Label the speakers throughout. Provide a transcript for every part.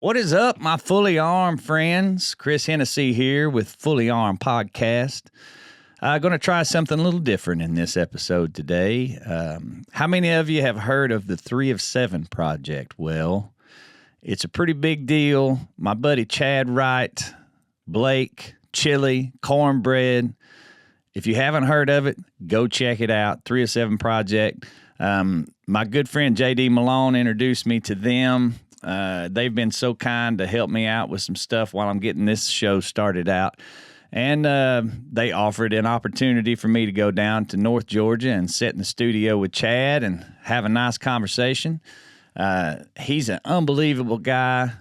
Speaker 1: What is up, my fully armed friends? Chris Hennessy here with Fully Armed Podcast. I'm going to try something a little different in this episode today. How many of you have heard of the 3 of 7 project? Well, it's a pretty big deal. My buddy Chadd Wright, Blake, Chili, Cornbread. If you haven't heard of it, go check it out. 3 of 7 project. My good friend J.D. Malone introduced me to them. They've been so kind to help me out with some stuff while I'm getting this show started out. And they offered an opportunity for me to go down to North Georgia and sit in the studio with Chadd and have a nice conversation. He's an unbelievable guy,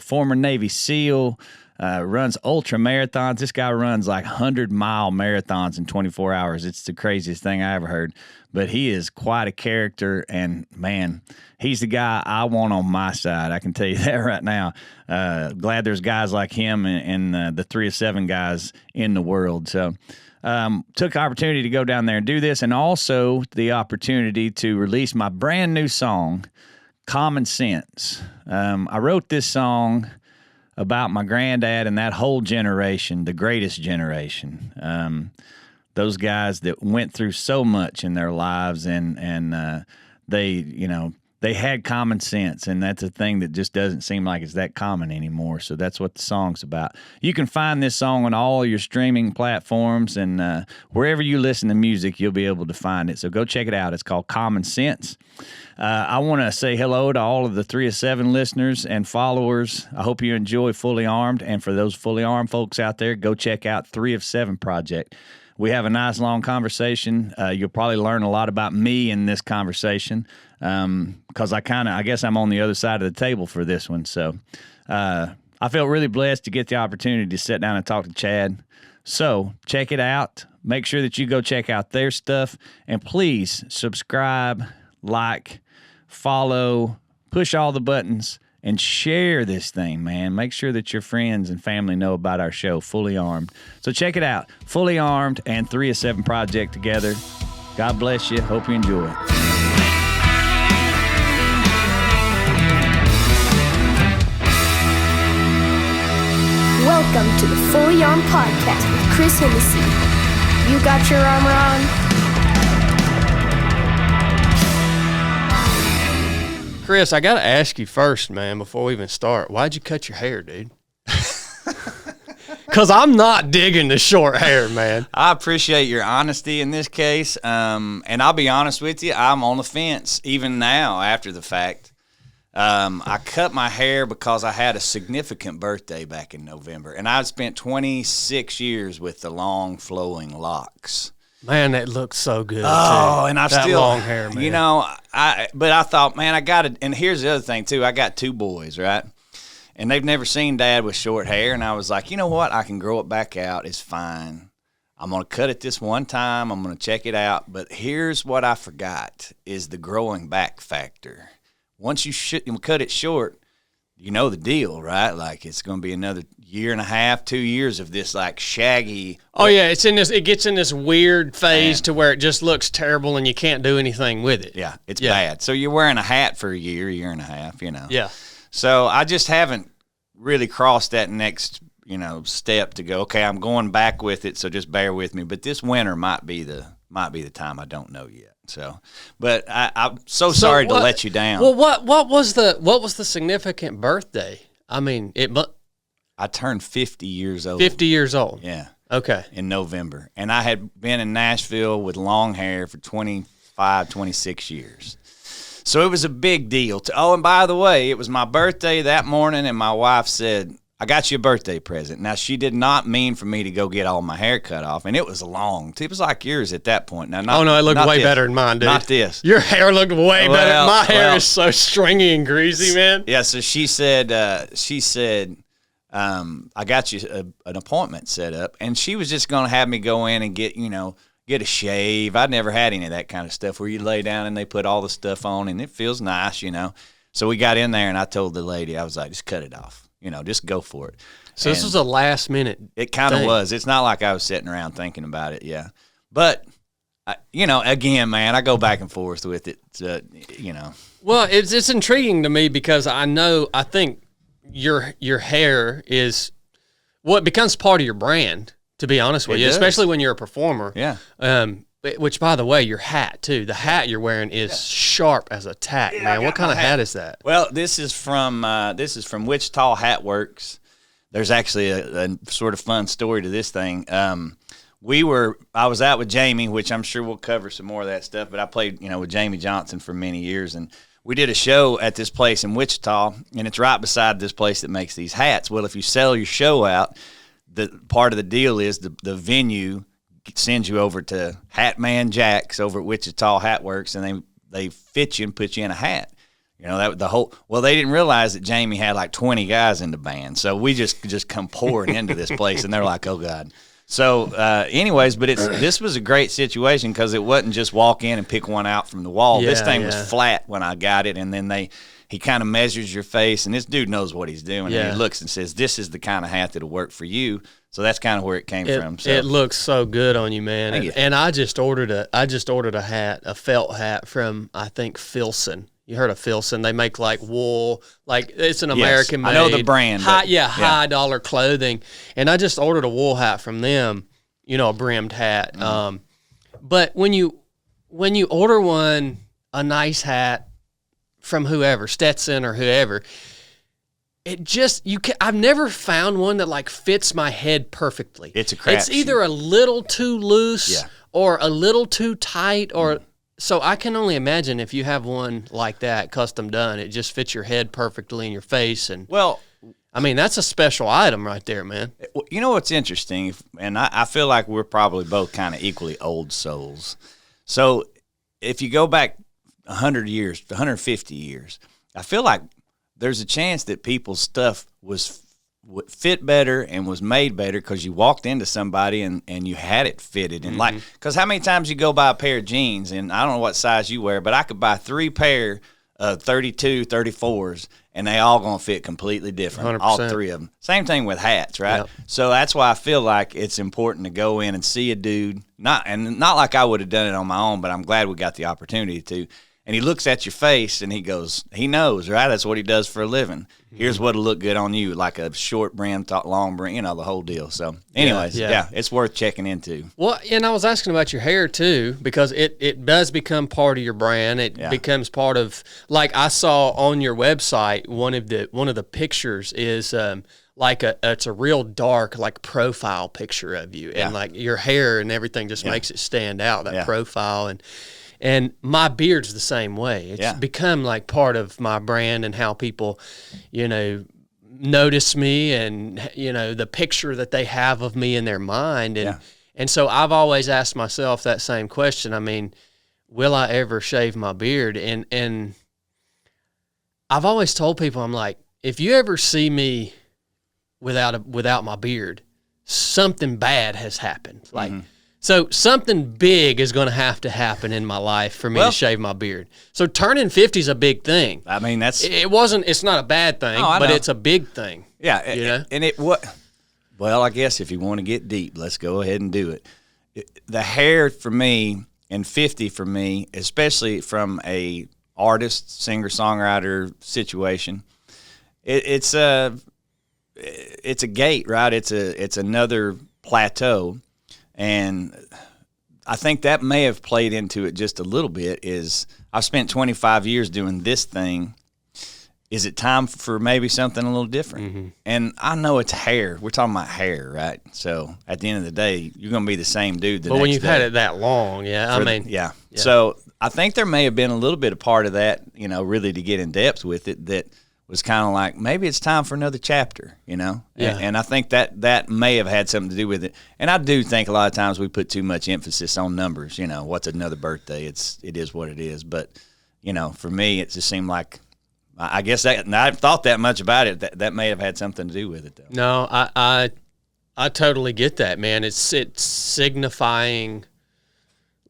Speaker 1: former Navy SEAL, runs ultramarathons. This guy runs like 100-mile marathons in 24 hours. It's the craziest thing I ever heard. But he is quite a character, and, man, he's the guy I want on my side. I can tell you that right now. Glad there's guys like him and the 3 of 7 guys in the world. So took the opportunity to go down there and do this, and also the opportunity to release my brand new song, Common Sense. I wrote this song about my granddad and that whole generation, the greatest generation. Those guys that went through so much in their lives, and they had common sense, and that's a thing that just doesn't seem like it's that common anymore. So that's what the song's about. You can find this song on all your streaming platforms, and wherever you listen to music, you'll be able to find it. So go check it out. It's called Common Sense. I want to say hello to all of the 3 of 7 listeners and followers. I hope you enjoy Fully Armed, and for those Fully Armed folks out there, go check out 3 of 7 Project. We have a nice long conversation. You'll probably learn a lot about me in this conversation because I guess I'm on the other side of the table for this one. So I felt really blessed to get the opportunity to sit down and talk to Chadd. So check it out. Make sure that you go check out their stuff. And please subscribe, like, follow, push all the buttons, and share this thing, man. Make sure that your friends and family know about our show, Fully Armed. So check it out. Fully Armed and 3 of 7 Project together. God bless you. Hope you enjoy it.
Speaker 2: Welcome to the Fully Armed Podcast with Chris Hennessy. You got your armor on?
Speaker 3: Chris, I got to ask you first, man, before we even start. Why'd you cut your hair, dude? Because I'm not digging the short hair, man.
Speaker 1: I appreciate your honesty in this case. And I'll be honest with you, I'm on the fence even now after the fact. I cut my hair because I had a significant birthday back in November. And I'd spent 26 years with the long flowing locks.
Speaker 3: Man, that looks so good.
Speaker 1: Oh,
Speaker 3: too.
Speaker 1: And I've
Speaker 3: that
Speaker 1: still
Speaker 3: long hair, man.
Speaker 1: You know, but I thought, man, I got it. And here's the other thing too. I got 2 boys, right? And they've never seen Dad with short hair. And I was like, you know what? I can grow it back out. It's fine. I'm gonna cut it this one time. I'm gonna check it out. But here's what I forgot: is the growing back factor. Once you cut it short, you know the deal, right? Like it's going to be another year and a half, 2 years of this like shaggy.
Speaker 3: Oh yeah, it gets in this weird phase to where it just looks terrible and you can't do anything with it.
Speaker 1: Yeah, it's bad. So you're wearing a hat for a year and a half, you know.
Speaker 3: Yeah.
Speaker 1: So I just haven't really crossed that next, step to go, okay, I'm going back with it, so just bear with me. But this winter might be the time. I don't know yet. So, but I'm so sorry to let you down.
Speaker 3: Well, what was the significant birthday? I mean,
Speaker 1: I turned 50 years old.
Speaker 3: 50 years old.
Speaker 1: Yeah.
Speaker 3: Okay.
Speaker 1: In November. And I had been in Nashville with long hair for 25, 26 years. So it was a big deal. And by the way, it was my birthday that morning, and my wife said, I got you a birthday present. Now, she did not mean for me to go get all my hair cut off, and it was long. It was like yours at that point. Now,
Speaker 3: it looked way better than mine, dude.
Speaker 1: Not this.
Speaker 3: Your hair looked way better. My hair is so stringy and greasy, man.
Speaker 1: Yeah, so she said, I got you an appointment set up, and she was just going to have me go in and get a shave. I'd never had any of that kind of stuff where you lay down and they put all the stuff on, and it feels nice, So we got in there, and I told the lady, I was like, just cut it off. Just go for it.
Speaker 3: So this was a last minute.
Speaker 1: It kind of was. It's not like I was sitting around thinking about it. Yeah. But, again, man, I go back and forth with it.
Speaker 3: Well, it's intriguing to me because I think your hair is what becomes part of your brand, to be honest with you, especially when you're a performer.
Speaker 1: Yeah.
Speaker 3: Which, by the way, your hat too. The hat you're wearing is sharp as a tack, man. What kind of hat is that?
Speaker 1: Well, this is from Wichita Hat Works. There's actually a sort of fun story to this thing. I was out with Jamie, which I'm sure we'll cover some more of that stuff, but I played, with Jamie Johnson for many years, and we did a show at this place in Wichita, and it's right beside this place that makes these hats. Well, if you sell your show out, the part of the deal is the venue sends you over to Hatman Jack's over at Wichita Hat Works, and they fit you and put you in a hat. They didn't realize that Jamie had like 20 guys in the band, so we just come pouring into this place, and they're like, oh God. So, anyways, but this was a great situation because it wasn't just walk in and pick one out from the wall. This thing was flat when I got it, and then he kind of measures your face, and this dude knows what he's doing. And he looks and says, this is the kind of hat that'll work for you. So that's kind of where it came from. So.
Speaker 3: It looks so good on you, man. And I just ordered a hat, a felt hat from, I think, Filson. You heard of Filson? They make like wool, like it's an American made.
Speaker 1: I know the brand.
Speaker 3: High dollar clothing. And I just ordered a wool hat from them, a brimmed hat.
Speaker 1: Mm-hmm.
Speaker 3: But when you order a nice hat from whoever, Stetson or whoever, I've never found one that like fits my head perfectly.
Speaker 1: It's a crap
Speaker 3: It's either a little too loose or a little too tight or so I can only imagine if you have one like that custom done, it just fits your head perfectly in your face. And that's a special item right there, man.
Speaker 1: You know what's interesting, and I feel like we're probably both kind of equally old souls. So if you go back 100 years, 150 years, I feel like there's a chance that people's stuff was fit better and was made better because you walked into somebody and you had it fitted. And because how many times you go buy a pair of jeans, and I don't know what size you wear, but I could buy 3 pair of 32, 34s, and they all going to fit completely different,
Speaker 3: 100%.
Speaker 1: all 3 of them. Same thing with hats, right?
Speaker 3: Yep.
Speaker 1: So that's why I feel like it's important to go in and see a dude, not like I would have done it on my own, but I'm glad we got the opportunity to. And he looks at your face and he goes, he knows, right? That's what he does for a living. Here's what'll look good on you, like a short brim, long brim, the whole deal. So anyways, it's worth checking into.
Speaker 3: Well, and I was asking about your hair too, because it does become part of your brand. It becomes part of, like I saw on your website, one of the pictures is it's a real dark, like profile picture of you. And like your hair and everything just makes it stand out, that profile. And my beard's the same way. It's become like part of my brand and how people, notice me and, the picture that they have of me in their mind. And so I've always asked myself that same question. I mean, will I ever shave my beard? And I've always told people, I'm like, if you ever see me without my beard, something bad has happened. Like, so something big is going to happen in my life for me to shave my beard. So turning 50 is a big thing.
Speaker 1: I mean,
Speaker 3: it's not a bad thing, but it's a big thing.
Speaker 1: Yeah. Well, I guess if you want to get deep, let's go ahead and do it. The hair for me and 50 for me, especially from a artist, singer-songwriter situation, it's a gate, right? It's another plateau. And I think that may have played into it just a little bit is I've spent 25 years doing this thing. Is it time for maybe something a little different? And I know it's hair. We're talking about hair, right? So at the end of the day, you're going to be the same dude the next day.
Speaker 3: But when you've had it that long,
Speaker 1: So I think there may have been a little bit of part of that, really to get in depth with it that was kind of like, maybe it's time for another chapter, And I think that may have had something to do with it. And I do think a lot of times we put too much emphasis on numbers, what's another birthday? It is what it is. But, for me, it just seemed like, I guess that, and I thought that much about it, that may have had something to do with it, though.
Speaker 3: No, I totally get that, man. It's signifying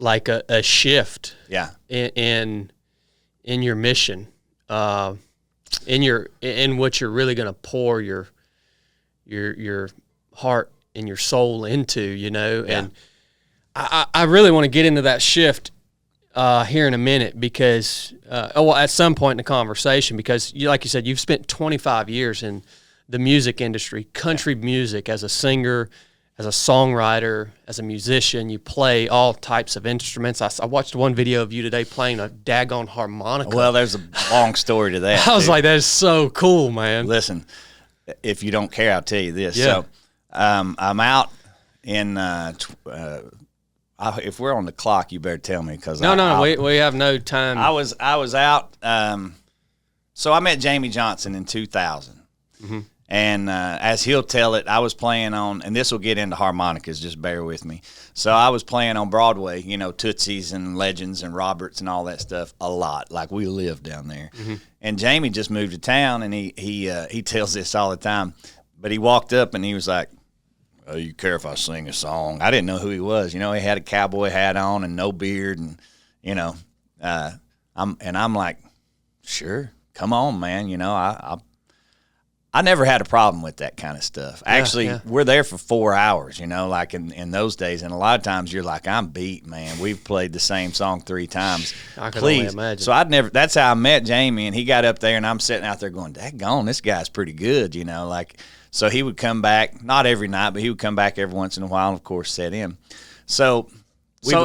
Speaker 3: like a shift in your mission. In what you're really going to pour your heart and your soul into, and I really want to get into that shift here in a minute because, at some point in the conversation, because like you said, you've spent 25 years in the music industry, country music, as a singer, as a songwriter, as a musician. You play all types of instruments. I watched one video of you today playing a daggone harmonica.
Speaker 1: Well, there's a long story to that.
Speaker 3: I was like, that is so cool, man.
Speaker 1: Listen, if you don't care, I'll tell you this.
Speaker 3: Yeah.
Speaker 1: So I'm out in if we're on the clock, you better tell me because
Speaker 3: we have no time.
Speaker 1: I was out. So I met Jamie Johnson in 2000, and as he'll tell it, I was playing on, and this will get into harmonicas. Just bear with me. So I was playing on Broadway, Tootsies and Legends and Roberts and all that stuff a lot. Like we lived down there, and Jamie just moved to town, and he tells this all the time. But he walked up and he was like, "Oh, you care if I sing a song?" I didn't know who he was. He had a cowboy hat on and no beard, and I'm like, "Sure, come on, man." I never had a problem with that kind of stuff. Actually, we're there for 4 hours. Like in those days, and a lot of times you're like, "I'm beat, man. We've played the same song 3 times."
Speaker 3: I can only imagine.
Speaker 1: So that's how I met Jamie, and he got up there, and I'm sitting out there going, "Daggone, this guy's pretty good," So he would come back, not every night, but he would come back every once in a while, and of course set in. So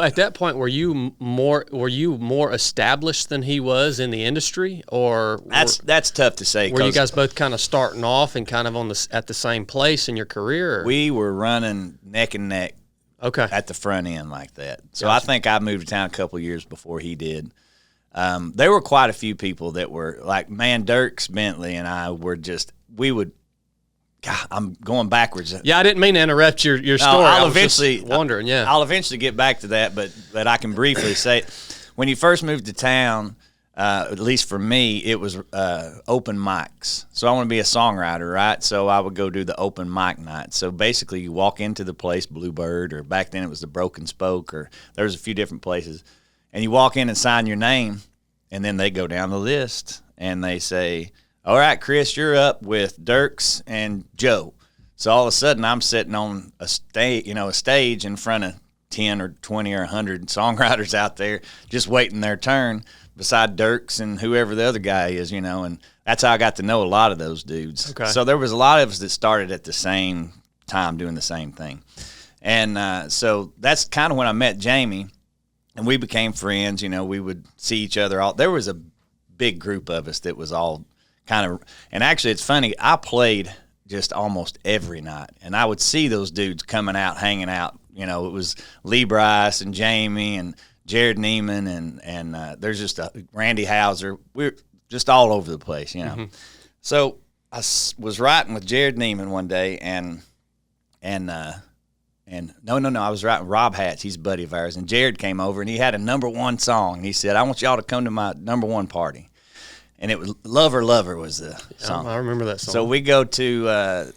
Speaker 3: at that point, were you more established than he was in the industry, or
Speaker 1: that's tough to say.
Speaker 3: Were you guys both kind of starting off and kind of at the same place in your career? Or?
Speaker 1: We were running neck and neck.
Speaker 3: Okay.
Speaker 1: At the front end like that. So
Speaker 3: Gotcha.
Speaker 1: I think I moved to town a couple of years before he did. There were quite a few people that were like, man, Dirks Bentley and I were God, I'm going backwards.
Speaker 3: Yeah, I didn't mean to interrupt your story.
Speaker 1: I'll
Speaker 3: I was
Speaker 1: eventually
Speaker 3: just wondering. Yeah,
Speaker 1: I'll eventually get back to that, but I can briefly say, when you first moved to town, at least for me, it was open mics. So I want to be a songwriter, right? So I would go do the open mic night. So basically, you walk into the place, Bluebird, or back then it was the Broken Spoke, or there was a few different places, and you walk in and sign your name, and then they go down the list and they say, "All right, Chris, you're up with Dirks and Joe." So all of a sudden, I'm sitting on a stage in front of 10 or 20 or 100 songwriters out there, just waiting their turn, beside Dirks and whoever the other guy is, and that's how I got to know a lot of those dudes.
Speaker 3: Okay.
Speaker 1: So there was a lot of us that started at the same time doing the same thing, and so that's kind of when I met Jamie, and we became friends. We would see each other there was a big group of us that was all kind of, and actually it's funny, I played just almost every night, and I would see those dudes coming out, hanging out. It was Lee Bryce and Jamie and Jared Neiman and there's just Randy Hauser. We're just all over the place, So I was writing with Jared Neiman one day, and no, I was writing Rob Hatch. He's a buddy of ours, and Jared came over and he had a #1 song, and he said, "I want y'all to come to my #1 party." And it was Lover, Lover was the song.
Speaker 3: I remember that song.
Speaker 1: So we go to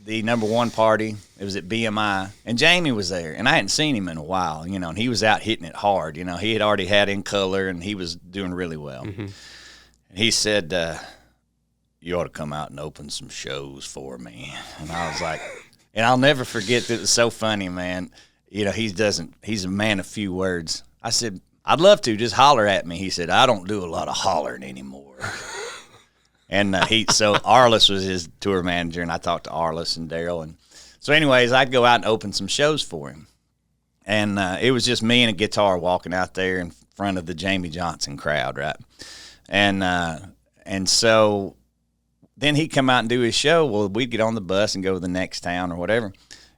Speaker 1: the #1 party. It was at BMI, and Jamie was there, and I hadn't seen him in a while, and he was out hitting it hard. He had already had In Color, and he was doing really well. And he said, "You ought to come out and open some shows for me." And I was like, and I'll never forget that. It was so funny, man. He's a man of few words. I said, "I'd love to, just holler at me." He said, "I don't do a lot of hollering anymore." And so Arliss was his tour manager, and I talked to Arliss and Daryl. And so anyways, I'd go out and open some shows for him. And it was just me and a guitar walking out there in front of the Jamie Johnson crowd, right? And so then he'd come out and do his show. Well, we'd get on the bus and go to the next town or whatever.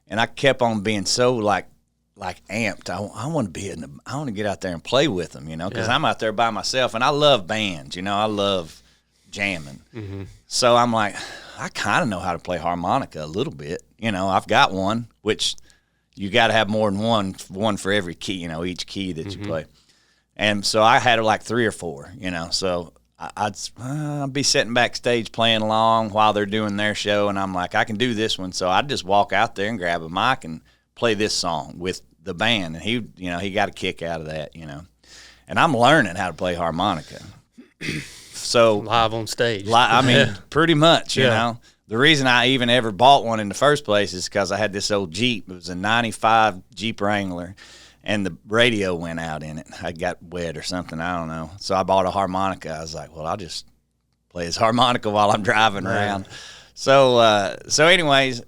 Speaker 1: And I kept on being so like amped. I want to get out there and play with them, because I'm out there by myself, and I love bands, I love jamming. So I'm like, I kind of know how to play harmonica a little bit. I've got one, which you got to have more than one for every key, each key that you play. And so I had like 3 or 4, so I'd be sitting backstage playing along while they're doing their show, and I'm like, I can do this one. So I'd just walk out there and grab a mic and play this song with the band, and he got a kick out of that, and I'm learning how to play harmonica. So
Speaker 3: live on stage.
Speaker 1: Pretty much, The reason I even ever bought one in the first place is because I had this old Jeep. It was a 95 Jeep Wrangler, and the radio went out in it. I got wet or something, I don't know. So I bought a harmonica. I was like, well, I'll just play this harmonica while I'm driving around. So anyways,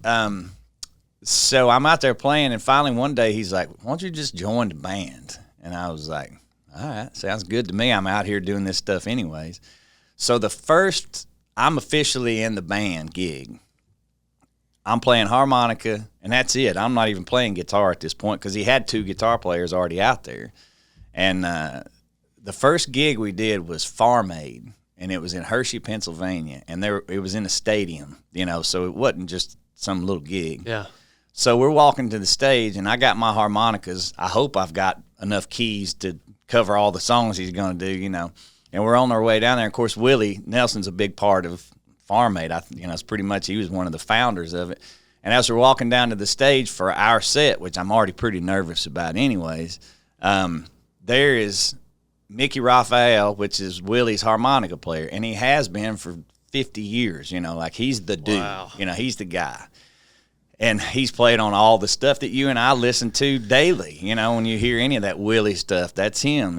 Speaker 1: so I'm out there playing, and finally one day he's like, why don't you just join the band? And I was like, all right, sounds good to me. I'm out here doing this stuff anyways. So the first I'm officially in the band gig, I'm playing harmonica, and that's it. I'm not even playing guitar at this point because he had 2 guitar players already out there. And the first gig we did was Farm Aid, and it was in Hershey, Pennsylvania, and it was in a stadium, so it wasn't just some little gig.
Speaker 3: Yeah.
Speaker 1: So we're walking to the stage, and I got my harmonicas. I hope I've got enough keys to cover all the songs he's going to do, And we're on our way down there. Of course, Willie Nelson's a big part of Farm Aid. It's pretty much, he was one of the founders of it. And as we're walking down to the stage for our set, which I'm already pretty nervous about anyways, there is Mickey Raphael, which is Willie's harmonica player, and he has been for 50 years, he's the dude.
Speaker 3: Wow.
Speaker 1: He's the guy. And he's played on all the stuff that you and I listen to daily, when you hear any of that Willie stuff, that's him,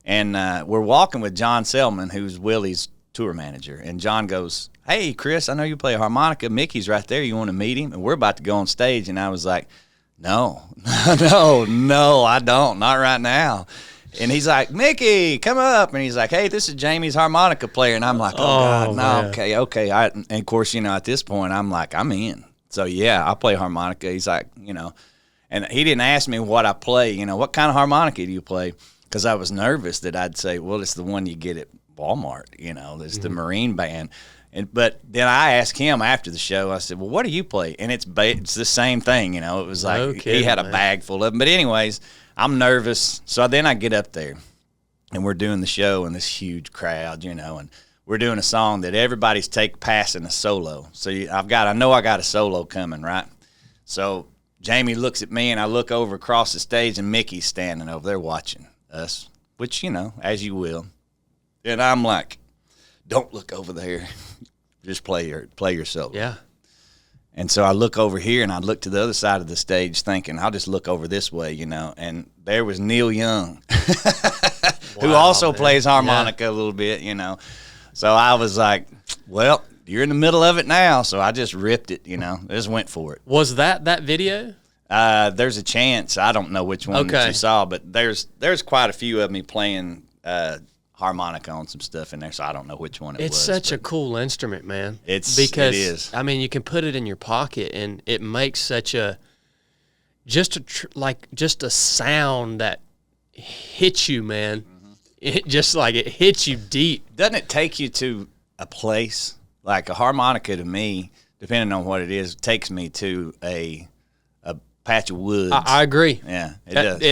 Speaker 1: And we're walking with John Selman, who's Willie's tour manager, and John goes, hey, Chris, I know you play harmonica. Mickey's right there. You want to meet him? And we're about to go on stage, and I was like, no, I don't, not right now. And he's like, Mickey, come up. And he's like, hey, this is Jamie's harmonica player. And I'm like, oh God, no, man. Okay. And of course, at this point, I'm like, I'm in. So, yeah, I play harmonica. He's like, and he didn't ask me what I play. What kind of harmonica do you play? Because I was nervous that I'd say, well, it's the one you get at Walmart, it's the Marine Band. But then I asked him after the show, I said, well, what do you play? And it's the same thing, it was like he had a bag full of them. But anyways, I'm nervous. So then I get up there, and we're doing the show in this huge crowd, and we're doing a song that everybody's passing a solo. So I know I got a solo coming, right? So Jamie looks at me, and I look over across the stage, and Mickey's standing over there watching us, which, as you will. And I'm like, don't look over there. Just play your solo.
Speaker 3: Yeah.
Speaker 1: And so I look over here, and I look to the other side of the stage thinking, I'll just look over this way, And there was Neil Young, who also plays harmonica a little bit, So I was like, well, you're in the middle of it now. So I just ripped it, just went for it.
Speaker 3: Was that video?
Speaker 1: There's a chance. I don't know which one that you saw, but there's quite a few of me playing harmonica on some stuff in there, so I don't know which one it was.
Speaker 3: It's such a cool instrument, man.
Speaker 1: It is.
Speaker 3: I mean, you can put it in your pocket, and it makes such a sound that hits you, man. Mm-hmm. It hits you deep.
Speaker 1: Doesn't it take you to a place? Like a harmonica to me, depending on what it is, takes me to a patch of woods.
Speaker 3: I agree.
Speaker 1: Yeah, it does.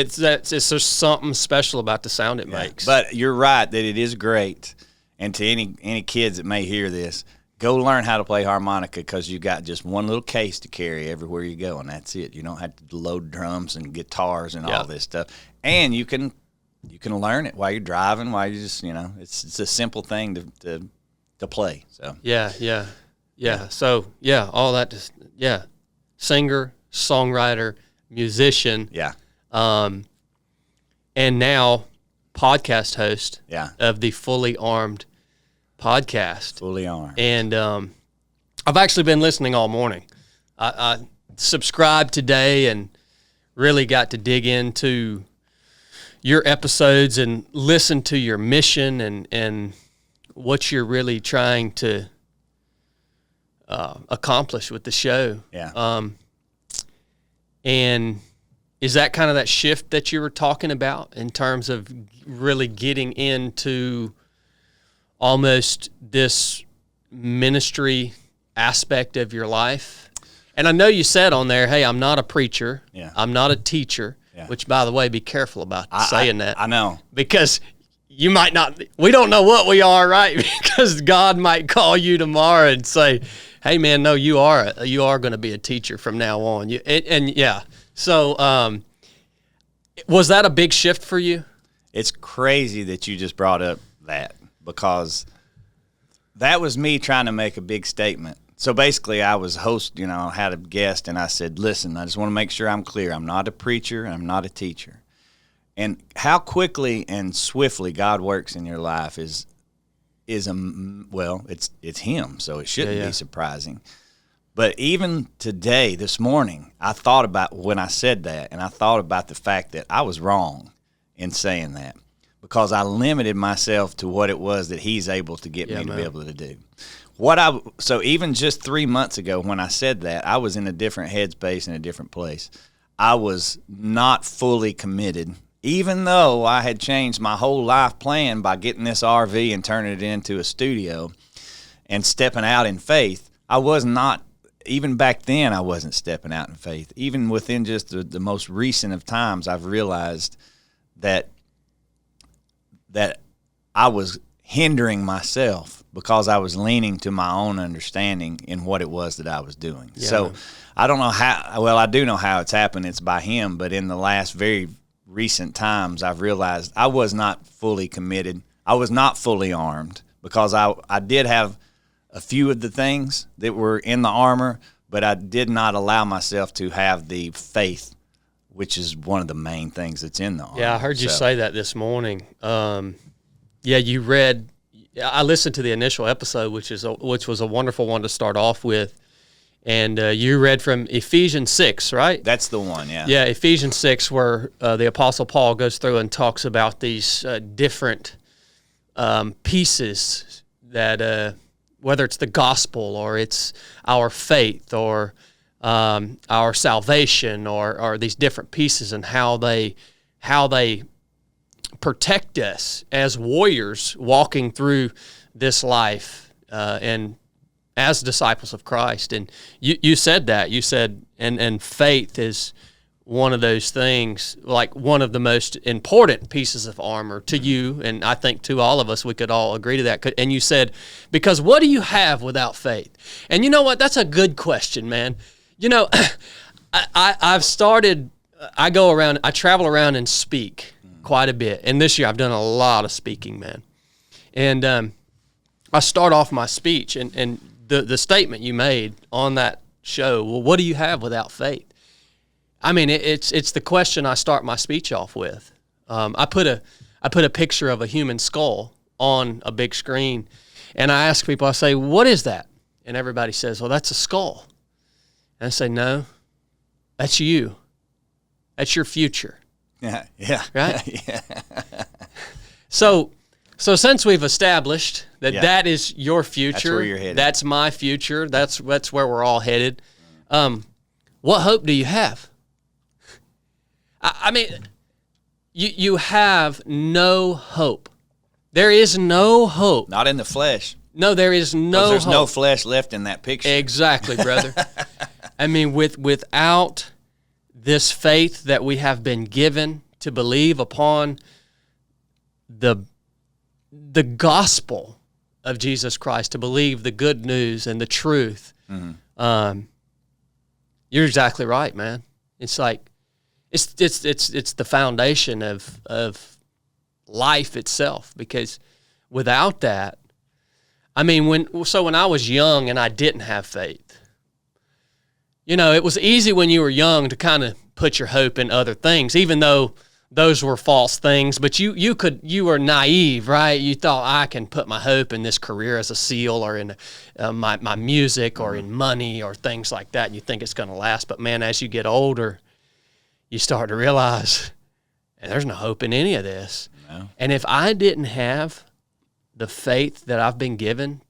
Speaker 3: It's just something special about the sound it makes.
Speaker 1: But you're right that it is great. And to any kids that may hear this, go learn how to play harmonica because you got just one little case to carry everywhere you go, and that's it. You don't have to load drums and guitars and all this stuff. And you can learn it while you're driving, while you just it's a simple thing to play. So
Speaker 3: yeah. So all that singer, songwriter, musician, and now podcast host of the Fully Armed podcast.
Speaker 1: Fully Armed.
Speaker 3: And I've actually been listening all morning. I subscribed today and really got to dig into your episodes and listen to your mission and what you're really trying to accomplish with the show.
Speaker 1: Yeah.
Speaker 3: And is that kind of that shift that you were talking about in terms of really getting into almost this ministry aspect of your life? And I know you said on there, hey, I'm not a preacher.
Speaker 1: Yeah.
Speaker 3: I'm not a teacher, which, by the way, be careful about saying that.
Speaker 1: I know.
Speaker 3: Because you might not, we don't know what we are, right? Because God might call you tomorrow and say, hey, man, no, you are going to be a teacher from now on. So was that a big shift for you?
Speaker 1: It's crazy that you just brought up that because that was me trying to make a big statement. So basically, I was host, had a guest, and I said, listen, I just want to make sure I'm clear. I'm not a preacher. I'm not a teacher. And how quickly and swiftly God works in your life is it's Him, so it shouldn't be surprising. But even today, this morning, I thought about when I said that, and I thought about the fact that I was wrong in saying that because I limited myself to what it was that He's able to get me to be able to do. So even just 3 months ago when I said that, I was in a different headspace, in a different place. I was not fully committed, even though I had changed my whole life plan by getting this RV and turning it into a studio and stepping out in faith. I was not, even back then, I wasn't stepping out in faith. Even within just the most recent of times, I've realized that I was hindering myself because I was leaning to my own understanding in what it was that I was doing. Yeah. So I don't know how, well, I do know how it's happened. It's by Him, but in the last very recent times, I've realized I was not fully committed. I was not fully armed because I did have a few of the things that were in the armor, but I did not allow myself to have the faith, which is one of the main things that's in the armor.
Speaker 3: Yeah, I heard you say that this morning. You read. I listened to the initial episode, which was a wonderful one to start off with, and you read from Ephesians 6, right?
Speaker 1: That's the one, yeah.
Speaker 3: Yeah, Ephesians 6, where the Apostle Paul goes through and talks about these different pieces that, whether it's the gospel or it's our faith or our salvation or these different pieces and how they protect us as warriors walking through this life and as disciples of Christ. And you said that. You said, and faith is one of those things, like one of the most important pieces of armor to you, and I think to all of us, we could all agree to that. And you said, because what do you have without faith? And you know what? That's a good question, man. I go around, I travel around and speak quite a bit. And this year I've done a lot of speaking, man. And I start off my speech and the statement you made on that show, well, what do you have without faith? I mean, it's the question I start my speech off with. I put a picture of a human skull on a big screen, and I ask people, I say, what is that? And everybody says, well, that's a skull. And I say, no, that's you. That's your future.
Speaker 1: Yeah.
Speaker 3: Right?
Speaker 1: Yeah.
Speaker 3: So since we've established that that is your future,
Speaker 1: that's where you're headed.
Speaker 3: That's my future, that's where we're all headed, what hope do you have? I mean, you have no hope. There is no hope.
Speaker 1: Not in the flesh.
Speaker 3: No, there is no
Speaker 1: there's
Speaker 3: hope.
Speaker 1: No flesh left in that picture.
Speaker 3: Exactly, brother. I mean, without this faith that we have been given to believe upon the gospel of Jesus Christ, to believe the good news and the truth, you're exactly right, man. It's like it's the foundation of life itself, because without that, I mean, when I was young and I didn't have faith, it was easy when you were young to kind of put your hope in other things, even though those were false things. But you were naive, right? You thought, I can put my hope in this career as a SEAL or in my music or in money or things like that, and you think it's going to last. But man, as you get older, you start to realize, and there's no hope in any of this. No. And if I didn't have the faith that I've been given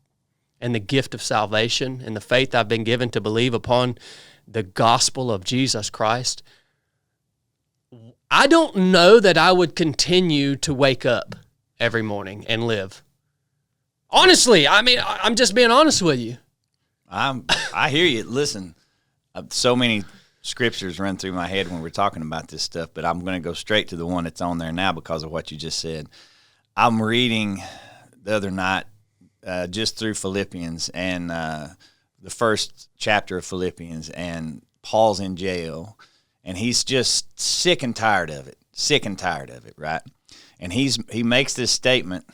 Speaker 3: and the gift of salvation and the faith I've been given to believe upon the gospel of Jesus Christ, I don't know that I would continue to wake up every morning and live. Honestly, I mean, I'm just being honest with you.
Speaker 1: I hear you. Listen, so many scriptures run through my head when we're talking about this stuff, but I'm going to go straight to the one that's on there now because of what you just said. I'm reading the other night just through Philippians and the first chapter of Philippians, and Paul's in jail, and he's just sick and tired of it, right? And he makes this statement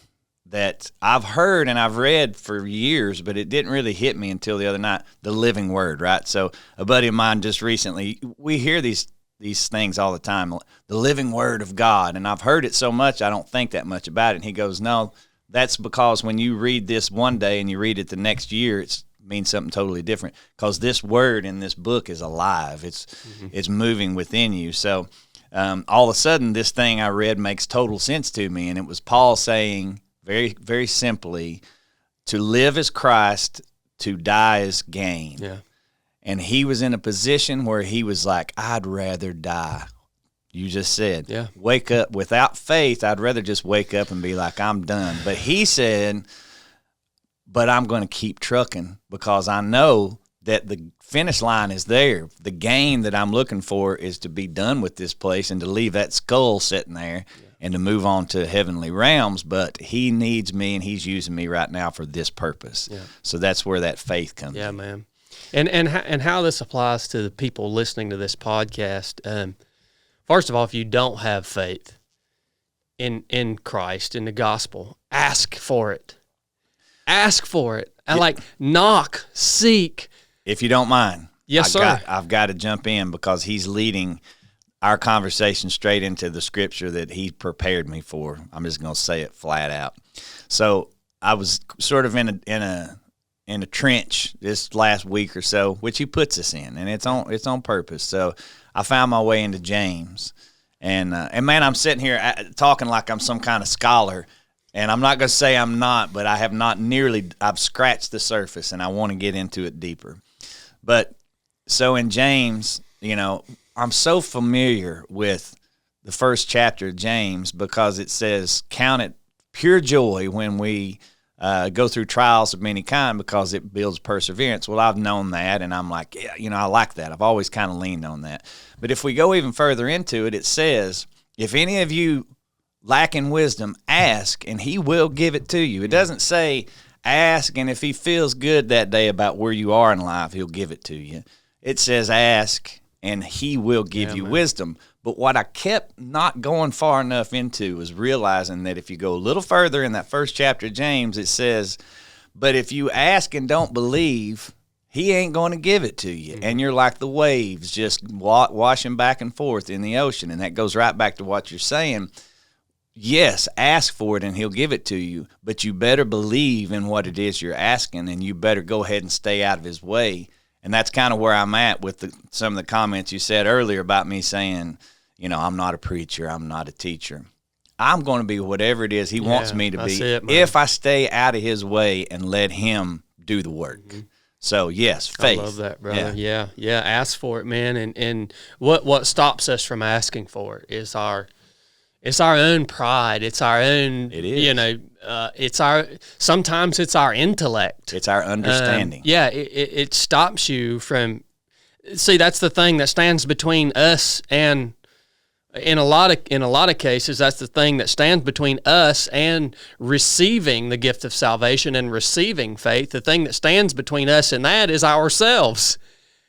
Speaker 1: that I've heard and I've read for years, but it didn't really hit me until the other night, the living word, right? So a buddy of mine just recently, we hear these things all the time, the living word of God, and I've heard it so much I don't think that much about it. And he goes, no, that's because when you read this one day and you read it the next year, it means something totally different, because this word in this book is alive. It's moving within you. So all of a sudden, this thing I read makes total sense to me, and it was Paul saying, very, very simply, to live as Christ, to die as gain.
Speaker 3: Yeah.
Speaker 1: And he was in a position where he was like, I'd rather die. You just said,
Speaker 3: yeah.
Speaker 1: Wake up. Without faith, I'd rather just wake up and be like, I'm done. But he said, but I'm going to keep trucking, because I know that the finish line is there. The gain that I'm looking for is to be done with this place and to leave that skull sitting there. Yeah. And to move on to heavenly realms, but he needs me, and he's using me right now for this purpose. Yeah. So that's where that faith comes in.
Speaker 3: Yeah, man. And how this applies to the people listening to this podcast. First of all, if you don't have faith in Christ, in the gospel, ask for it. Ask for it. Yeah. Knock, seek.
Speaker 1: If you don't mind.
Speaker 3: Yes, sir.
Speaker 1: I've got to jump in, because he's leading our conversation straight into the scripture that he prepared me for. I'm just going to say it flat out. So I was sort of in a trench this last week or so, which he puts us in, and it's on purpose. So I found my way into James, and man, I'm sitting here talking like I'm some kind of scholar, and I'm not going to say I'm not, but I have not I've scratched the surface, and I want to get into it deeper. But so in James, I'm so familiar with the first chapter of James, because it says, count it pure joy when we go through trials of many kind, because it builds perseverance. Well, I've known that, and I'm like, yeah, I like that. I've always kind of leaned on that. But if we go even further into it, it says, if any of you lack in wisdom, ask, and he will give it to you. It doesn't say ask, and if he feels good that day about where you are in life, he'll give it to you. It says ask, and he will give you wisdom. But what I kept not going far enough into was realizing that if you go a little further in that first chapter of James, it says, but if you ask and don't believe, he ain't going to give it to you. Mm-hmm. And you're like the waves just washing back and forth in the ocean. And that goes right back to what you're saying. Yes, ask for it and he'll give it to you, but you better believe in what it is you're asking, and you better go ahead and stay out of his way. And that's kind of where I'm at with some of the comments you said earlier about me saying, I'm not a preacher, I'm not a teacher. I'm going to be whatever it is he wants me to be if I stay out of his way and let him do the work. Mm-hmm. So, yes, faith.
Speaker 3: I love that, brother. Yeah. Ask for it, man. And what stops us from asking for it is our own pride. It's our own,
Speaker 1: it is.
Speaker 3: Sometimes it's our intellect.
Speaker 1: It's our understanding.
Speaker 3: It stops you from, see, that's the thing that stands between us and, in a lot of cases, that's the thing that stands between us and receiving the gift of salvation and receiving faith. The thing that stands between us and that is ourselves.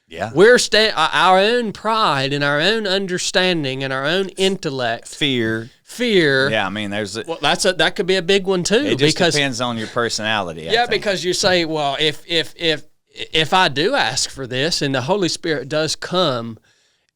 Speaker 1: Yeah,
Speaker 3: we're our own pride and our own understanding and our own intellect.
Speaker 1: Fear.
Speaker 3: Yeah,
Speaker 1: I mean,
Speaker 3: that could be a big one too.
Speaker 1: It just depends on your personality.
Speaker 3: Yeah, because you say, well, if I do ask for this and the Holy Spirit does come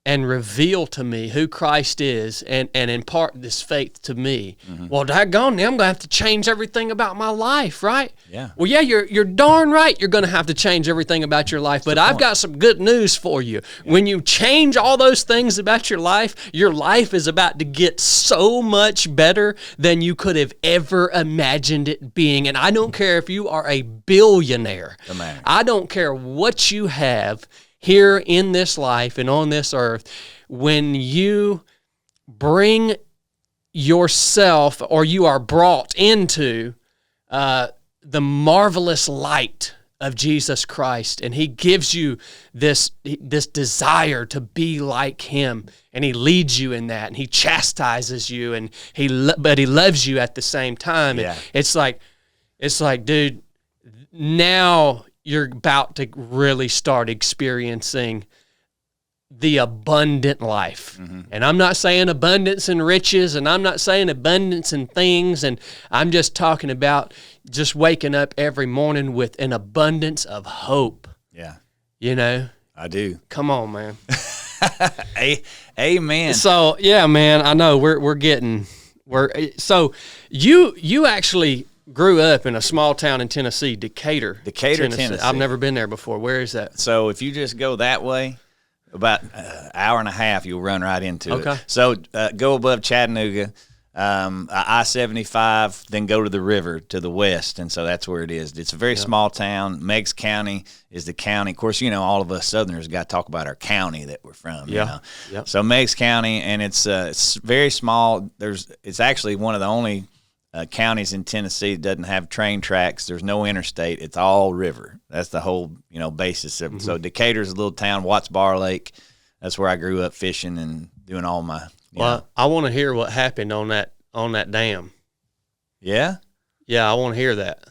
Speaker 3: and reveal to me who Christ is and impart this faith to me, well, daggone, now I'm going to have to change everything about my life, right?
Speaker 1: Yeah.
Speaker 3: Well, yeah, you're darn right you're going to have to change everything about your life, but I've got some good news for you. Yeah. When you change all those things about your life is about to get so much better than you could have ever imagined it being. And I don't care if you are a billionaire. I don't care what you have here in this life and on this earth. When you bring yourself, or you are brought into the marvelous light of Jesus Christ, and he gives you this desire to be like him, and he leads you in that, and he chastises you, and but he loves you at the same time. Yeah. It's like, dude, now you're about to really start experiencing the abundant life. And I'm not saying abundance in riches, and I'm not saying abundance in things, and I'm just talking about just waking up every morning with an abundance of hope.
Speaker 1: Yeah.
Speaker 3: You know?
Speaker 1: I do.
Speaker 3: Come on, man.
Speaker 1: Amen.
Speaker 3: So, yeah, man, I know so you actually grew up in a small town in Tennessee, Decatur,
Speaker 1: Tennessee.
Speaker 3: I've never been there before. Where is that?
Speaker 1: So if you just go that way, about an hour and a half, you'll run right into it. So go above Chattanooga, I-75, then go to the river to the west, and so that's where it is. It's a very small town. Meigs County is the county. Of course, all of us Southerners got to talk about our county that we're from. So Meigs County, and it's very small. It's actually one of the only counties in Tennessee that doesn't have train tracks. There's no interstate. It's all river. That's the whole basis of it. So Decatur's a little town, Watts Bar Lake. That's where I grew up fishing and doing all my.
Speaker 3: Well, I want to hear what happened on that dam.
Speaker 1: Yeah.
Speaker 3: Yeah, I want to hear that.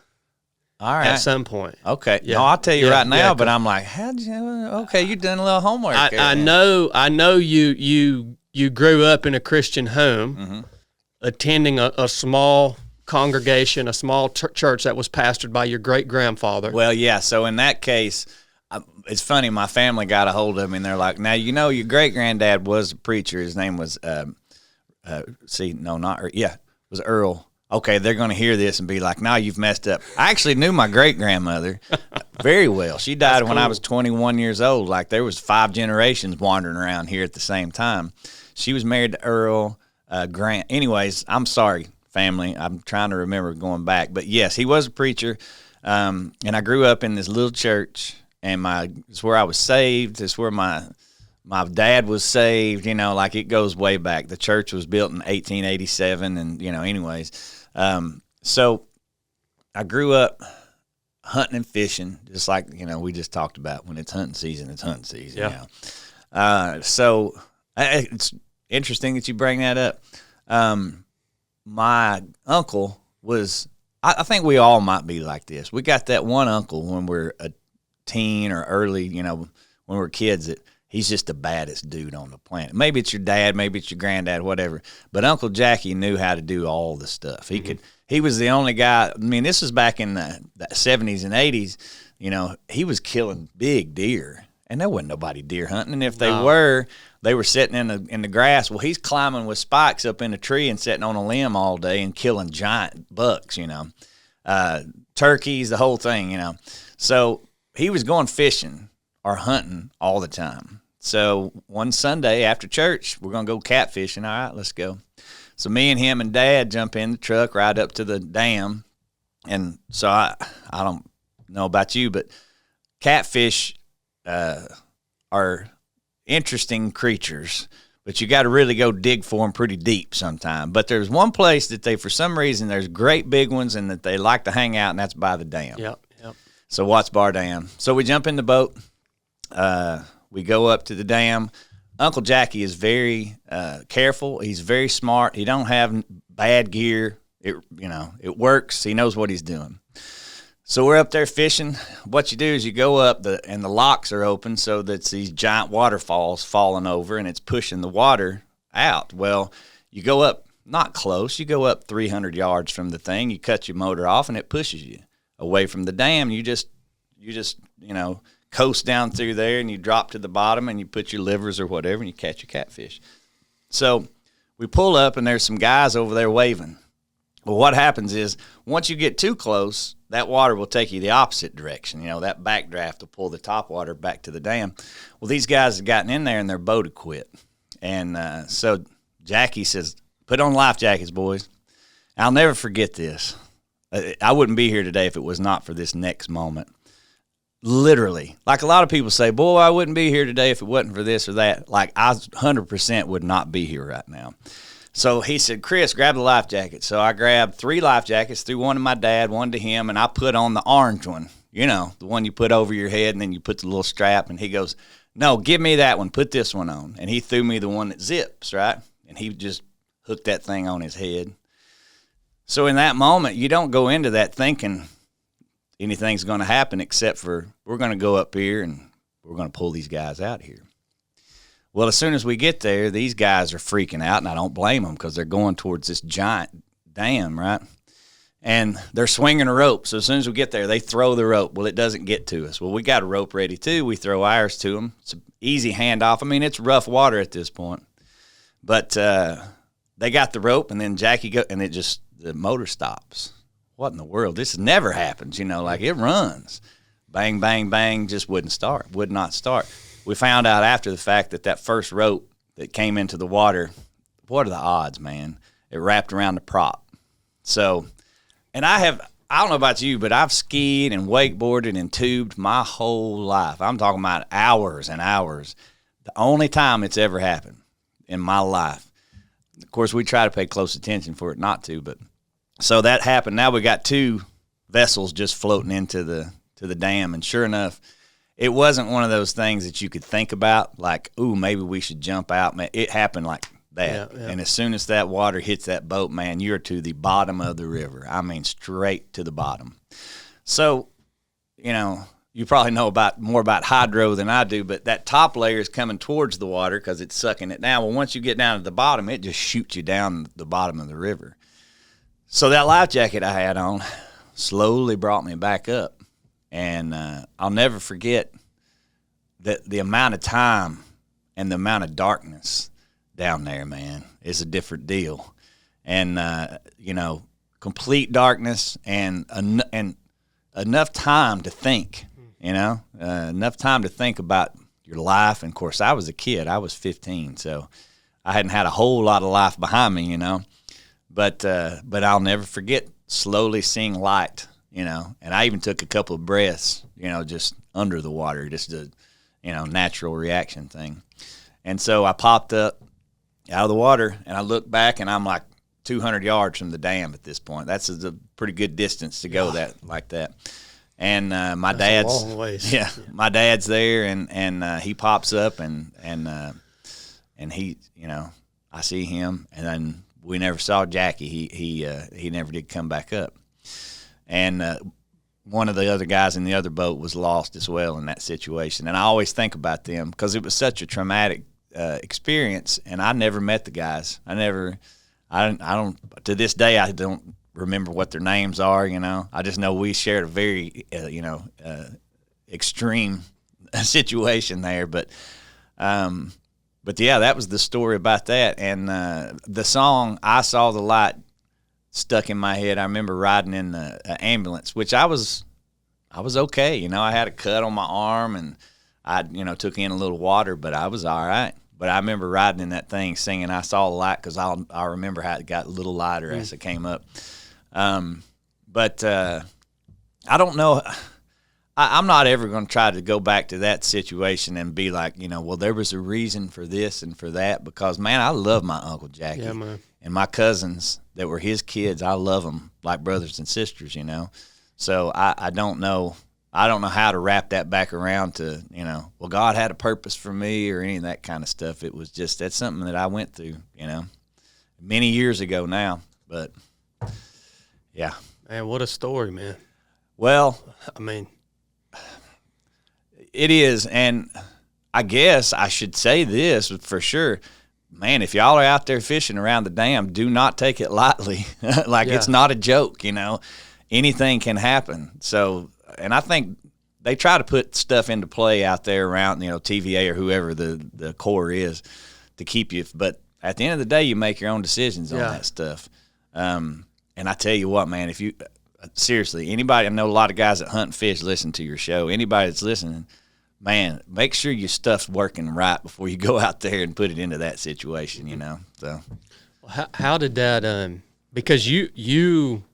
Speaker 1: All right.
Speaker 3: At some point.
Speaker 1: Okay.
Speaker 3: Yeah.
Speaker 1: No, I'll tell you right now. But I'm like, how'd you? Okay, you done a little homework.
Speaker 3: I know. You grew up in a Christian home, attending a small congregation, a small church that was pastored by your great-grandfather.
Speaker 1: Well, yeah. So in that case, it's funny. My family got a hold of me, and they're like, "Now your great-granddad was a preacher. His name was was Earl." Okay, they're going to hear this and be like, "No, you've messed up." I actually knew my great-grandmother very well. She died when I was 21 years old. Like there was 5 generations wandering around here at the same time. She was married to Earl Grant. Anyways, I'm sorry, family. I'm trying to remember going back. But, yes, he was a preacher, and I grew up in this little church, and it's where I was saved. It's where my dad was saved. Like it goes way back. The church was built in 1887, and, anyways. So I grew up hunting and fishing, just like, we just talked about. When it's hunting season, it's hunting season. Yeah. So it's interesting that you bring that up. My uncle was, I think we all might be like this. We got that one uncle when we're a teen or early, when we're kids, that he's just the baddest dude on the planet. Maybe it's your dad, maybe it's your granddad, whatever. But Uncle Jackie knew how to do all the stuff. He was the only guy. I mean, this was back in the 70s and 80s. He was killing big deer, and there wasn't nobody deer hunting. And if they were sitting in the grass. Well, he's climbing with spikes up in a tree and sitting on a limb all day and killing giant bucks, turkeys, the whole thing, So he was going fishing or hunting all the time. So one Sunday after church, we're going to go catfishing. All right, let's go. So me and him and Dad jump in the truck, ride up to the dam. And so I don't know about you, but catfish are interesting creatures, but you got to really go dig for them pretty deep sometime. But there's one place that for some reason, there's great big ones and that they like to hang out, and that's by the dam.
Speaker 3: Yep.
Speaker 1: So Watts Bar Dam. So we jump in the boat. We go up to the dam. Uncle Jackie is very careful. He's very smart. He don't have bad gear. It works. He knows what he's doing. So we're up there fishing. What you do is you go up, and the locks are open, so that's these giant waterfalls falling over, and it's pushing the water out. Well, you go up not close. You go up 300 yards from the thing. You cut your motor off, and it pushes you away from the dam. You just coast down through there, and you drop to the bottom, and you put your livers or whatever, and you catch your catfish. So we pull up, and there's some guys over there waving. Well, what happens is once you get too close, that water will take you the opposite direction. That backdraft will pull the top water back to the dam. Well, these guys have gotten in there, and their boat had quit. And so Jackie says, "Put on life jackets, boys." I'll never forget this. I wouldn't be here today if it was not for this next moment. Literally. Like a lot of people say, boy, I wouldn't be here today if it wasn't for this or that. Like I 100% would not be here right now. So he said, "Chris, grab the life jacket." So I grabbed 3 life jackets, threw one to my dad, one to him, and I put on the orange one, the one you put over your head and then you put the little strap. And he goes, "No, give me that one. Put this one on." And he threw me the one that zips, right? And he just hooked that thing on his head. So in that moment, you don't go into that thinking anything's going to happen except for we're going to go up here and we're going to pull these guys out here. Well, as soon as we get there, these guys are freaking out, and I don't blame them because they're going towards this giant dam, right? And they're swinging a rope. So as soon as we get there, they throw the rope. Well, it doesn't get to us. Well, we got a rope ready, too. We throw ours to them. It's an easy handoff. I mean, it's rough water at this point. But they got the rope, and then Jackie and the motor stops. What in the world? This never happens, like it runs. Bang, bang, bang, just would not start. We found out after the fact that first rope that came into the water, what are the odds, man? It wrapped around the prop. So, and I don't know about you, but I've skied and wakeboarded and tubed my whole life. I'm talking about hours and hours. The only time it's ever happened in my life. Of course, we try to pay close attention for it not to, but so that happened. Now we got 2 vessels just floating into the dam, and sure enough, it wasn't one of those things that you could think about, like, ooh, maybe we should jump out. Man, it happened like that. Yeah. And as soon as that water hits that boat, man, you're to the bottom of the river. I mean, straight to the bottom. So, you probably know more about hydro than I do, but that top layer is coming towards the water because it's sucking it down. Well, once you get down to the bottom, it just shoots you down the bottom of the river. So that life jacket I had on slowly brought me back up. And I'll never forget that the amount of time and the amount of darkness down there, man, is a different deal. And, complete darkness and enough time to think, enough time to think about your life. And, of course, I was a kid. I was 15, so I hadn't had a whole lot of life behind me, But I'll never forget slowly seeing light. And I even took a couple of breaths, just under the water, just a, natural reaction thing. And so I popped up out of the water, and I looked back, and I'm like 200 yards from the dam at this point. That's a pretty good distance to go like that. And my dad's
Speaker 3: a long ways.
Speaker 1: Yeah, my dad's there, and he pops up, and he, I see him, and then we never saw Jackie. He never did come back up. And one of the other guys in the other boat was lost as well in that situation. And I always think about them because it was such a traumatic experience. And I never met the guys. I don't. To this day, I don't remember what their names are. I just know we shared a very, extreme situation there. But yeah, that was the story about that. And the song "I Saw the Light" stuck in my head. I remember riding in the ambulance, which I was okay. I had a cut on my arm, and I, took in a little water, but I was all right. But I remember riding in that thing singing "I Saw the Light" because I remember how it got a little lighter as it came up. But I don't know. I'm not ever going to try to go back to that situation and be like, well, there was a reason for this and for that, because, man, I love my Uncle Jackie.
Speaker 3: Yeah, man.
Speaker 1: And my cousins that were his kids, I love them like brothers and sisters, So I don't know. I don't know how to wrap that back around to, well, God had a purpose for me or any of that kind of stuff. It was just, that's something that I went through, many years ago now. But, yeah.
Speaker 3: Man, what a story, man.
Speaker 1: Well,
Speaker 3: I mean,
Speaker 1: it is. And I guess I should say this for sure. Man, if y'all are out there fishing around the dam, do not take it lightly. It's not a joke, Anything can happen. So, and I think they try to put stuff into play out there around, TVA or whoever the Corps is to keep you. But at the end of the day, you make your own decisions on that stuff. And I tell you what, man, if you seriously, anybody, I know a lot of guys that hunt and fish listen to your show. Anybody that's listening, man, make sure your stuff's working right before you go out there and put it into that situation, So,
Speaker 3: how did that? Because you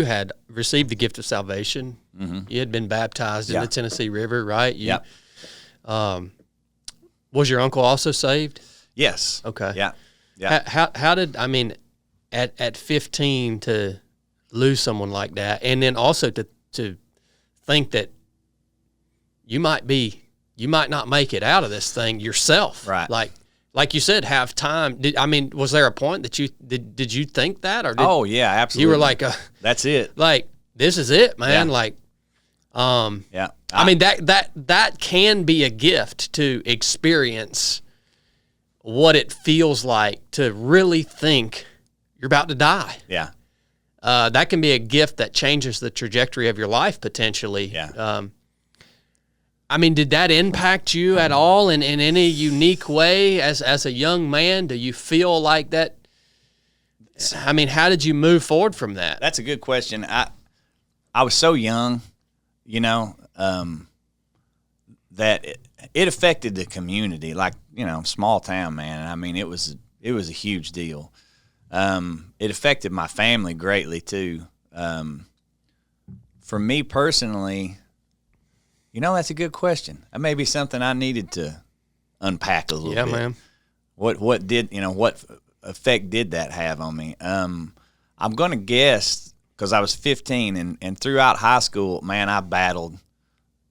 Speaker 3: had received the gift of salvation. Mm-hmm. You had been baptized in the Tennessee River, right? Was your uncle also saved?
Speaker 1: Yes.
Speaker 3: Okay.
Speaker 1: Yeah.
Speaker 3: How did, at 15 to lose someone like that, and then also to think that you might not make it out of this thing yourself,
Speaker 1: right?
Speaker 3: Like you said, have time. Was there a point that did you think that, or
Speaker 1: oh yeah, absolutely.
Speaker 3: You were like,
Speaker 1: that's it.
Speaker 3: Like, this is it, man.
Speaker 1: Yeah.
Speaker 3: Like, I mean, that can be a gift to experience what it feels like to really think you're about to die.
Speaker 1: Yeah.
Speaker 3: That can be a gift that changes the trajectory of your life potentially.
Speaker 1: Yeah.
Speaker 3: I mean, did that impact you at all in any unique way as a young man? Do you feel like that? I mean, how did you move forward from that?
Speaker 1: That's a good question. I was so young, you know, that it affected the community, like, you know, small town, man. I mean, it was a huge deal. It affected my family greatly too. For me personally, you know, that's a good question. That may be something I needed to unpack a little bit.
Speaker 3: Yeah, man.
Speaker 1: What did, you know, what effect did that have on me? I'm going to guess, because I was 15 and throughout high school, man, I battled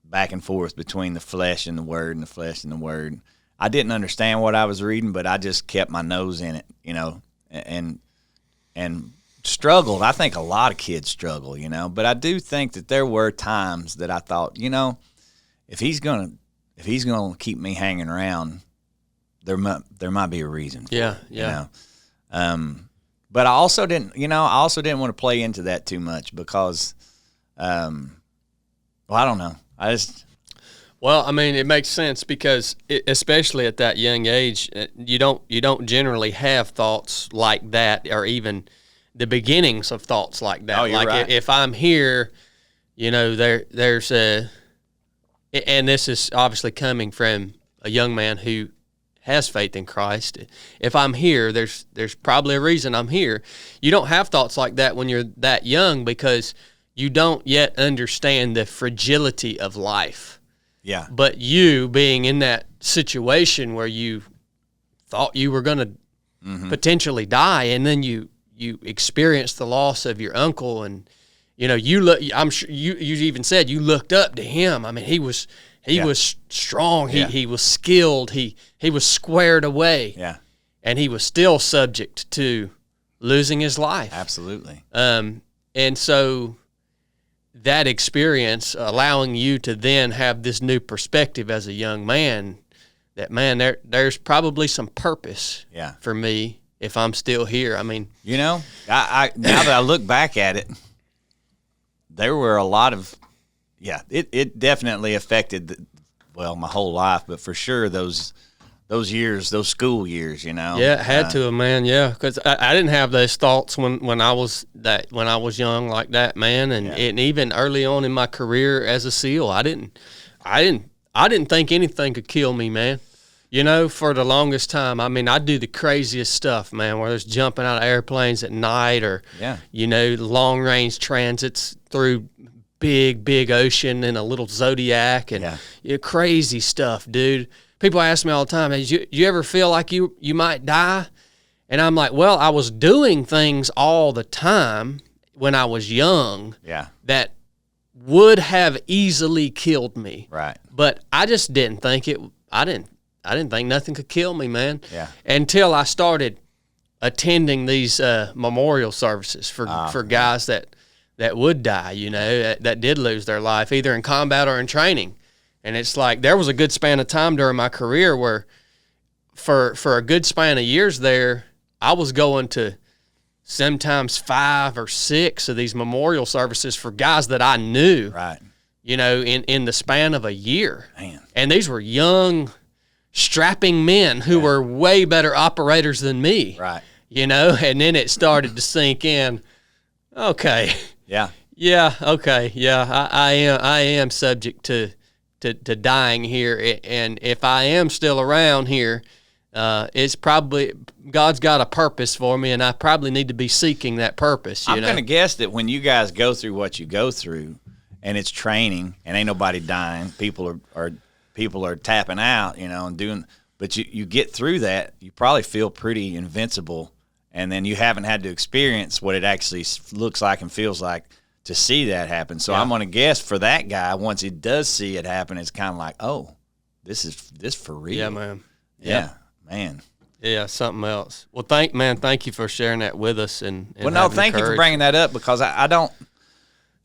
Speaker 1: back and forth between the flesh and the word and the flesh and the word. I didn't understand what I was reading, but I just kept my nose in it, you know, and struggled. I think a lot of kids struggle, you know, but I do think that there were times that I thought, you know, if he's gonna keep me hanging around, there might be a reason for it, you know. But I also didn't want to play into that too much because, well, I don't know.
Speaker 3: Well, I mean, it makes sense because especially at that young age, you don't generally have thoughts like that, or even the beginnings of thoughts like that.
Speaker 1: Oh, you're right.
Speaker 3: If I'm here, you know, there's a, and this is obviously coming from a young man who has faith in Christ. If I'm here, there's probably a reason I'm here. You don't have thoughts like that when you're that young because you don't yet understand the fragility of life.
Speaker 1: Yeah.
Speaker 3: But you being in that situation where you thought you were going to potentially die, and then you experienced the loss of your uncle, and you know, I'm sure you even said you looked up to him. I mean, he was strong. He was skilled. He was squared away.
Speaker 1: Yeah.
Speaker 3: And he was still subject to losing his life.
Speaker 1: Absolutely.
Speaker 3: And so that experience allowing you to then have this new perspective as a young man, that, man, there's probably some purpose for me if I'm still here. I mean,
Speaker 1: you know, I now that I look back at it, there were a lot of, it definitely affected my whole life, but for sure those years, those school years, you know.
Speaker 3: Yeah, it had to, man. Yeah, because I didn't have those thoughts when I was young like that, man, and even early on in my career as a SEAL, I didn't think anything could kill me, man. You know, for the longest time, I mean, I do the craziest stuff, man, whether it's jumping out of airplanes at night or, you know, long range transits through big ocean in a little Zodiac and crazy stuff, dude. People ask me all the time, hey, you ever feel like you might die? And I'm like, well, I was doing things all the time when I was young that would have easily killed me.
Speaker 1: Right.
Speaker 3: But I just didn't think I didn't think nothing could kill me, man.
Speaker 1: Yeah.
Speaker 3: Until I started attending these memorial services for guys that would die, you know, that did lose their life either in combat or in training. And it's like there was a good span of time during my career where for a good span of years there, I was going to sometimes 5 or 6 of these memorial services for guys that I knew,
Speaker 1: right?
Speaker 3: You know, in the span of a year.
Speaker 1: Man.
Speaker 3: And these were young, strapping men who were way better operators than me.
Speaker 1: Right.
Speaker 3: You know, and then it started to sink in. Okay.
Speaker 1: Yeah.
Speaker 3: Yeah. Okay. Yeah. I am subject to dying here, and if I am still around here, it's probably God's got a purpose for me, and I probably need to be seeking that purpose.
Speaker 1: I'm going to guess that when you guys go through what you go through, and it's training, and ain't nobody dying, people are tapping out, you know, and doing. But you get through that, you probably feel pretty invincible, and then you haven't had to experience what it actually looks like and feels like to see that happen. So I'm going to guess for that guy, once he does see it happen, it's kind of like, oh, this for real.
Speaker 3: Yeah, man.
Speaker 1: Yeah, man.
Speaker 3: Yeah, something else. Well, thank you for sharing that with us. And
Speaker 1: well, no, thank you for bringing that up because I don't.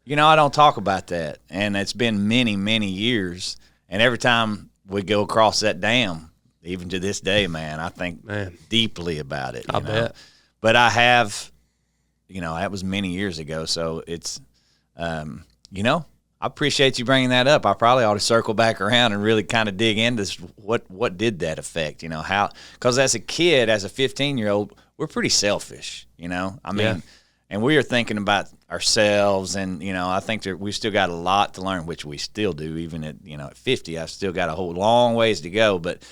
Speaker 1: You know, I don't talk about that, and it's been many, many years, and every time we go across that dam, even to this day, man, I think deeply about it.
Speaker 3: I bet.
Speaker 1: But I have, you know, that was many years ago, so it's, you know, I appreciate you bringing that up. I probably ought to circle back around and really kind of dig into what did that affect, you know, how, because as a kid, as a 15-year-old, we're pretty selfish, you know. I mean, and we are thinking about ourselves, and, you know, I think that we've still got a lot to learn, which we still do. Even at, you know, at 50, I've still got a whole long ways to go. But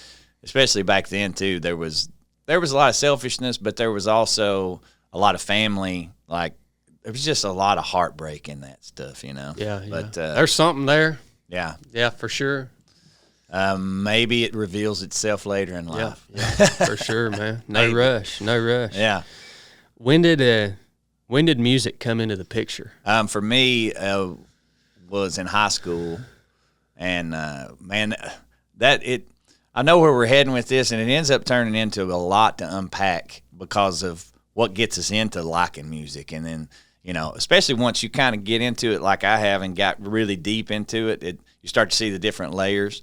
Speaker 1: especially back then too, there was a lot of selfishness, but there was also a lot of family. Like, there was just a lot of heartbreak in that stuff, you know.
Speaker 3: Yeah,
Speaker 1: but
Speaker 3: there's something there.
Speaker 1: Yeah,
Speaker 3: for sure.
Speaker 1: Maybe it reveals itself later in life.
Speaker 3: Yeah, for sure, man. No rush.
Speaker 1: Yeah.
Speaker 3: When did music come into the picture?
Speaker 1: For me, was in high school, and man, I know where we're heading with this, and it ends up turning into a lot to unpack because of what gets us into liking music, and then, you know, especially once you kind of get into it like I have and got really deep into it, you start to see the different layers.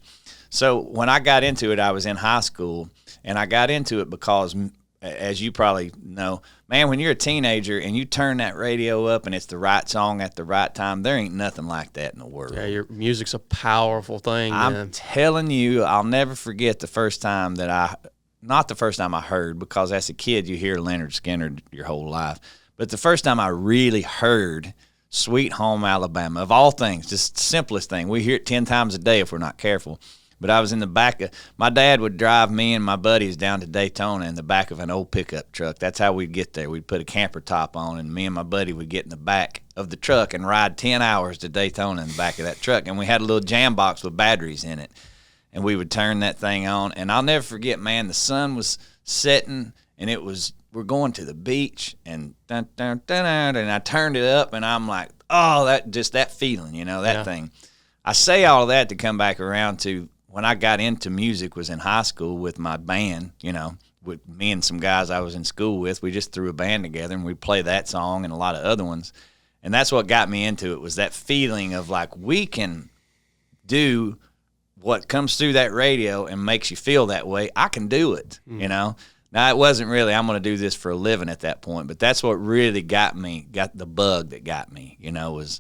Speaker 1: So when I got into it, I was in high school, and I got into it because, as you probably know, man, when you're a teenager and you turn that radio up and it's the right song at the right time, there ain't nothing like that in the world.
Speaker 3: Yeah, your music's a powerful thing, man.
Speaker 1: I'm telling you, I'll never forget the first time not the first time I heard, because as a kid you hear Leonard Skinner your whole life, but the first time I really heard Sweet Home Alabama, of all things, just the simplest thing. We hear it 10 times a day if we're not careful. But I was in the back of, my dad would drive me and my buddies down to Daytona in the back of an old pickup truck. That's how we'd get there. We'd put a camper top on, and me and my buddy would get in the back of the truck and ride 10 hours to Daytona in the back of that truck. And we had a little jam box with batteries in it. And we would turn that thing on. And I'll never forget, man, the sun was setting, and we're going to the beach, and dun, dun, dun, dun, and I turned it up, and I'm like, oh, that feeling, you know, that thing. I say all of that to come back around to, when I got into music was in high school with my band, you know, with me and some guys I was in school with. We just threw a band together, and we'd play that song and a lot of other ones. And that's what got me into it, was that feeling of like, we can do what comes through that radio and makes you feel that way. I can do it, you know. Now, it wasn't really, I'm going to do this for a living at that point, but that's what really got the bug that got me, you know, was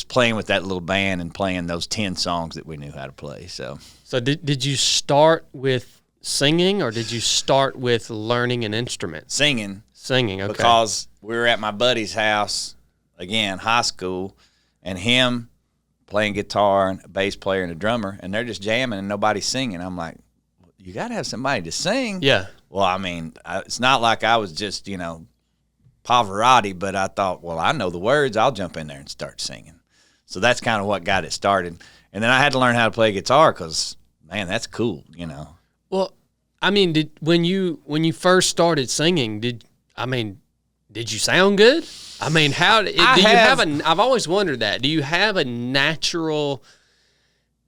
Speaker 1: playing with that little band and playing those 10 songs that we knew how to play. So
Speaker 3: did you start with singing, or did you start with learning an instrument?
Speaker 1: Singing,
Speaker 3: okay.
Speaker 1: Because we were at my buddy's house, again, high school, and him playing guitar and a bass player and a drummer, and they're just jamming and nobody's singing. I'm like, you got to have somebody to sing.
Speaker 3: Yeah.
Speaker 1: Well, I mean, it's not like I was just, you know, Pavarotti, but I thought, well, I know the words. I'll jump in there and start singing. So that's kind of what got it started. And then I had to learn how to play guitar because, man, that's cool, you know.
Speaker 3: Well, I mean, when you first started singing, did you sound good? I mean, I've always wondered that. Do you have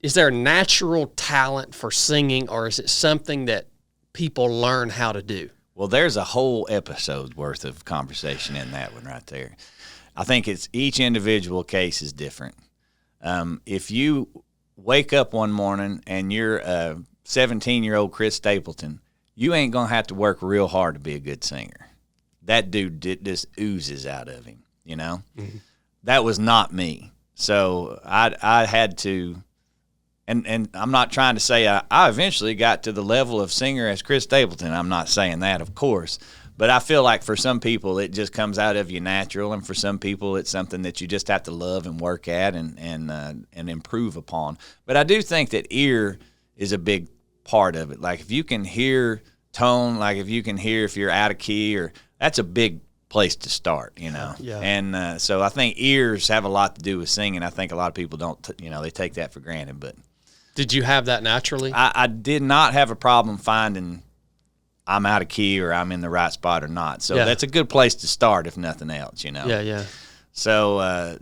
Speaker 3: is there a natural talent for singing, or is it something that people learn how to do?
Speaker 1: Well, there's a whole episode worth of conversation in that one right there. I think each individual case is different. If you wake up one morning and you're a 17-year-old Chris Stapleton, you ain't going to have to work real hard to be a good singer. That dude just oozes out of him, you know? Mm-hmm. That was not me. So I had to, and I'm not trying to say I eventually got to the level of singer as Chris Stapleton. I'm not saying that, of course. But I feel like for some people it just comes out of you natural, and for some people it's something that you just have to love and work at and improve upon. But I do think that ear is a big part of it. Like if you can hear tone, like if you can hear if you're out of key, or that's a big place to start, you know.
Speaker 3: Yeah.
Speaker 1: And so I think ears have a lot to do with singing. I think a lot of people don't, they take that for granted. But
Speaker 3: did you have that naturally?
Speaker 1: I did not have a problem finding I'm out of key or I'm in the right spot or not. So that's a good place to start, if nothing else, you know.
Speaker 3: Yeah.
Speaker 1: So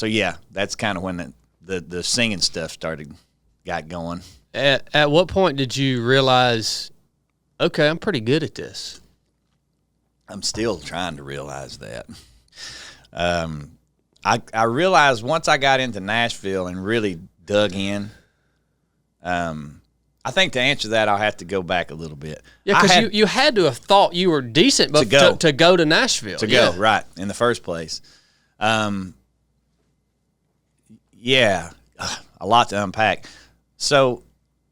Speaker 1: yeah, that's kind of when the singing stuff got going.
Speaker 3: At what point did you realize, okay, I'm pretty good at this? I'm
Speaker 1: still trying to realize that. I realized once I got into Nashville and really dug in, I think to answer that, I'll have to go back a little bit.
Speaker 3: Yeah, because you had to have thought you were decent but to go to Nashville.
Speaker 1: Right, in the first place. Yeah, a lot to unpack. So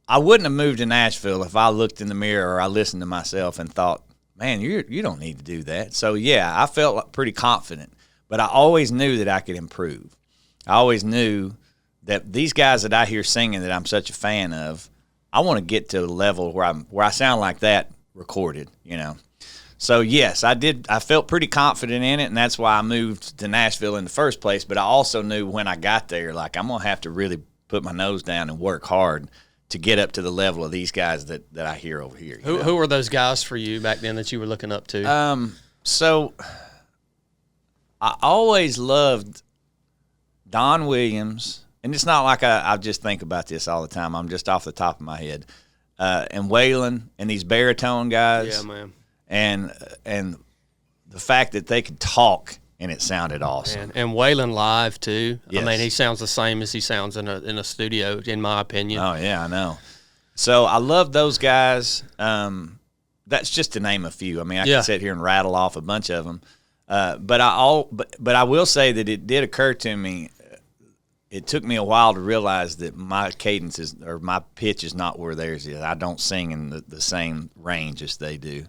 Speaker 1: I wouldn't have moved to Nashville if I looked in the mirror or I listened to myself and thought, man, you don't need to do that. So, yeah, I felt pretty confident, but I always knew that I could improve. I always knew that these guys that I hear singing that I'm such a fan of, I want to get to a level where I sound like that recorded, you know. So, yes, I did. I felt pretty confident in it, and that's why I moved to Nashville in the first place. But I also knew when I got there, like, I'm going to have to really put my nose down and work hard to get up to the level of these guys that I hear over here.
Speaker 3: Who were those guys for you back then that you were looking up to?
Speaker 1: So I always loved Don Williams, and it's not like I just think about this all the time. I'm just off the top of my head. And Waylon and these baritone guys.
Speaker 3: Yeah, man.
Speaker 1: And the fact that they could talk and it sounded awesome.
Speaker 3: And Waylon live too.
Speaker 1: Yes.
Speaker 3: I mean, he sounds the same as he sounds in a studio, in my opinion.
Speaker 1: Oh yeah, I know. So I love those guys. That's just to name a few. I mean, I could sit here and rattle off a bunch of them. But I will say that it did occur to me. It took me a while to realize that my cadence or my pitch is not where theirs is. I don't sing in the same range as they do.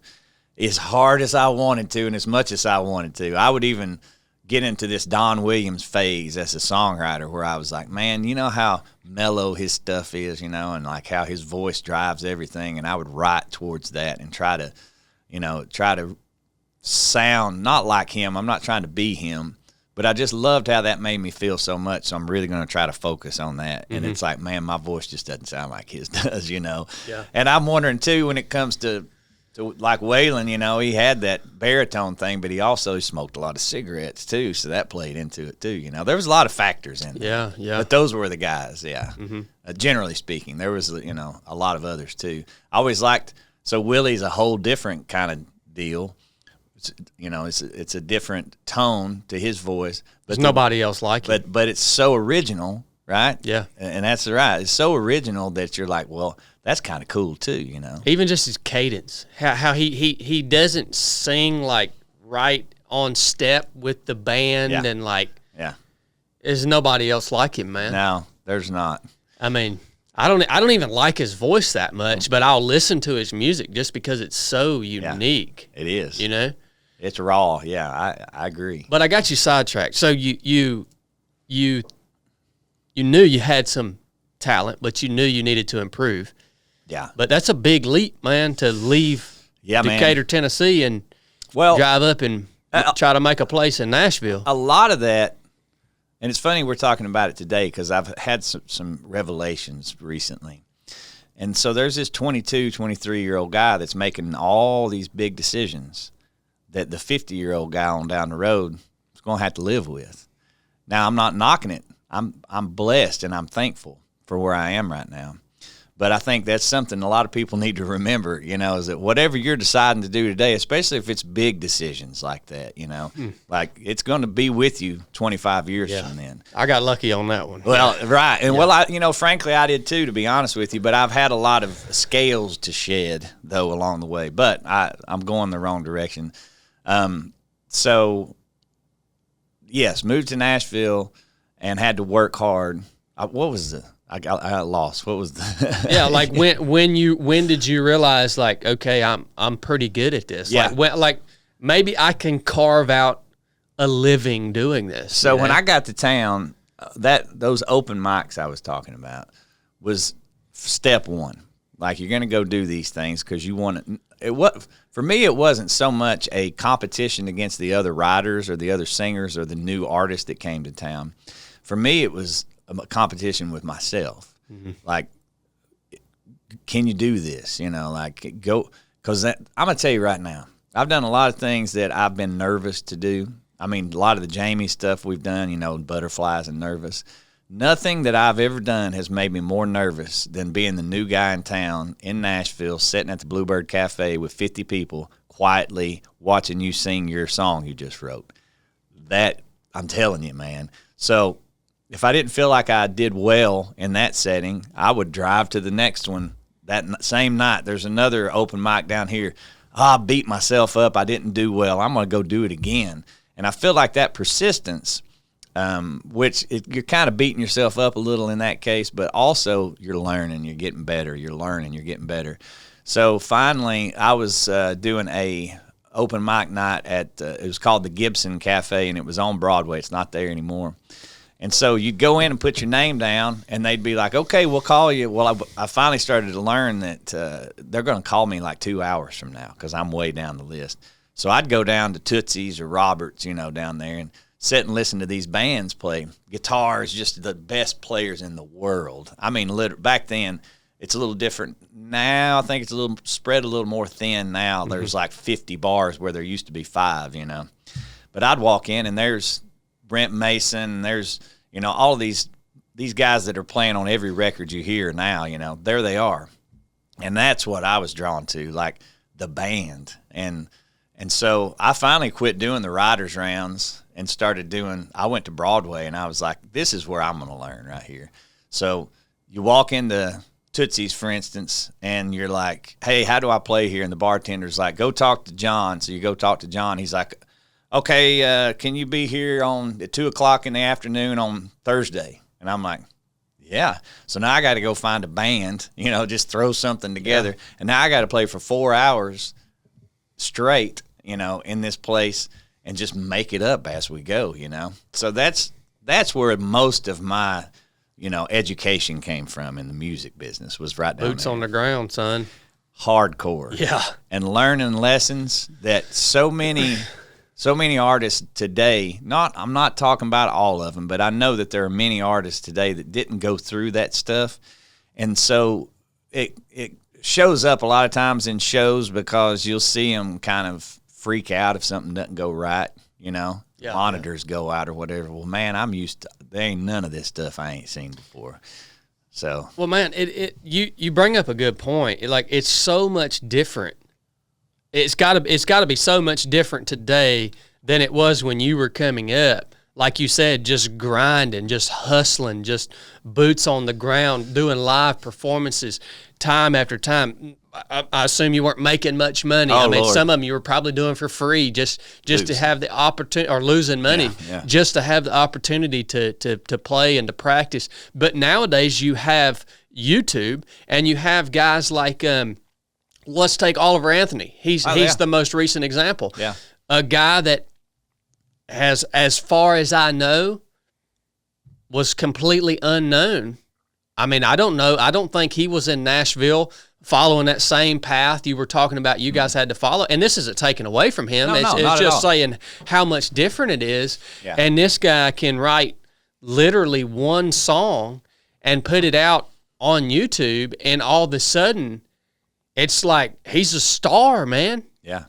Speaker 1: As hard as I wanted to and as much as I wanted to. I would even get into this Don Williams phase as a songwriter where I was like, man, you know how mellow his stuff is, you know, and like how his voice drives everything. And I would write towards that and try to sound not like him. I'm not trying to be him, but I just loved how that made me feel so much. So I'm really going to try to focus on that. And it's like, man, my voice just doesn't sound like his does, you know.
Speaker 3: Yeah.
Speaker 1: And I'm wondering too, when it comes to like Waylon, you know, he had that baritone thing, but he also smoked a lot of cigarettes too, so that played into it too. You know, there was a lot of factors in there.
Speaker 3: Yeah.
Speaker 1: But those were the guys. Yeah. Generally speaking, there was a lot of others too. I always liked. So Willie's a whole different kind of deal. It's a different tone to his voice. But
Speaker 3: there's nobody else like it.
Speaker 1: But it's so original, right?
Speaker 3: Yeah.
Speaker 1: And that's right. It's so original that you're like, well, that's kind of cool too, you know.
Speaker 3: Even just his cadence, how he doesn't sing like right on step with the band and like.
Speaker 1: Yeah.
Speaker 3: There's nobody else like him, man.
Speaker 1: No, there's not.
Speaker 3: I mean, I don't even like his voice that much, but I'll listen to his music just because it's so unique.
Speaker 1: It is.
Speaker 3: You know.
Speaker 1: It's raw. Yeah, I agree.
Speaker 3: But I got you sidetracked. So you knew you had some talent, but you knew you needed to improve.
Speaker 1: Yeah.
Speaker 3: But that's a big leap, man, to leave Decatur, Tennessee, and drive up and try to make a place in Nashville.
Speaker 1: A lot of that, and it's funny we're talking about it today because I've had some revelations recently. And so there's this 22, 23-year-old guy that's making all these big decisions that the 50-year-old guy on down the road is going to have to live with. Now, I'm not knocking it. I'm blessed and I'm thankful for where I am right now. But I think that's something a lot of people need to remember, you know, is that whatever you're deciding to do today, especially if it's big decisions like that, you know, like it's going to be with you 25 years from then.
Speaker 3: I got lucky on that one.
Speaker 1: Well, right. And frankly, I did too, to be honest with you, but I've had a lot of scales to shed though along the way, but I'm going the wrong direction. So yes, moved to Nashville and had to work hard. I got lost. What was the?
Speaker 3: Yeah, like when did you realize like, okay, I'm pretty good at this?
Speaker 1: Yeah.
Speaker 3: Like maybe I can carve out a living doing this.
Speaker 1: So when I got to town, those open mics I was talking about was step one. Like you're going to go do these things because you want to. For me, it wasn't so much a competition against the other writers or the other singers or the new artists that came to town. For me, it was a competition with myself. Like, can you do this? You know, like go, because I'm going to tell you right now, I've done a lot of things that I've been nervous to do. I mean, a lot of the Jamie stuff we've done, you know, butterflies and nervous. Nothing that I've ever done has made me more nervous than being the new guy in town in Nashville, sitting at the Bluebird Cafe with 50 people, quietly watching you sing your song you just wrote. That I'm telling you, man. So if I didn't feel like I did well in that setting, I would drive to the next one that same night. There's another open mic down here. I beat myself up. I didn't do well. I'm going to go do it again. And I feel like that persistence, you're kind of beating yourself up a little in that case, but also you're learning, you're getting better. You're learning, you're getting better. So finally, I was doing a open mic night at it was called the Gibson Cafe, and it was on Broadway. It's not there anymore. And so you'd go in and put your name down, and they'd be like, okay, we'll call you. Well, I finally started to learn that they're going to call me like 2 hours from now because I'm way down the list. So I'd go down to Tootsie's or Robert's, down there, and sit and listen to these bands play. Guitar is just the best players in the world. I mean, back then, it's a little different. Now I think it's spread a little more thin now. Mm-hmm. There's like 50 bars where there used to be 5, But I'd walk in, and there's Brent Mason, there's, all of these guys that are playing on every record you hear now, there they are. And that's what I was drawn to, like the band. And so I finally quit doing the writers' rounds and I went to Broadway, and I was like, this is where I'm going to learn right here. So you walk into Tootsie's, for instance, and you're like, hey, how do I play here? And the bartender's like, go talk to John. So you go talk to John. He's like, okay, can you be here at 2 o'clock in the afternoon on Thursday? And I'm like, yeah. So now I got to go find a band, just throw something together. Yeah. And now I got to play for 4 hours straight, in this place and just make it up as we go, So that's where most of my, education came from in the music business, was right down
Speaker 3: Boots
Speaker 1: there.
Speaker 3: On the ground, son.
Speaker 1: Hardcore.
Speaker 3: Yeah.
Speaker 1: And learning lessons that so many artists today, I'm not talking about all of them, but I know that there are many artists today that didn't go through that stuff. And so it shows up a lot of times in shows because you'll see them kind of freak out if something doesn't go right,
Speaker 3: Yeah,
Speaker 1: monitors go out or whatever. Well, man, I'm used to, there ain't none of this stuff I ain't seen before. So,
Speaker 3: well, man, you bring up a good point. It's so much different. It's got to be so much different today than it was when you were coming up. Like you said, just grinding, just hustling, just boots on the ground, doing live performances time after time. I assume you weren't making much money.
Speaker 1: Oh, Lord.
Speaker 3: Some of them you were probably doing for free just to have the opportunity, or losing money, just to have the opportunity to play and to practice. But nowadays you have YouTube, and you have guys like let's take Oliver Anthony. He's the most recent example.
Speaker 1: Yeah.
Speaker 3: A guy that has, as far as I know, was completely unknown. I mean, I don't know. I don't think he was in Nashville following that same path you were talking about you guys had to follow. And this isn't taken away from him.
Speaker 1: No,
Speaker 3: it's just saying how much different it is.
Speaker 1: Yeah.
Speaker 3: And this guy can write literally one song and put it out on YouTube, and all of a sudden it's like he's a star, man.
Speaker 1: Yeah.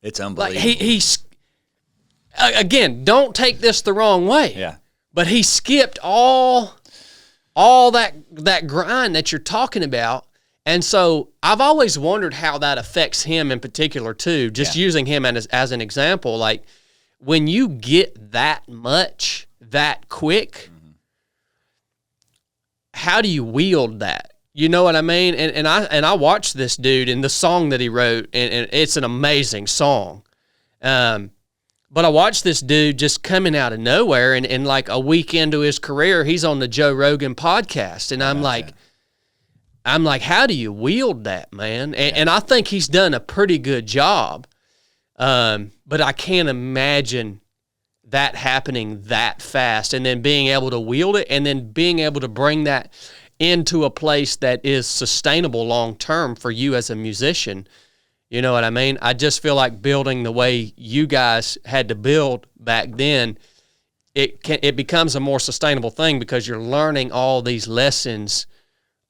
Speaker 1: It's unbelievable.
Speaker 3: Like he's again, don't take this the wrong way.
Speaker 1: Yeah.
Speaker 3: But he skipped all that grind that you're talking about. And so I've always wondered how that affects him in particular too, just using him as an example. Like, when you get that much that quick, how do you wield that? You know what I mean? And I watched this dude and the song that he wrote, and it's an amazing song. But I watched this dude just coming out of nowhere, and like a week into his career, he's on the Joe Rogan podcast. And I'm like, how do you wield that, man? And I think he's done a pretty good job. But I can't imagine that happening that fast, and then being able to wield it, and then being able to bring that into a place that is sustainable long term for you as a musician. You know what I mean? I just feel like building the way you guys had to build back then, it becomes a more sustainable thing because you're learning all these lessons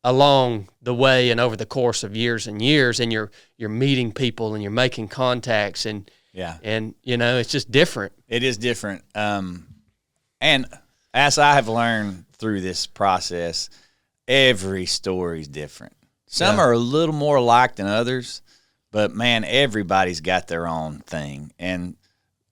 Speaker 3: along the way and over the course of years and years, and you're meeting people and you're making contacts, and it's just different.
Speaker 1: It is different. And as I have learned through this process, every story is different. Some are a little more alike than others, but man, everybody's got their own thing. And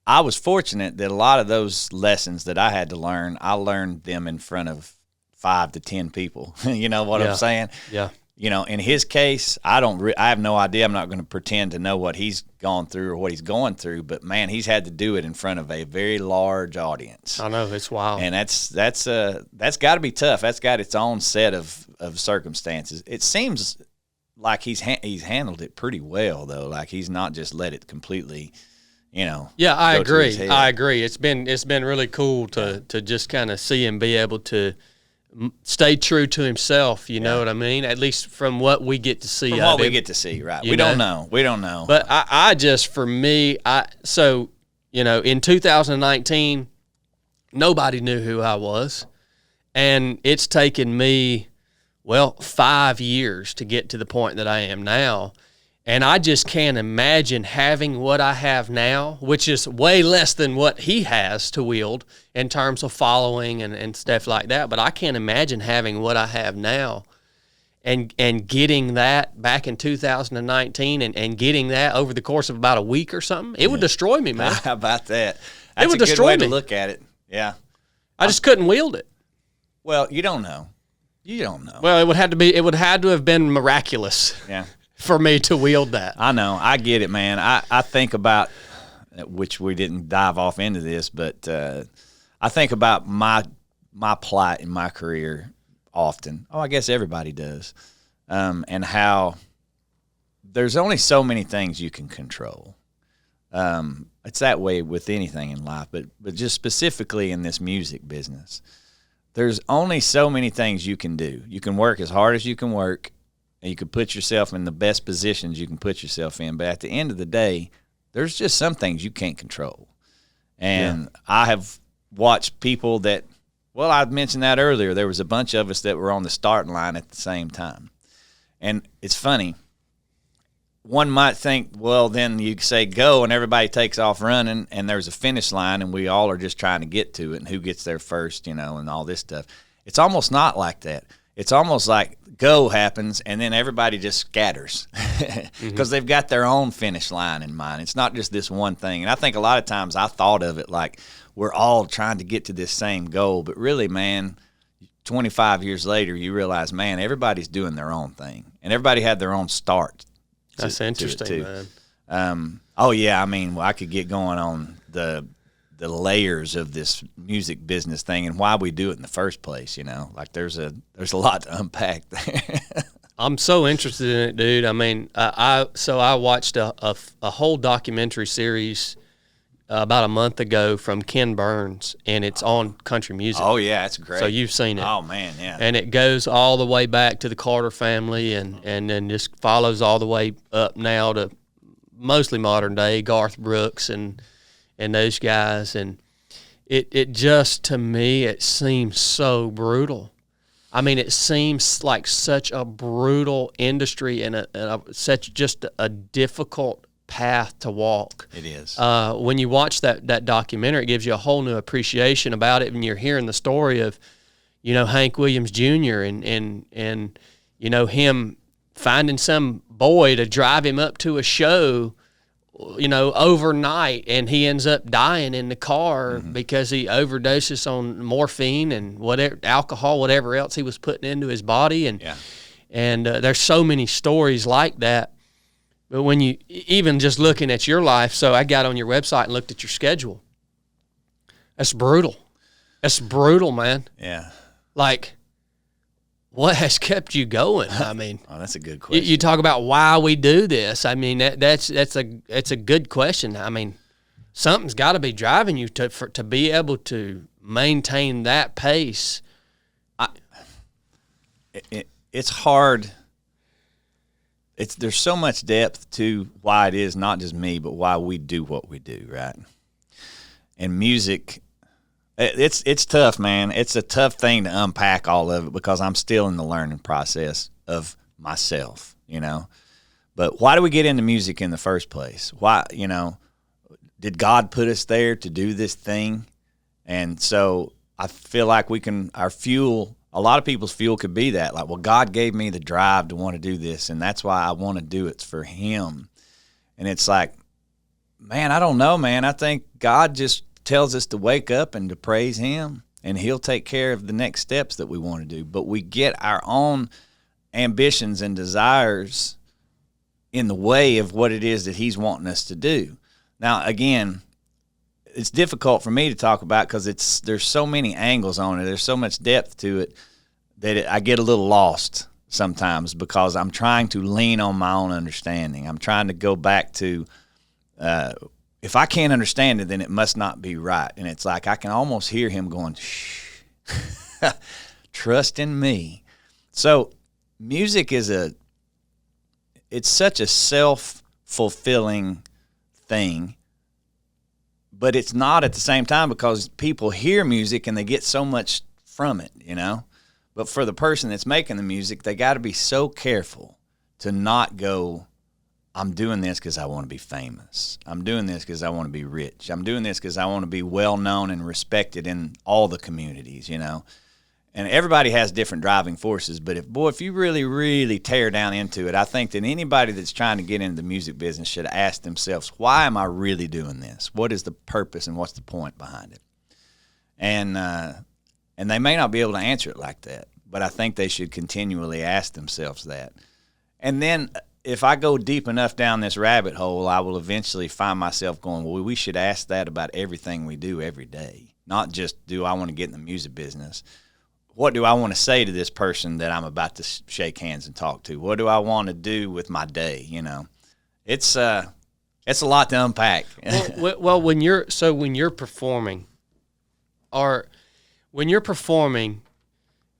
Speaker 1: I was fortunate that a lot of those lessons that I had to learn, I learned them in front of 5 to 10 people. You know what I'm saying?
Speaker 3: Yeah.
Speaker 1: You know, in his case, I have no idea. I'm not going to pretend to know what he's gone through or what he's going through, but man, he's had to do it in front of a very large audience.
Speaker 3: I know, it's wild.
Speaker 1: And that's got to be tough. That's got its own set of circumstances. It seems like he's handled it pretty well though. Like he's not just let it completely, you know.
Speaker 3: Yeah, I agree. I agree. It's been really cool to just kind of see him be able to stay true to himself, you know what I mean? At least from what we get to see.
Speaker 1: From what we get to see, right. We don't know.
Speaker 3: But I just, for me, so, you know, in 2019, nobody knew who I was. And it's taken me, 5 years to get to the point that I am now. And I just can't imagine having what I have now, which is way less than what he has to wield in terms of following and stuff like that. But I can't imagine having what I have now and getting that back in 2019 and getting that over the course of about a week or something. It would destroy me, man.
Speaker 1: How about that?
Speaker 3: It would
Speaker 1: That's a good
Speaker 3: destroy
Speaker 1: way
Speaker 3: me.
Speaker 1: to look at it. Yeah.
Speaker 3: I just couldn't wield it.
Speaker 1: Well, you don't know. You don't know.
Speaker 3: Well, it would have to have been miraculous.
Speaker 1: Yeah.
Speaker 3: For me to wield that.
Speaker 1: I know. I get it, man. I think about, which we didn't dive off into this, but I think about my plight in my career often. Oh, I guess everybody does. And how there's only so many things you can control. It's that way with anything in life, but just specifically in this music business, there's only so many things you can do. You can work as hard as you can work, and you can put yourself in the best positions you can put yourself in. But at the end of the day, there's just some things you can't control. And I have watched people that, I mentioned that earlier. There was a bunch of us that were on the starting line at the same time. And it's funny. One might think, then you say go and everybody takes off running and there's a finish line and we all are just trying to get to it and who gets there first, you know, and all this stuff. It's almost not like that. It's almost like go happens and then everybody just scatters because they've got their own finish line in mind. It's not just this one thing. And I think a lot of times I thought of it like we're all trying to get to this same goal. But really, man, 25 years later, you realize, man, everybody's doing their own thing. And everybody had their own start.
Speaker 3: That's interesting, man.
Speaker 1: I could get going on the layers of this music business thing and why we do it in the first place, you know. Like there's a lot to unpack there.
Speaker 3: I'm so interested in it, dude. I mean, I watched a whole documentary series about a month ago from Ken Burns, and it's on country music.
Speaker 1: Oh yeah, that's great.
Speaker 3: So you've seen it.
Speaker 1: Oh man, yeah.
Speaker 3: And it goes all the way back to the Carter family and then just follows all the way up now to mostly modern day Garth Brooks and those guys, and it just, to me, it seems so brutal. I mean, it seems like such a brutal industry and such just a difficult path to walk.
Speaker 1: It is.
Speaker 3: When you watch that documentary, it gives you a whole new appreciation about it, and you're hearing the story of, you know, Hank Williams Jr. and you know, him finding some boy to drive him up to a show, you know, overnight, and he ends up dying in the car because he overdoses on morphine and whatever, alcohol, whatever else he was putting into his body. And there's so many stories like that. But when you, even just looking at your life, so I got on your website and looked at your schedule. That's brutal. That's brutal, man.
Speaker 1: Yeah.
Speaker 3: Like, what has kept you going? I mean,
Speaker 1: that's a good question.
Speaker 3: You talk about why we do this. I mean, that's a good question. I mean, something's got to be driving you to be able to maintain that pace.
Speaker 1: It's hard. There's so much depth to why it is not just me, but why we do what we do, right? And music. It's tough, man. It's a tough thing to unpack all of it because I'm still in the learning process of myself, you know. But why do we get into music in the first place? Why, you know, did God put us there to do this thing? And so I feel like our fuel, a lot of people's fuel could be that. Like, well, God gave me the drive to want to do this, and that's why I want to do it for Him. And it's like, Man, I don't know, man. I think God just tells us to wake up and to praise him, and he'll take care of the next steps that we want to do. But we get our own ambitions and desires in the way of what it is that he's wanting us to do. Now, again, it's difficult for me to talk about because there's so many angles on it. There's so much depth to it that I get a little lost sometimes because I'm trying to lean on my own understanding. I'm trying to go back to, if I can't understand it, then it must not be right. And it's like I can almost hear him going, shh, trust in me. So music it's such a self-fulfilling thing, but it's not at the same time because people hear music and they get so much from it, you know? But for the person that's making the music, they got to be so careful to not go, I'm doing this because I want to be famous. I'm doing this because I want to be rich. I'm doing this because I want to be well-known and respected in all the communities, you know? And everybody has different driving forces, but if you really, really tear down into it, I think that anybody that's trying to get into the music business should ask themselves, why am I really doing this? What is the purpose and what's the point behind it? And they may not be able to answer it like that, but I think they should continually ask themselves that. And then if I go deep enough down this rabbit hole, I will eventually find myself going, well, we should ask that about everything we do every day, not just do I want to get in the music business. What do I want to say to this person that I'm about to shake hands and talk to? What do I want to do with my day? You know, it's a lot to unpack.
Speaker 3: well, when you're performing,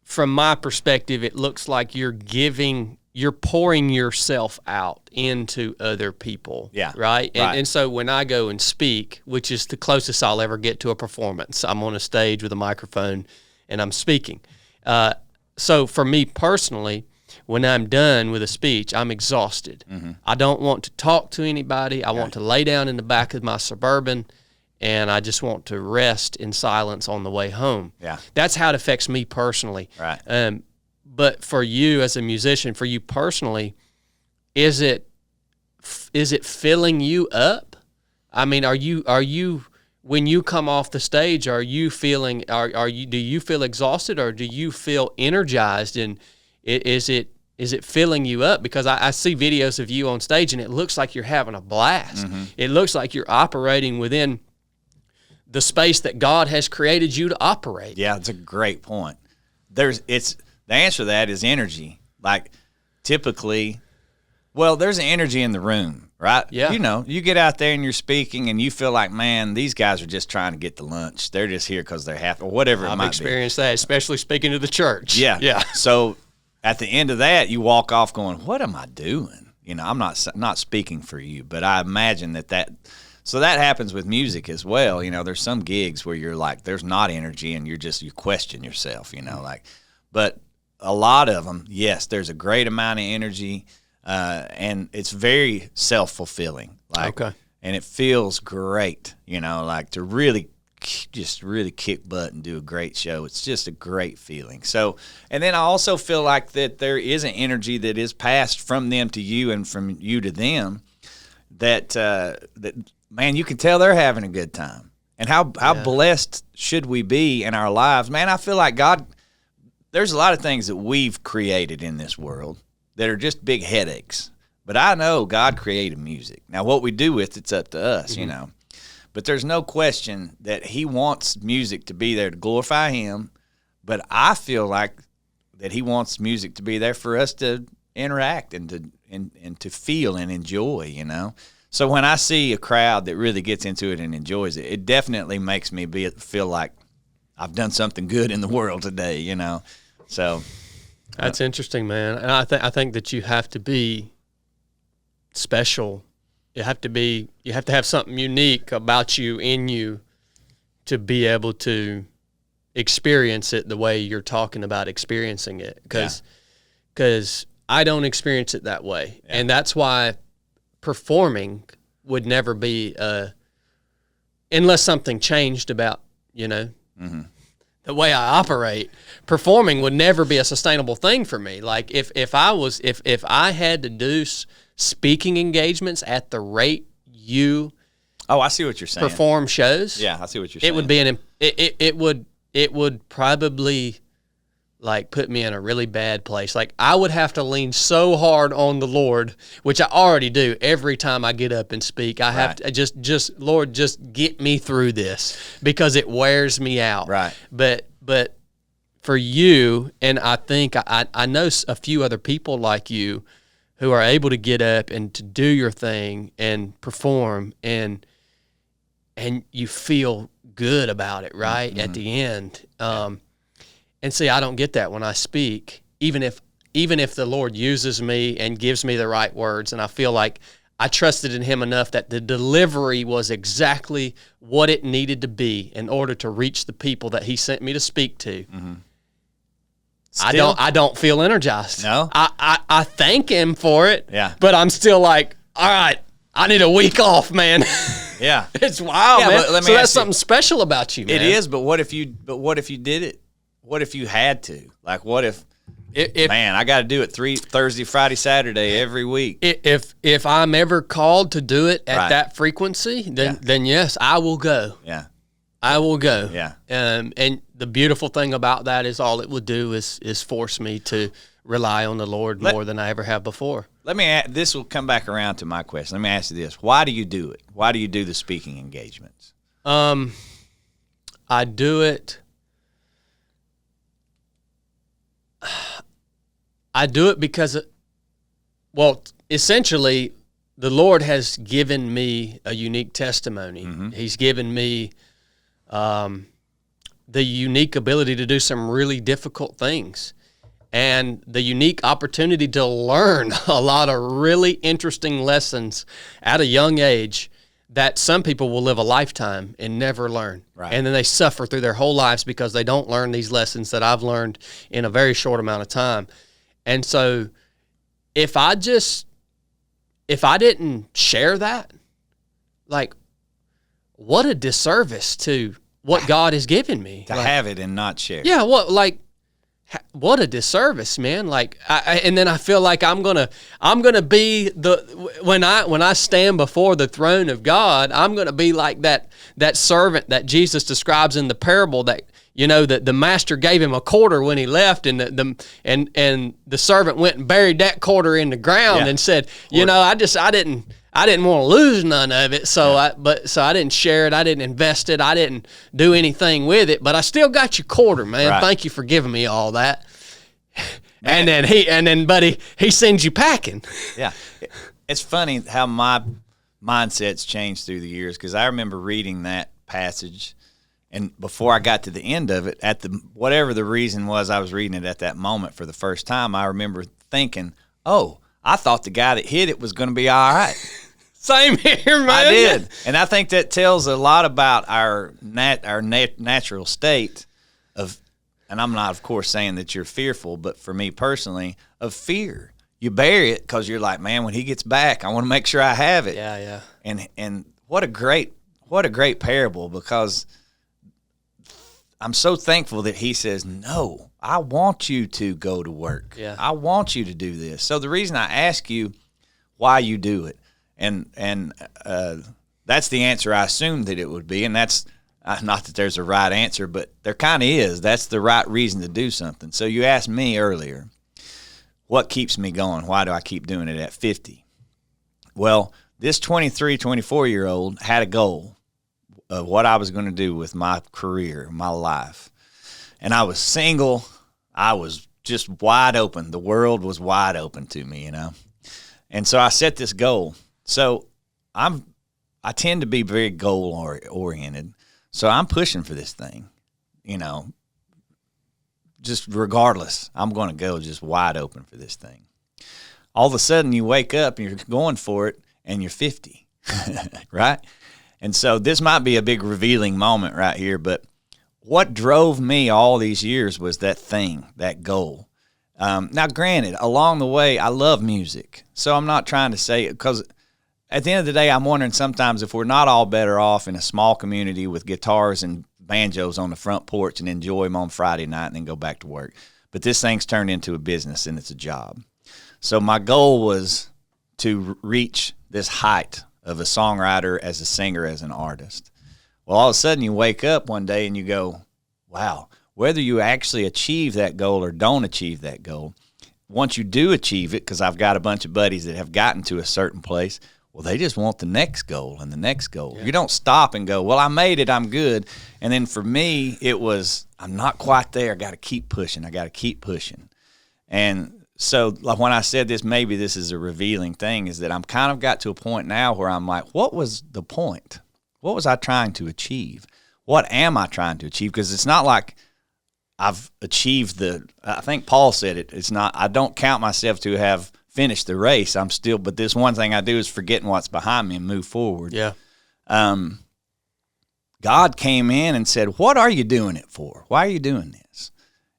Speaker 3: from my perspective, it looks like you're pouring yourself out into other people.
Speaker 1: Yeah.
Speaker 3: Right? And so when I go and speak, which is the closest I'll ever get to a performance, I'm on a stage with a microphone and I'm speaking. So for me personally, when I'm done with a speech, I'm exhausted. Mm-hmm. I don't want to talk to anybody. I want to lay down in the back of my Suburban, and I just want to rest in silence on the way home.
Speaker 1: Yeah.
Speaker 3: That's how it affects me personally.
Speaker 1: Right.
Speaker 3: But for you as a musician, for you personally, is it filling you up? I mean, are you when you come off the stage, are you feeling? Do you feel exhausted, or do you feel energized? And is it filling you up? Because I see videos of you on stage, and it looks like you're having a blast. Mm-hmm. It looks like you're operating within the space that God has created you to operate.
Speaker 1: Yeah, it's a great point. The answer to that is energy. Like typically, there's an energy in the room, right?
Speaker 3: Yeah.
Speaker 1: You know, you get out there and you're speaking and you feel like, man, these guys are just trying to get the lunch. They're just here because they're happy or whatever it might be.
Speaker 3: I've experienced that, especially speaking to the church.
Speaker 1: Yeah.
Speaker 3: Yeah.
Speaker 1: So at the end of that, you walk off going, what am I doing? You know, I'm not speaking for you, but I imagine so that happens with music as well. You know, there's some gigs where you're like, there's not energy and you question yourself, you know, but a lot of them, yes, there's a great amount of energy. And it's very self-fulfilling,
Speaker 3: okay.
Speaker 1: And it feels great, you know, like to really kick butt and do a great show. It's just a great feeling. So, and then I also feel like that there is an energy that is passed from them to you and from you to them that man, you can tell they're having a good time. And how blessed should we be in our lives? Man, I feel like there's a lot of things that we've created in this world that are just big headaches. But I know God created music. Now, what we do with it's up to us, mm-hmm. you know. But there's no question that he wants music to be there to glorify him. But I feel like that he wants music to be there for us to interact and to feel and enjoy, you know. So when I see a crowd that really gets into it and enjoys it, it definitely makes me feel like I've done something good in the world today, you know. So
Speaker 3: that's interesting, man. And I think that you have to be special. You have to have something unique about you in you to be able to experience it the way you're talking about experiencing it. Because I don't experience it that way. Yeah. And that's why performing would never be unless something changed about, you know, mm-hmm. the way I operate, performing would never be a sustainable thing for me. Like if I had to do speaking engagements at the rate you
Speaker 1: Oh, I see what you're saying.
Speaker 3: perform shows.
Speaker 1: Yeah, I see what you're saying.
Speaker 3: It would be it would probably like put me in a really bad place. Like I would have to lean so hard on the Lord, which I already do every time I get up and speak. I have to just Lord, just get me through this because it wears me out.
Speaker 1: Right.
Speaker 3: But for you, and I think I know a few other people like you who are able to get up and to do your thing and perform and you feel good about it, right? Mm-hmm. At the end. And see, I don't get that when I speak, even if the Lord uses me and gives me the right words, and I feel like I trusted in Him enough that the delivery was exactly what it needed to be in order to reach the people that He sent me to speak to. Mm-hmm. I don't feel energized.
Speaker 1: No?
Speaker 3: I thank Him for it.
Speaker 1: Yeah.
Speaker 3: But I'm still like, all right, I need a week off, man.
Speaker 1: Yeah.
Speaker 3: It's wild, man.
Speaker 1: But
Speaker 3: so that's something special about you, man.
Speaker 1: It is, but what if you did it? What if you had to? Like, what if man, I got to do it Thursday, Friday, Saturday every week.
Speaker 3: If I'm ever called to do it at that frequency, then yes, I will go.
Speaker 1: Yeah.
Speaker 3: I will go.
Speaker 1: Yeah.
Speaker 3: And the beautiful thing about that is all it would do is force me to rely on the Lord more than I ever have before.
Speaker 1: This will come back around to my question. Let me ask you this. Why do you do it? Why do you do the speaking engagements?
Speaker 3: I do it. I do it because, essentially, the Lord has given me a unique testimony. Mm-hmm. He's given me the unique ability to do some really difficult things and the unique opportunity to learn a lot of really interesting lessons at a young age that some people will live a lifetime and never learn.
Speaker 1: Right.
Speaker 3: And then they suffer through their whole lives because they don't learn these lessons that I've learned in a very short amount of time. And so if I didn't share that, like, what a disservice to what God has given me.
Speaker 1: To have it and not share.
Speaker 3: Yeah, what a disservice, man. Like, and then I feel like I'm gonna be when I stand before the throne of God, I'm gonna be like that servant that Jesus describes in the parable that, you know, that the master gave him a quarter when he left, and the servant went and buried that quarter in the ground and said, you know, I didn't want to lose none of it, so I didn't share it, I didn't invest it, I didn't do anything with it, but I still got your quarter, man. Right. Thank you for giving me all that. Man. And then buddy, he sends you packing.
Speaker 1: Yeah. It's funny how my mindset's changed through the years, because I remember reading that passage, and before I got to the end of it, whatever the reason was I was reading it at that moment for the first time, I remember thinking, oh, I thought the guy that hit it was going to be all right.
Speaker 3: Same here, man.
Speaker 1: I did. And I think that tells a lot about our natural state of, and I'm not, of course, saying that you're fearful, but for me personally, of fear. You bury it because you're like, man, when he gets back, I want to make sure I have it.
Speaker 3: Yeah, yeah.
Speaker 1: And what a great parable, because I'm so thankful that he says, no, I want you to go to work.
Speaker 3: Yeah.
Speaker 1: I want you to do this. So the reason I ask you why you do it, and that's the answer I assumed that it would be, and that's not that there's a right answer, but there kind of is. That's the right reason to do something. So you asked me earlier, what keeps me going? Why do I keep doing it at 50? Well, this 23, 24-year-old had a goal of what I was going to do with my career, my life. And I was single. I was just wide open. The world was wide open to me, you know. And so I set this goal. So I tend to be very goal-oriented. So I'm pushing for this thing, you know. Just regardless, I'm going to go just wide open for this thing. All of a sudden, you wake up and you're going for it, and you're 50, right? And so this might be a big revealing moment right here, but what drove me all these years was that thing, that goal. Now, granted, along the way, I love music, so I'm not trying to say it, because at the end of the day, I'm wondering sometimes if we're not all better off in a small community with guitars and banjos on the front porch and enjoy them on Friday night and then go back to work. But this thing's turned into a business, and it's a job. So my goal was to reach this height of a songwriter, as a singer, as an artist. Well, all of a sudden you wake up one day and you go, wow, whether you actually achieve that goal or don't achieve that goal, once you do achieve it, because I've got a bunch of buddies that have gotten to a certain place, well, they just want the next goal and the next goal. Yeah. You don't stop and go, well, I made it, I'm good. And then for me, it was, I'm not quite there. I got to keep pushing. I got to keep pushing. And so like when I said this, maybe this is a revealing thing, is that I'm kind of got to a point now where I'm like, what was the point? What was I trying to achieve? What am I trying to achieve? Because it's not like I've achieved I think Paul said it. It's not, I don't count myself to have finished the race. I'm still, but this one thing I do is forgetting what's behind me and move forward.
Speaker 3: Yeah.
Speaker 1: God came in and said, what are you doing it for? Why are you doing this?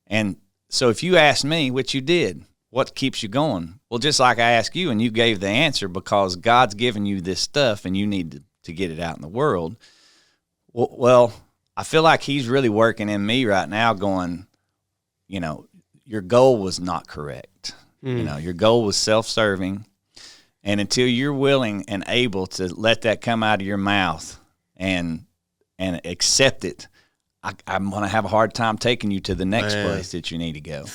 Speaker 1: And so if you ask me, which you did, what keeps you going? Well, just like I asked you and you gave the answer, because God's given you this stuff and you need to get it out in the world. Well, I feel like he's really working in me right now going, your goal was not correct. Your goal was self-serving. And until you're willing and able to let that come out of your mouth and accept it, I'm going to have a hard time taking you to the next place that you need to go.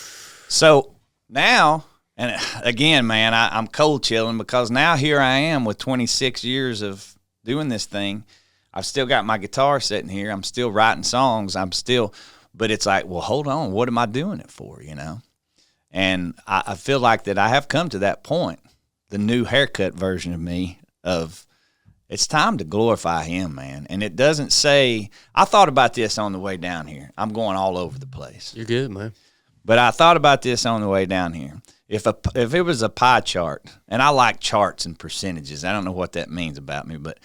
Speaker 1: So now, and again, man, I'm cold chilling, because now here I am with 26 years of doing this thing. I've still got my guitar sitting here. I'm still writing songs. But it's like, well, hold on. What am I doing it for, And I feel like that I have come to that point, the new haircut version of me, of it's time to glorify him, man. And it doesn't say, I thought about this on the way down here. I'm going all over the place.
Speaker 3: You're good, man.
Speaker 1: But I thought about this on the way down here. If it was a pie chart, and I like charts and percentages, I don't know what that means about me, but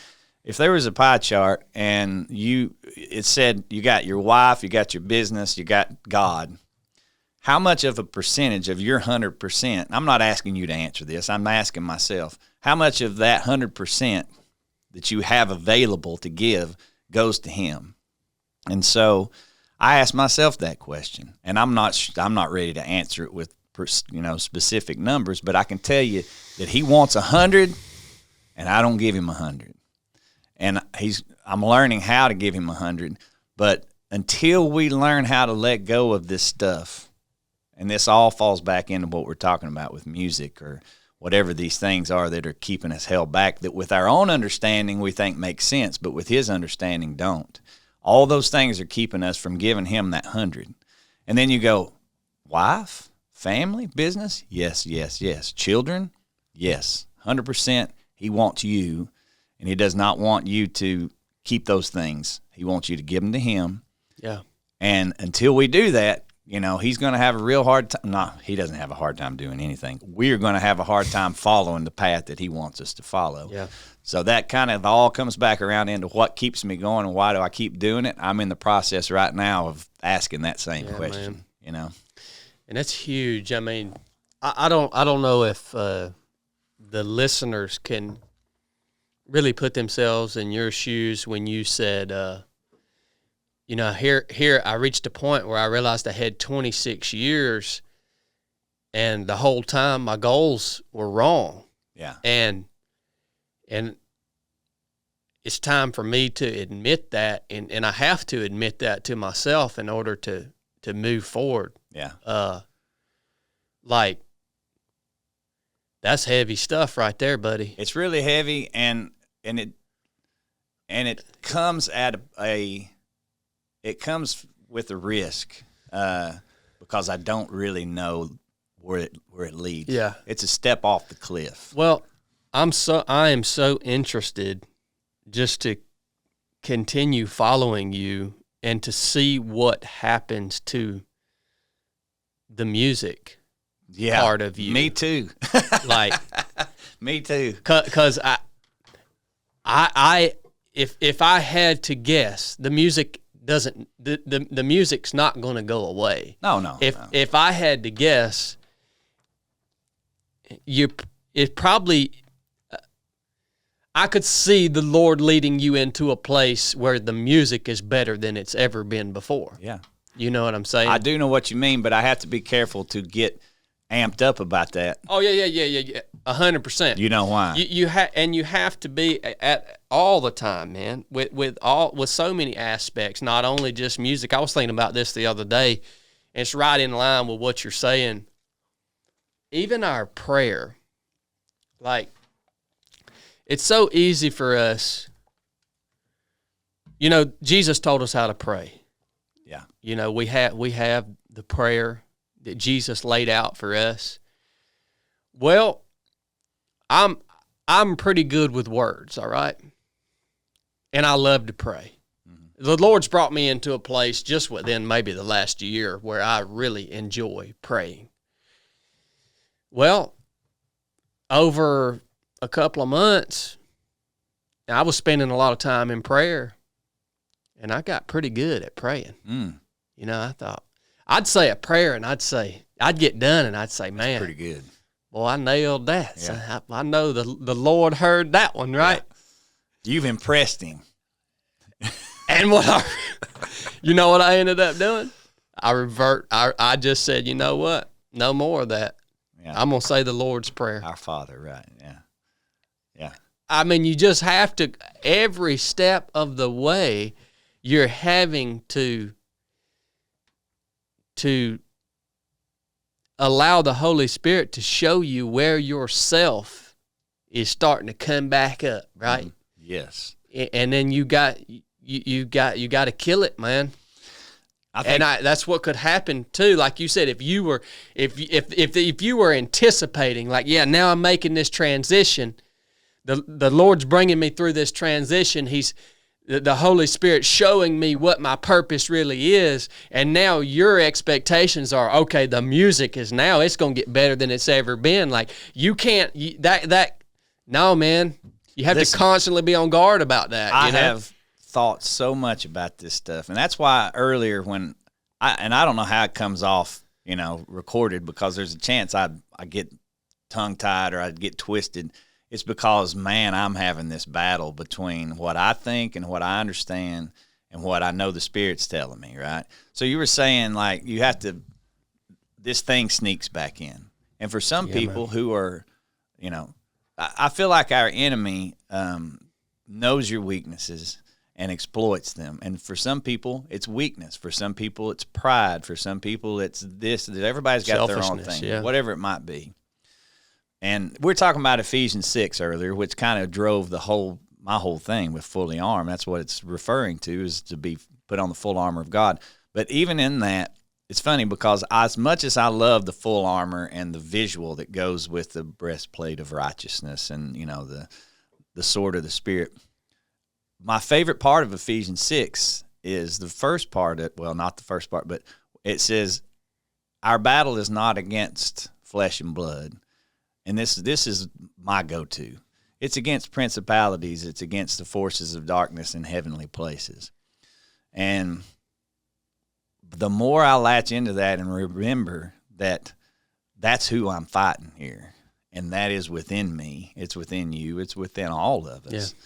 Speaker 1: if there was a pie chart and it said you got your wife, you got your business, you got God, how much of a percentage of your 100%, I'm not asking you to answer this, I'm asking myself, how much of that 100% that you have available to give goes to him? And so I asked myself that question, and I'm not ready to answer it with specific numbers, but I can tell you that he wants 100, and I don't give him 100. And I'm learning how to give him 100, but until we learn how to let go of this stuff, and this all falls back into what we're talking about with music or whatever these things are that are keeping us held back, that with our own understanding we think makes sense, but with his understanding don't. All those things are keeping us from giving him that 100. And then you go, wife, family, business? Yes, yes, yes. Children? Yes. 100% he wants you. And he does not want you to keep those things. He wants you to give them to him.
Speaker 3: Yeah.
Speaker 1: And until we do that, he's going to have a real hard time. No, he doesn't have a hard time doing anything. We're going to have a hard time following the path that he wants us to follow.
Speaker 3: Yeah.
Speaker 1: So that kind of all comes back around into what keeps me going and why do I keep doing it? I'm in the process right now of asking that same question,
Speaker 3: And that's huge. I mean, I don't know if the listeners can really put themselves in your shoes when you said, here I reached a point where I realized I had 26 years and the whole time my goals were wrong.
Speaker 1: Yeah.
Speaker 3: And it's time for me to admit that, and I have to admit that to myself in order to move forward.
Speaker 1: Yeah.
Speaker 3: That's heavy stuff right there, buddy.
Speaker 1: It's really heavy, and it comes at it comes with a risk, because I don't really know where it leads.
Speaker 3: Yeah.
Speaker 1: It's a step off the cliff.
Speaker 3: Well, I am so interested just to continue following you and to see what happens to the music part of you.
Speaker 1: Me too. Me too.
Speaker 3: Because if I had to guess, the music doesn't. The music's not going to go away.
Speaker 1: No.
Speaker 3: If I had to guess, it probably. I could see the Lord leading you into a place where the music is better than it's ever been before.
Speaker 1: Yeah.
Speaker 3: You know what I'm saying?
Speaker 1: I do know what you mean, but I have to be careful to get amped up about that.
Speaker 3: Oh yeah, 100%.
Speaker 1: You know why?
Speaker 3: You have to be at all the time, man. With so many aspects, not only just music. I was thinking about this the other day, and it's right in line with what you're saying. Even our prayer, like, it's so easy for us. You know, Jesus told us how to pray.
Speaker 1: Yeah.
Speaker 3: You know, we have the prayer that Jesus laid out for us. Well, I'm pretty good with words, all right? And I love to pray. Mm-hmm. The Lord's brought me into a place just within maybe the last year where I really enjoy praying. Well, over a couple of months, I was spending a lot of time in prayer, and I got pretty good at praying. You know, I thought I'd say a prayer, and I'd get done, and I'd say, man,
Speaker 1: that's pretty good.
Speaker 3: Well, I nailed that.
Speaker 1: Yeah.
Speaker 3: So I know the Lord heard that one, right?
Speaker 1: Yeah. You've impressed him.
Speaker 3: And you know what I ended up doing? I just said, you know what? No more of that. Yeah. I'm going to say the Lord's Prayer.
Speaker 1: Our Father, right, yeah. Yeah.
Speaker 3: I mean, you just have to, every step of the way, you're having to allow the Holy Spirit to show you where yourself is starting to come back up, right?
Speaker 1: Yes.
Speaker 3: And then you got to kill it, man. That's what could happen too. Like you said, if you were anticipating, like, yeah, now I'm making this transition. The Lord's bringing me through this transition. The Holy Spirit showing me what my purpose really is, and now your expectations are, okay, the music is now, it's going to get better than it's ever been. Like, you can't, no, man, you have to constantly be on guard about that.
Speaker 1: I have thought so much about this stuff, and that's why earlier I don't know how it comes off, you know, recorded, because there's a chance I get tongue-tied or I'd get twisted. It's because, man, I'm having this battle between what I think and what I understand and what I know the Spirit's telling me, right? So you were saying, like, this thing sneaks back in. And for some people who are, you know, I feel like our enemy knows your weaknesses and exploits them. And for some people, it's weakness. For some people, it's pride. For some people, it's this. Everybody's got their own thing, whatever it might be. And we're talking about Ephesians 6 earlier, which kind of drove my whole thing with fully armed. That's what it's referring to, is to be put on the full armor of God. But even in that, it's funny because as much as I love the full armor and the visual that goes with the breastplate of righteousness and, you know, the sword of the Spirit, my favorite part of Ephesians 6 is the first part, not the first part, but it says, our battle is not against flesh and blood. And this is my go-to. It's against principalities. It's against the forces of darkness in heavenly places. And the more I latch into that and remember that that's who I'm fighting here, and that is within me. It's within you. It's within all of us. Yeah.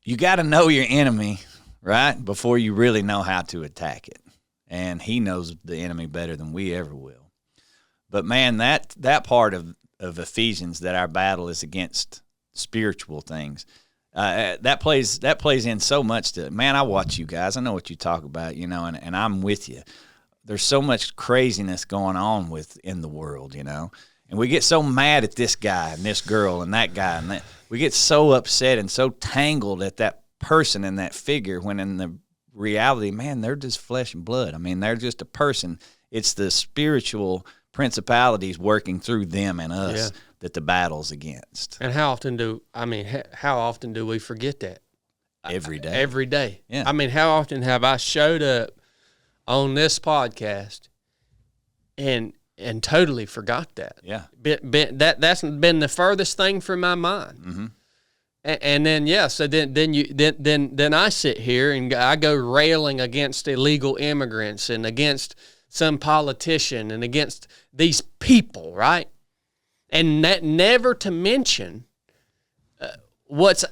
Speaker 1: You got to know your enemy, right, before you really know how to attack it. And he knows the enemy better than we ever will. But, man, that part of Ephesians, that our battle is against spiritual things, that plays in so much to it. Man, I watch you guys. I know what you talk about, you know, and I'm with you. There's so much craziness going on in the world, you know, and we get so mad at this guy and this girl and that guy, and that we get so upset and so tangled at that person and that figure, when in the reality, man, they're just flesh and blood. I mean, they're just a person. It's the spiritual principalities working through them and us that the battle's against.
Speaker 3: And how often do we forget that?
Speaker 1: Every day.
Speaker 3: Every day.
Speaker 1: Yeah.
Speaker 3: I mean, how often have I showed up on this podcast and totally forgot that?
Speaker 1: Yeah.
Speaker 3: That's been the furthest thing from my mind.
Speaker 1: Mm-hmm.
Speaker 3: And then so then I sit here and I go railing against illegal immigrants and against some politician and against these people, right? And that, never to mention what's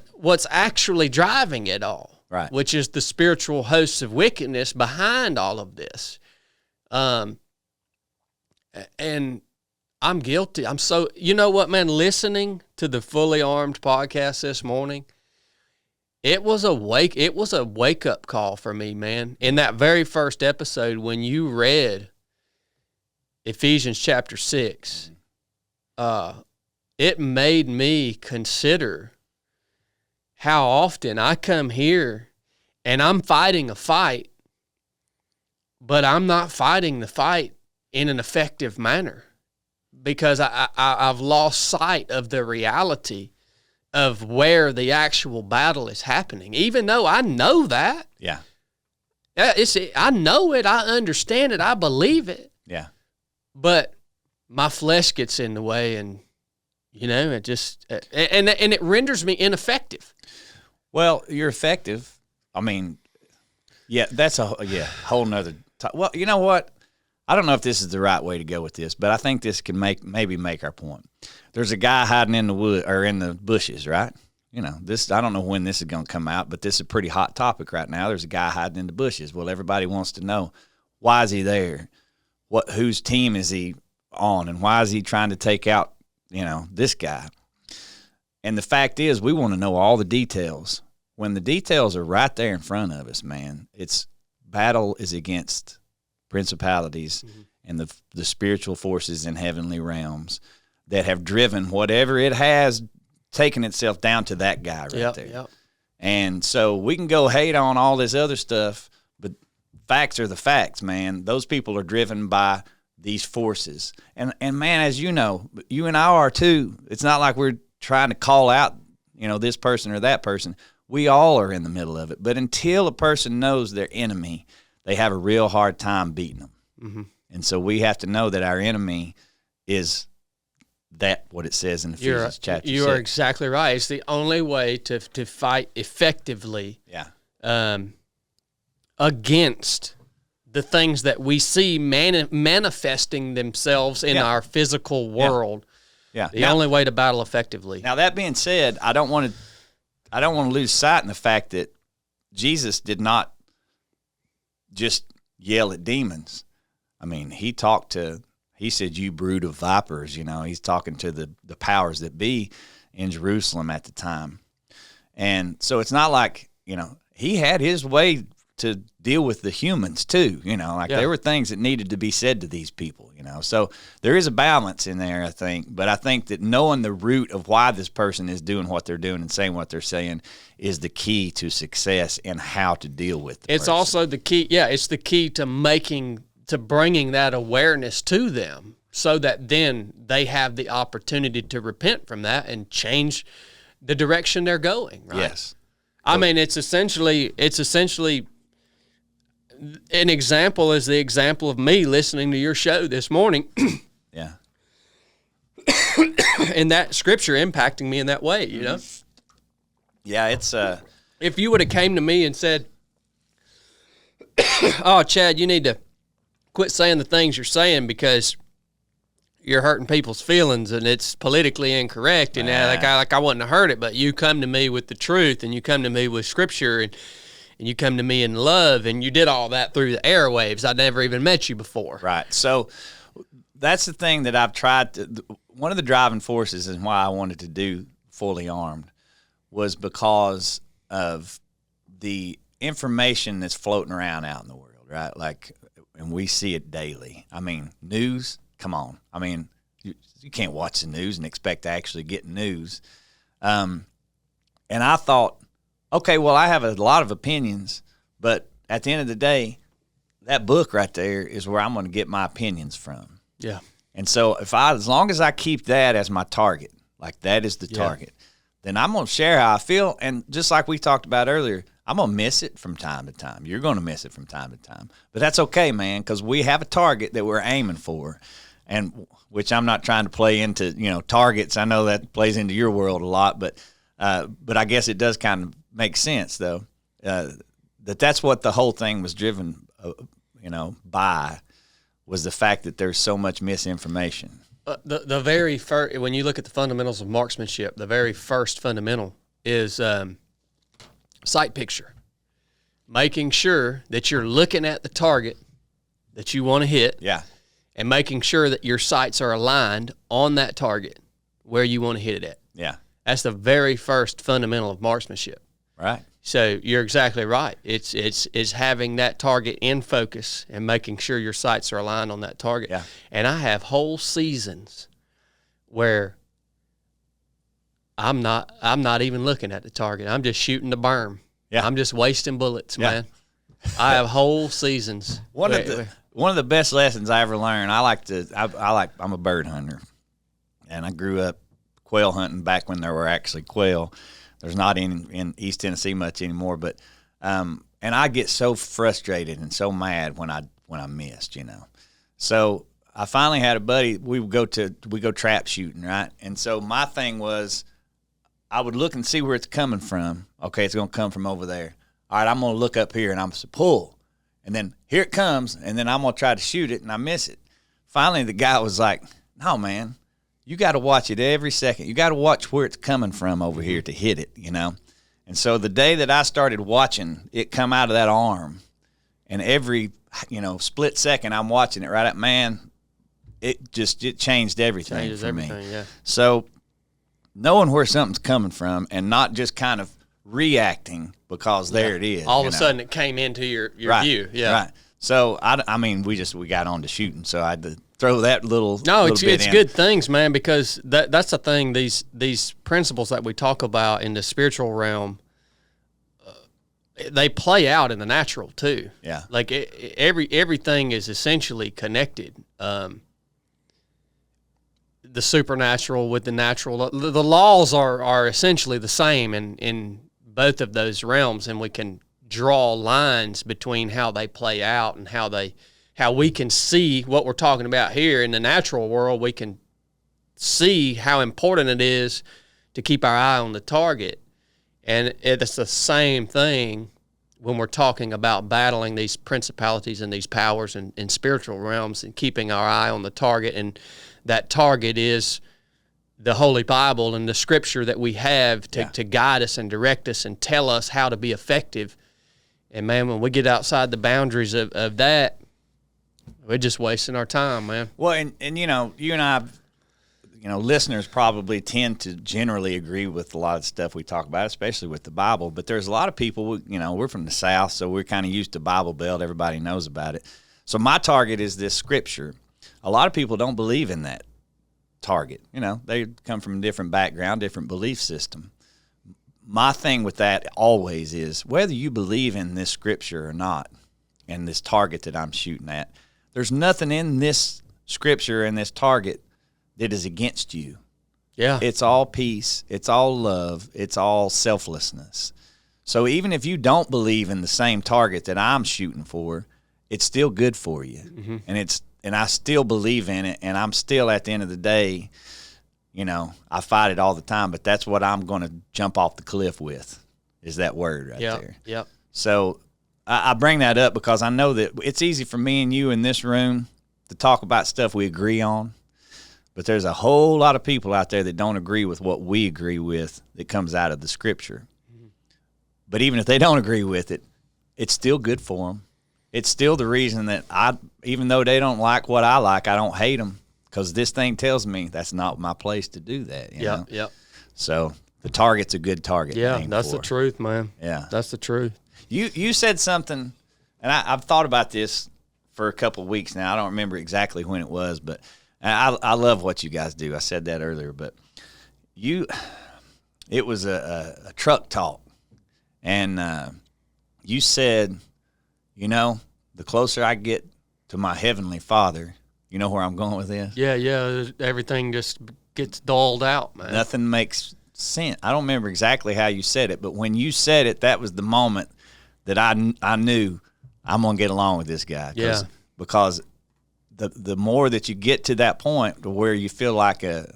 Speaker 3: actually driving it all,
Speaker 1: right?
Speaker 3: Which is the spiritual hosts of wickedness behind all of this. And I'm guilty. I'm so, you know what, man, listening to the Fully Armed podcast this morning, it was a wake up call for me, man. In that very first episode, when you read Ephesians chapter 6, it made me consider how often I come here and I'm fighting a fight, but I'm not fighting the fight in an effective manner because I've lost sight of the reality of where the actual battle is happening, even though I know that.
Speaker 1: Yeah.
Speaker 3: I know it. I understand it. I believe it.
Speaker 1: Yeah.
Speaker 3: But my flesh gets in the way, and, it just, and it renders me ineffective.
Speaker 1: Well, you're effective. I mean, yeah, that's a whole nother. Well, you know what? I don't know if this is the right way to go with this, but I think this can maybe make our point. There's a guy hiding in the wood or in the bushes, right? This, I don't know when this is going to come out, but this is a pretty hot topic right now. There's a guy hiding in the bushes. Well, everybody wants to know, why is he there? Whose team is he on, and why is he trying to take out, this guy? And the fact is, we want to know all the details. When the details are right there in front of us, man, battle is against principalities and the spiritual forces in heavenly realms that have driven whatever it has, taken itself down to that guy right there. Yep. And so we can go hate on all this other stuff, but facts are the facts, man. Those people are driven by these forces. And man, as you know, you and I are too. It's not like we're trying to call out, this person or that person. We all are in the middle of it. But until a person knows their enemy, they have a real hard time beating them. Mm-hmm. And so we have to know that our enemy is what it says in Ephesians chapter 6.
Speaker 3: You are exactly right. It's the only way to fight effectively against the things that we see manifesting themselves in our physical world.
Speaker 1: Yeah.
Speaker 3: The only way to battle effectively.
Speaker 1: Now, that being said, I don't want to lose sight in the fact that Jesus did not just yell at demons. I mean, he said, you brood of vipers, he's talking to the powers that be in Jerusalem at the time. And so it's not like, he had his way to deal with the humans too, there were things that needed to be said to these people, So there is a balance in there, I think. But I think that knowing the root of why this person is doing what they're doing and saying what they're saying is the key to success and how to deal with the person.
Speaker 3: Also the key. Yeah, it's the key to bringing that awareness to them so that then they have the opportunity to repent from that and change the direction they're going, right?
Speaker 1: Yes.
Speaker 3: I mean, it's essentially an example is the example of me listening to your show this morning.
Speaker 1: Yeah.
Speaker 3: And that scripture impacting me in that way,
Speaker 1: Yeah, it's
Speaker 3: if you would have came to me and said, "Oh, Chadd, you need to quit saying the things you're saying because you're hurting people's feelings and it's politically incorrect," and I wouldn't have heard it, but you come to me with the truth and you come to me with scripture and you come to me in love, and you did all that through the airwaves. I'd never even met you before.
Speaker 1: Right. So that's the thing that I've tried to – one of the driving forces and why I wanted to do Fully Armed was because of the information that's floating around out in the world, right? And we see it daily. I mean, news, come on. I mean, you can't watch the news and expect to actually get news. And I thought, okay, well, I have a lot of opinions, but at the end of the day, that book right there is where I'm going to get my opinions from. Yeah. And so as long as I keep that as my target, like that is the target, then I'm going to share how I feel. And just like we talked about earlier, I'm going to miss it from time to time. You're going to miss it from time to time. But that's okay, man, because we have a target that we're aiming for, and which I'm not trying to play into, targets. I know that plays into your world a lot, but I guess it does kind of make sense, though, that's what the whole thing was driven, by, was the fact that there's so much misinformation.
Speaker 3: The very first, when you look at the fundamentals of marksmanship, the very first fundamental is sight picture, making sure that you're looking at the target that you want to hit.
Speaker 1: Yeah.
Speaker 3: and making sure that your sights are aligned on that target where you want to hit it at.
Speaker 1: Yeah.
Speaker 3: That's the very first fundamental of marksmanship.
Speaker 1: Right.
Speaker 3: So you're exactly right. It's having that target in focus and making sure your sights are aligned on that target.
Speaker 1: Yeah.
Speaker 3: And I have whole seasons where I'm not even looking at the target. I'm just shooting the berm.
Speaker 1: Yeah.
Speaker 3: I'm just wasting bullets,
Speaker 1: Yeah.
Speaker 3: man. I have whole seasons.
Speaker 1: One of the best lessons I ever learned. I'm a bird hunter, and I grew up quail hunting back when there were actually quail. There's not in East Tennessee much anymore, but and I get so frustrated and so mad when I missed, So I finally had a buddy. We go trap shooting, right? And so my thing was, I would look and see where it's coming from. Okay, it's going to come from over there. All right, I'm going to look up here, and I'm going to pull. And then here it comes, and then I'm going to try to shoot it, and I miss it. Finally, the guy was like, no, man, you got to watch it every second. You got to watch where it's coming from over here to hit it, And so the day that I started watching it come out of that arm, and every, split second I'm watching it, right? Man, it changed everything
Speaker 3: Changes
Speaker 1: for
Speaker 3: everything,
Speaker 1: me.
Speaker 3: yeah.
Speaker 1: So knowing where something's coming from and not just kind of reacting because there it is.
Speaker 3: All of a sudden it came into your
Speaker 1: right,
Speaker 3: view. Yeah.
Speaker 1: Right. So, we got on to shooting, so I had to throw that little
Speaker 3: it's
Speaker 1: bit in.
Speaker 3: good things, man, because that's the thing. These principles that we talk about in the spiritual realm, they play out in the natural too.
Speaker 1: Yeah.
Speaker 3: Like everything is essentially connected. The supernatural with the natural. The laws are essentially the same in both of those realms, and we can draw lines between how they play out and how we can see what we're talking about here in the natural world. We can see how important it is to keep our eye on the target, and it's the same thing when we're talking about battling these principalities and these powers in spiritual realms and keeping our eye on the target. And that target is the Holy Bible and the Scripture that we have to guide us and direct us and tell us how to be effective. And, man, when we get outside the boundaries of that, we're just wasting our time, man.
Speaker 1: Well, and you and I, listeners probably tend to generally agree with a lot of the stuff we talk about, especially with the Bible. But there's a lot of people, we're from the South, so we're kind of used to Bible Belt. Everybody knows about it. So my target is this Scripture. A lot of people don't believe in that target. They come from a different background, different belief system. My thing with that always is whether you believe in this Scripture or not, and this target that I'm shooting at, there's nothing in this Scripture and this target that is against you.
Speaker 3: Yeah.
Speaker 1: It's all peace. It's all love. It's all selflessness. So even if you don't believe in the same target that I'm shooting for, it's still good for you. Mm-hmm. And I still believe in it, and I'm still, at the end of the day, I fight it all the time, but that's what I'm going to jump off the cliff with, is that word right there.
Speaker 3: Yep.
Speaker 1: So I bring that up because I know that it's easy for me and you in this room to talk about stuff we agree on, but there's a whole lot of people out there that don't agree with what we agree with that comes out of the Scripture. Mm-hmm. But even if they don't agree with it, it's still good for them. It's still the reason that even though they don't like what I like, I don't hate them. Because this thing tells me that's not my place to do that.
Speaker 3: Yep.
Speaker 1: So the target's a good target.
Speaker 3: Yeah, that's the truth, man.
Speaker 1: Yeah.
Speaker 3: That's the truth.
Speaker 1: You said something, and I've thought about this for a couple of weeks now. I don't remember exactly when it was, but I love what you guys do. I said that earlier, but it was a truck talk, and you said, the closer I get to my Heavenly Father, you know where I'm going with this?
Speaker 3: Yeah. Everything just gets dulled out, man.
Speaker 1: Nothing makes sense. I don't remember exactly how you said it, but when you said it, that was the moment that I knew I'm going to get along with this guy.
Speaker 3: Yeah.
Speaker 1: Because the more that you get to that point to where you feel like a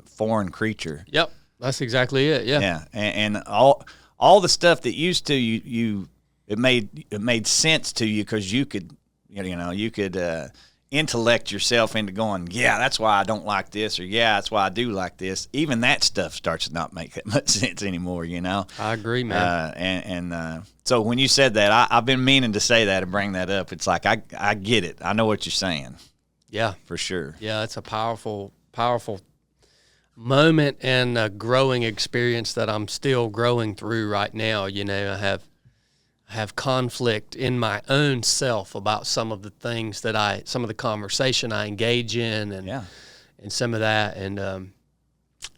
Speaker 1: foreign creature.
Speaker 3: Yep. That's exactly it. Yeah.
Speaker 1: Yeah. And all the stuff that used to it made sense to you because you could intellect yourself into going, yeah, that's why I don't like this, or yeah, that's why I do like this. Even that stuff starts to not make that much sense anymore,
Speaker 3: I agree,
Speaker 1: man. So when you said that, I've been meaning to say that and bring that up. It's like I get it. I know what you're saying.
Speaker 3: Yeah.
Speaker 1: For sure.
Speaker 3: Yeah, it's a powerful, powerful moment and a growing experience that I'm still growing through right now. You know, I have conflict in my own self about some of the things that some of the conversation I engage in and some of that. And,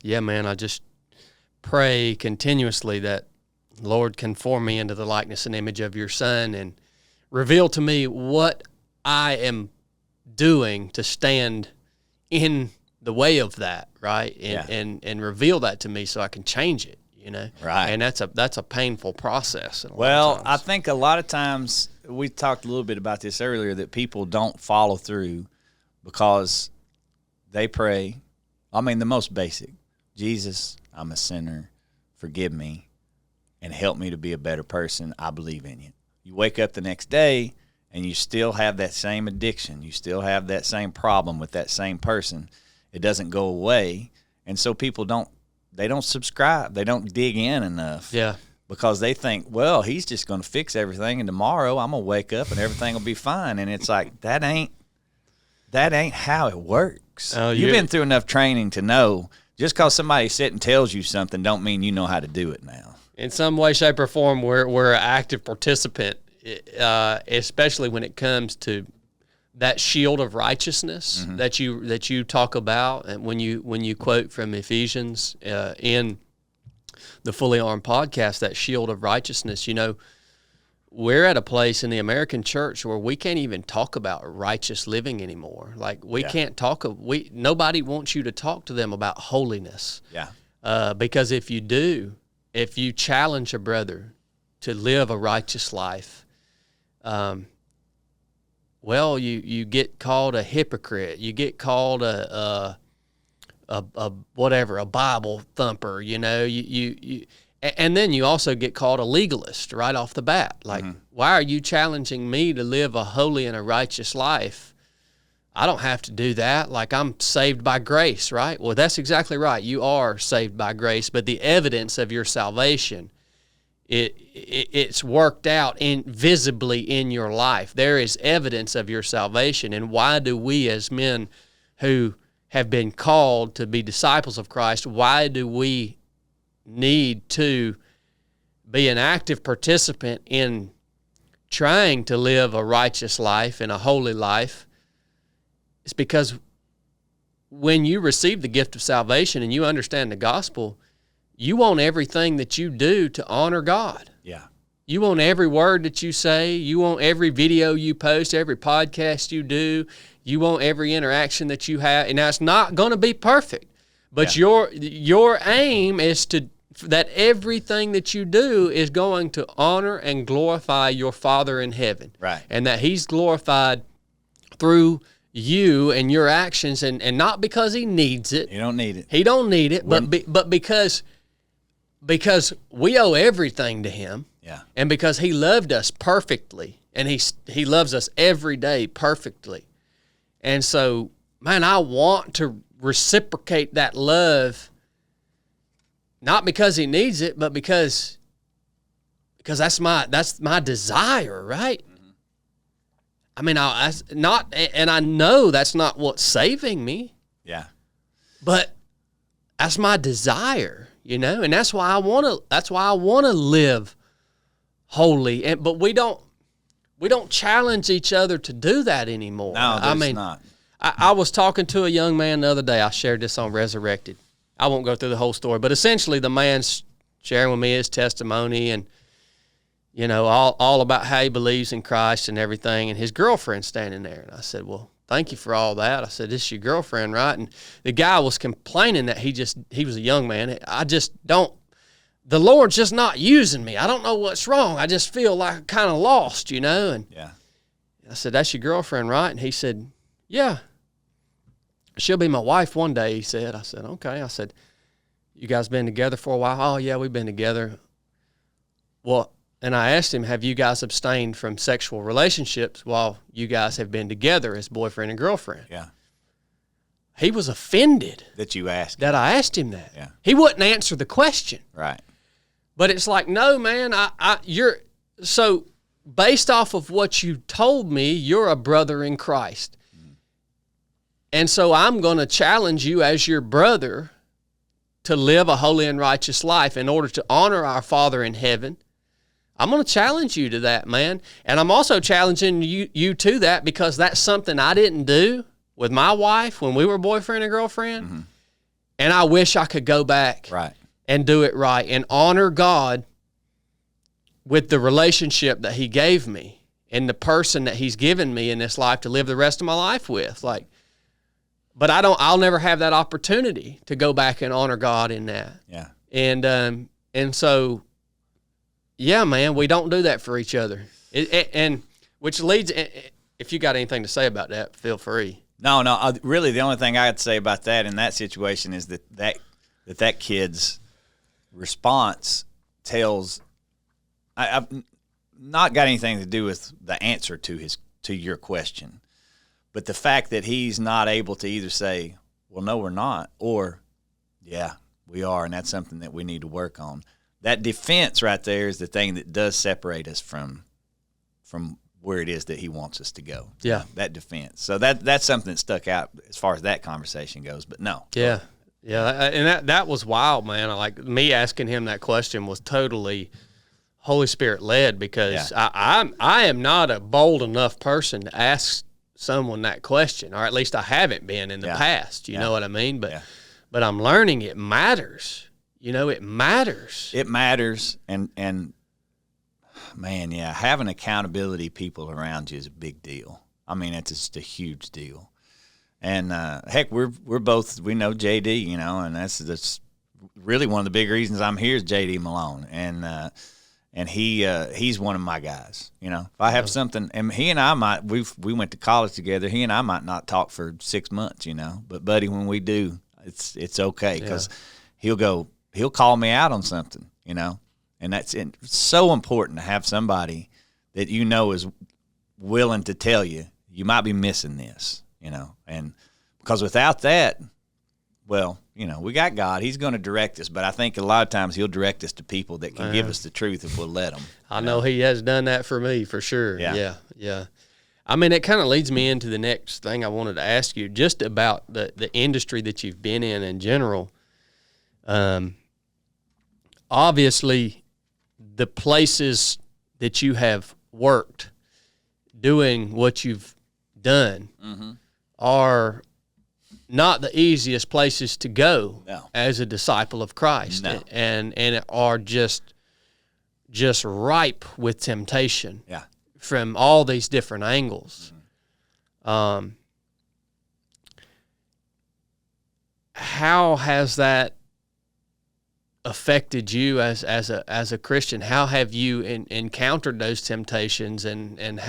Speaker 3: yeah, man, I just pray continuously that Lord conform me into the likeness and image of your Son and reveal to me what I am doing to stand in the way of that, right? And reveal that to me so I can change it, you know?
Speaker 1: Right.
Speaker 3: And that's a painful process.
Speaker 1: Well, I think a lot of times, we talked a little bit about this earlier, that people don't follow through because they pray. I mean, the most basic, Jesus, I'm a sinner, forgive me, and help me to be a better person. I believe in you. You wake up the next day, and you still have that same addiction. You still have that same problem with that same person. It doesn't go away. And so people don't subscribe. They don't dig in enough.
Speaker 3: Yeah.
Speaker 1: Because they think, well, he's just going to fix everything, and tomorrow I'm going to wake up and everything will be fine. And it's like, that ain't how it works.
Speaker 3: Oh,
Speaker 1: You've been through enough training to know just because somebody sits and tells you something don't mean you know how to do it now. In
Speaker 3: some way, shape, or form, we're an active participant, especially when it comes to that shield of righteousness that you talk about, and when you quote from Ephesians in the Fully Armed podcast, that shield of righteousness. You know, we're at a place in the American church where we can't even talk about righteous living anymore. Like we can't talk. Nobody wants you to talk to them about holiness.
Speaker 1: Yeah.
Speaker 3: Because if you do, if you challenge a brother to live a righteous life, well, you get called a hypocrite. You get called a Bible thumper. You know, and then you also get called a legalist right off the bat. Like, why are you challenging me to live a holy and a righteous life? I don't have to do that. Like, I'm saved by grace, right? Well, that's exactly right. You are saved by grace, but the evidence of your salvation, it's worked out visibly in your life. There is evidence of your salvation. And why do we, as men who have been called to be disciples of Christ, why do we need to be an active participant in trying to live a righteous life and a holy life? It's because when you receive the gift of salvation and you understand the gospel, you want everything that you do to honor God.
Speaker 1: Yeah.
Speaker 3: You want every word that you say. You want every video you post, every podcast you do. You want every interaction that you have. And now, it's not going to be perfect, but your aim is that everything that you do is going to honor and glorify your Father in heaven.
Speaker 1: Right.
Speaker 3: And that He's glorified through you and your actions, and not because He needs it.
Speaker 1: You don't need it.
Speaker 3: He don't need it, but because we owe everything to Him.
Speaker 1: Yeah.
Speaker 3: And because He loved us perfectly, and He loves us every day perfectly. And so, man, I want to reciprocate that love, not because He needs it, but because that's my desire, right? I mean, I know that's not what's saving me.
Speaker 1: Yeah.
Speaker 3: But that's my desire, you know, and that's why I want to live holy. But we don't challenge each other to do that anymore.
Speaker 1: No, not.
Speaker 3: I was talking to a young man the other day. I shared this on Resurrected. I won't go through the whole story, but essentially the man's sharing with me his testimony and, you know, all about how he believes in Christ and everything, and his girlfriend's standing there. And I said, well, thank you for all that. I said, this is your girlfriend, right? And the guy was complaining that he was a young man. The Lord's just not using me. I don't know what's wrong. I just feel like kind of lost, you know? And I said, that's your girlfriend, right? And he said, yeah. She'll be my wife one day, he said. I said, okay. I said, you guys been together for a while? Oh, yeah, we've been together. Well, and I asked him, have you guys abstained from sexual relationships while you guys have been together as boyfriend and girlfriend?
Speaker 1: Yeah. He
Speaker 3: was offended.
Speaker 1: That you asked him.
Speaker 3: That I asked him that.
Speaker 1: Yeah.
Speaker 3: He wouldn't answer the question.
Speaker 1: Right.
Speaker 3: But it's like, no, man, so based off of what you told me, you're a brother in Christ. And so I'm going to challenge you as your brother to live a holy and righteous life in order to honor our Father in heaven. I'm going to challenge you to that, man. And I'm also challenging you to that because that's something I didn't do with my wife when we were boyfriend and girlfriend. Mm-hmm. And I wish I could go back and do it right and honor God with the relationship that he gave me and the person that he's given me in this life to live the rest of my life with. But I'll never have that opportunity to go back and honor God in that.
Speaker 1: Yeah.
Speaker 3: And so, yeah, man, we don't do that for each other. And which leads, if you got anything to say about that, feel free.
Speaker 1: No. Really, the only thing I'd say about that in that situation is that kid's response tells. I've not got anything to do with the answer to your question, but the fact that he's not able to either say, "Well, no, we're not," or "Yeah, we are," and that's something that we need to work on. That defense right there is the thing that does separate us from where it is that he wants us to go.
Speaker 3: Yeah.
Speaker 1: That defense. So that's something that stuck out as far as that conversation goes, but no.
Speaker 3: Yeah. Yeah. And that was wild, man. Like me asking him that question was totally Holy Spirit led because I am not a bold enough person to ask someone that question, or at least I haven't been in the past. You know what I mean? But I'm learning it matters. It matters.
Speaker 1: It matters, and man, having accountability people around you is a big deal. I mean, it's just a huge deal. And heck, we're both, we know JD, and that's really one of the big reasons I'm here is JD Malone, and he's one of my guys. If I have something, and he and I we went to college together. He and I might not talk for 6 months, but buddy, when we do, it's okay because he'll call me out on something, and that's so important to have somebody that is willing to tell you might be missing this, and because without that, well, we got God. He's going to direct us, but I think a lot of times he'll direct us to people that can give us the truth if we'll let them.
Speaker 3: I know he has done that for me for sure. Yeah. I mean, it kind of leads me into the next thing I wanted to ask you, just about the industry that you've been in general. Obviously, the places that you have worked doing what you've done are not the easiest places to go as a disciple of Christ, and are just ripe with temptation from all these different angles. How has that affected you as a Christian? How have you encountered those temptations, and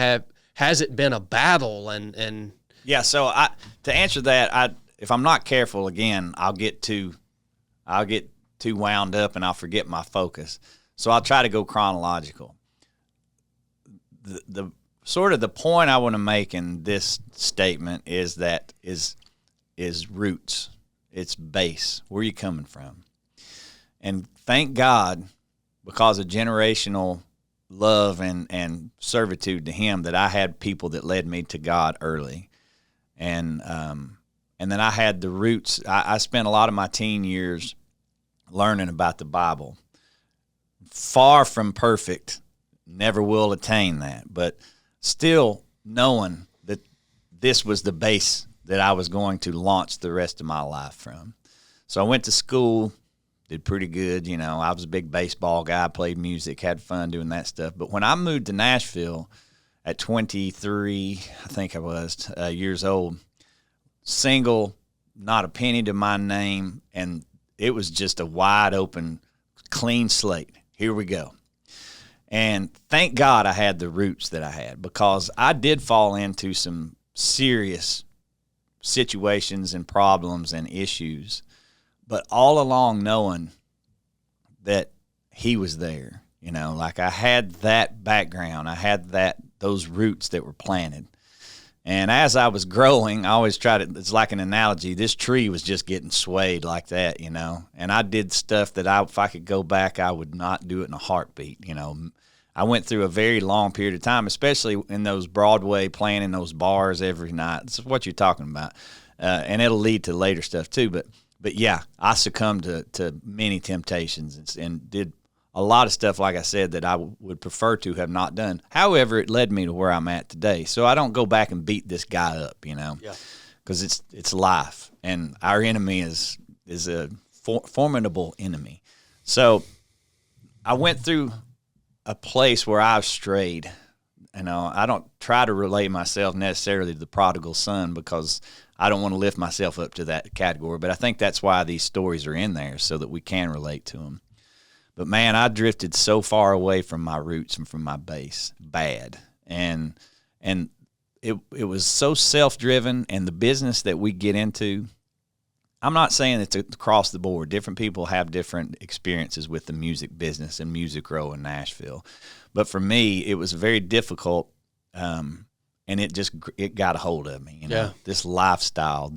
Speaker 3: has it been a battle? And
Speaker 1: yeah, so to answer that, if I'm not careful, again, I'll get too wound up and I'll forget my focus. So I'll try to go chronological. The sort of the point I want to make in this statement is that is roots. It's base. Where are you coming from? And thank God, because of generational love and servitude to him, that I had people that led me to God early. And then I had the roots. I spent a lot of my teen years learning about the Bible. Far from perfect, never will attain that, but still knowing that this was the base that I was going to launch the rest of my life from. So I went to school, did pretty good. I was a big baseball guy, played music, had fun doing that stuff. But when I moved to Nashville at 23, I think I was, years old, single, not a penny to my name, and it was just a wide open, clean slate. Here we go. And thank God I had the roots that I had, because I did fall into some serious situations and problems and issues, but all along knowing that he was there, like I had that background, I had those roots that were planted. And as I was growing, I always try to, it's like an analogy, this tree was just getting swayed like that, and I did stuff that if I could go back, I would not do it in a heartbeat. I went through a very long period of time, especially in those Broadway, playing in those bars every night. That's what you're talking about. and it'll lead to later stuff too. But yeah, I succumbed to many temptations and did a lot of stuff, like I said, that I would prefer to have not done. However, it led me to where I'm at today. So I don't go back and beat this guy up, because it's life, and our enemy is a formidable enemy. So I went through a place where I've strayed. I don't try to relate myself necessarily to the prodigal son, because I don't want to lift myself up to that category. But I think that's why these stories are in there, so that we can relate to them. But man, I drifted so far away from my roots and from my base, bad. And it was so self-driven, and the business that we get into, I'm not saying it's across the board. Different people have different experiences with the music business and Music Row in Nashville. But for me, it was very difficult, and it got a hold of me. This lifestyle,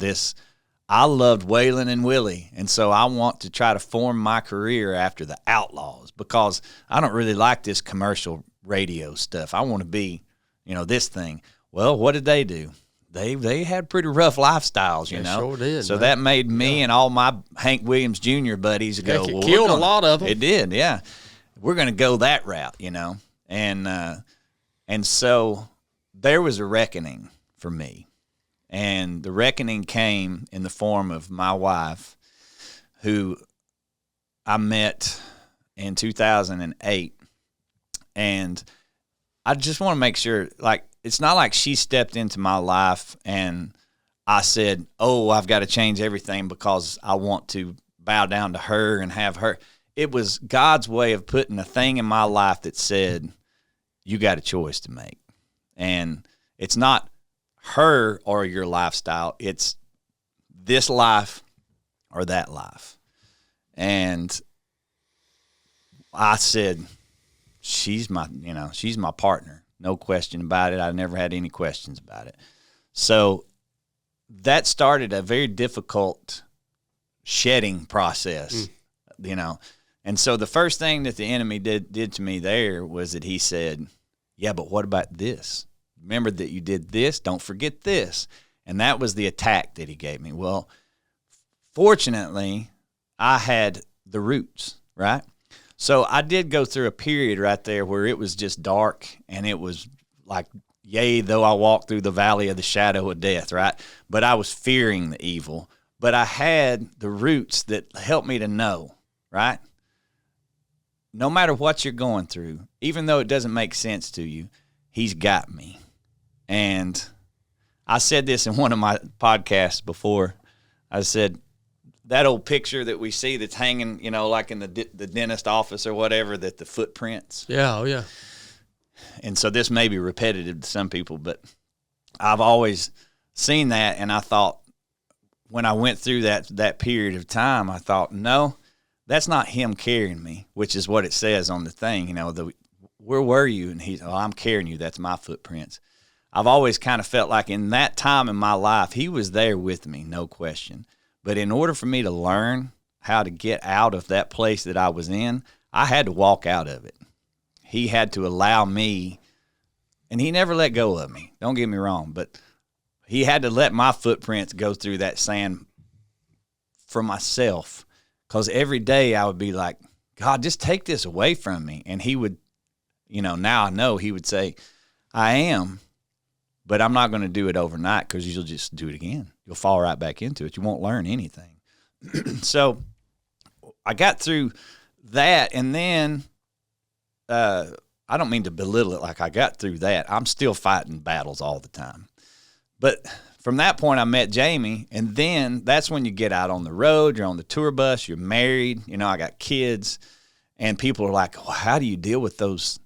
Speaker 1: I loved Waylon and Willie, and so I want to try to form my career after the Outlaws, because I don't really like this commercial radio stuff. I want to be, this thing. Well, what did they do? They had pretty rough lifestyles,
Speaker 3: They sure did.
Speaker 1: So
Speaker 3: man.
Speaker 1: that made me and all my Hank Williams Jr. buddies go.
Speaker 3: It killed a lot of them.
Speaker 1: It did, yeah. We're going to go that route, and so there was a reckoning for me. And the reckoning came in the form of my wife, who I met in 2008. And I just want to make sure, it's not like she stepped into my life and I said, oh, I've got to change everything because I want to bow down to her and have her. It was God's way of putting a thing in my life that said, you got a choice to make. And it's not her or your lifestyle, it's this life or that life. And I said, she's my partner, no question about it. I never had any questions about it. So that started a very difficult shedding process, And so the first thing that the enemy did to me there was that he said, yeah, but what about this? Remember that you did this. Don't forget this. And that was the attack that he gave me. Well, fortunately, I had the roots, right? So I did go through a period right there where it was just dark, and it was like, yea, though I walk through the valley of the shadow of death, right? But I was fearing the evil. But I had the roots that helped me to know, right? No matter what you're going through, even though it doesn't make sense to you, he's got me. And I said this in one of my podcasts before. I said, that old picture that we see that's hanging, like in the dentist office or whatever, that the footprints.
Speaker 3: Yeah, oh yeah.
Speaker 1: And so this may be repetitive to some people, but I've always seen that, and I thought, when I went through that period of time, I thought, no, that's not him carrying me, which is what it says on the thing, where were you? And he's, I'm carrying you. That's my footprints. I've always kind of felt like in that time in my life, he was there with me, no question. But in order for me to learn how to get out of that place that I was in, I had to walk out of it. He had to allow me, and he never let go of me. Don't get me wrong, but he had to let my footprints go through that sand for myself, because every day I would be like, God, just take this away from me. And he would, now I know he would say, I am, but I'm not going to do it overnight, because you'll just do it again. You'll fall right back into it. You won't learn anything. So I got through that, and then I don't mean to belittle it like I got through that. I'm still fighting battles all the time. But from that point, I met Jamie, and then that's when you get out on the road. You're on the tour bus. You're married. I got kids, and people are like, well, how do you deal with those,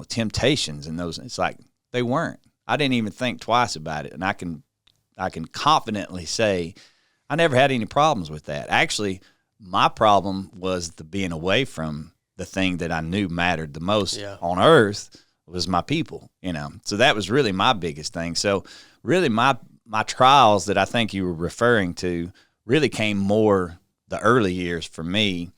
Speaker 1: temptations and those? It's like, they weren't. I didn't even think twice about it, and I can confidently say I never had any problems with that. Actually, my problem was the being away from the thing that I knew mattered the most on earth was my people, So that was really my biggest thing. So really my trials that I think you were referring to really came more the early years for me.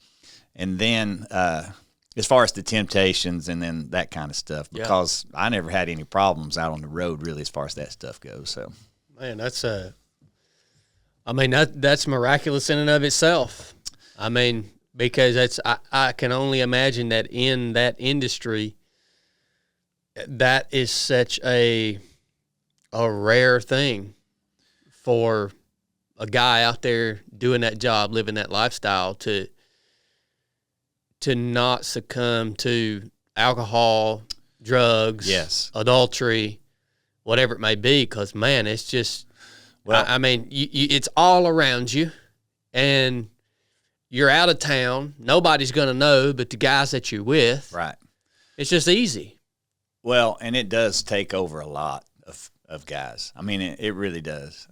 Speaker 1: And then as far as the temptations and then that kind of stuff, because I never had any problems out on the road really as far as that stuff goes. So,
Speaker 3: man, I mean, that's miraculous in and of itself. I mean, because I can only imagine that in that industry, that is such a rare thing for a guy out there doing that job, living that lifestyle, to not succumb to alcohol, drugs,
Speaker 1: yes,
Speaker 3: adultery, whatever it may be. Because man, it's just, I mean, it's all around you, and you're out of town. Nobody's going to know but the guys that you're with.
Speaker 1: Right.
Speaker 3: It's just easy.
Speaker 1: Well, and it does take over a lot of guys. I mean, it really does.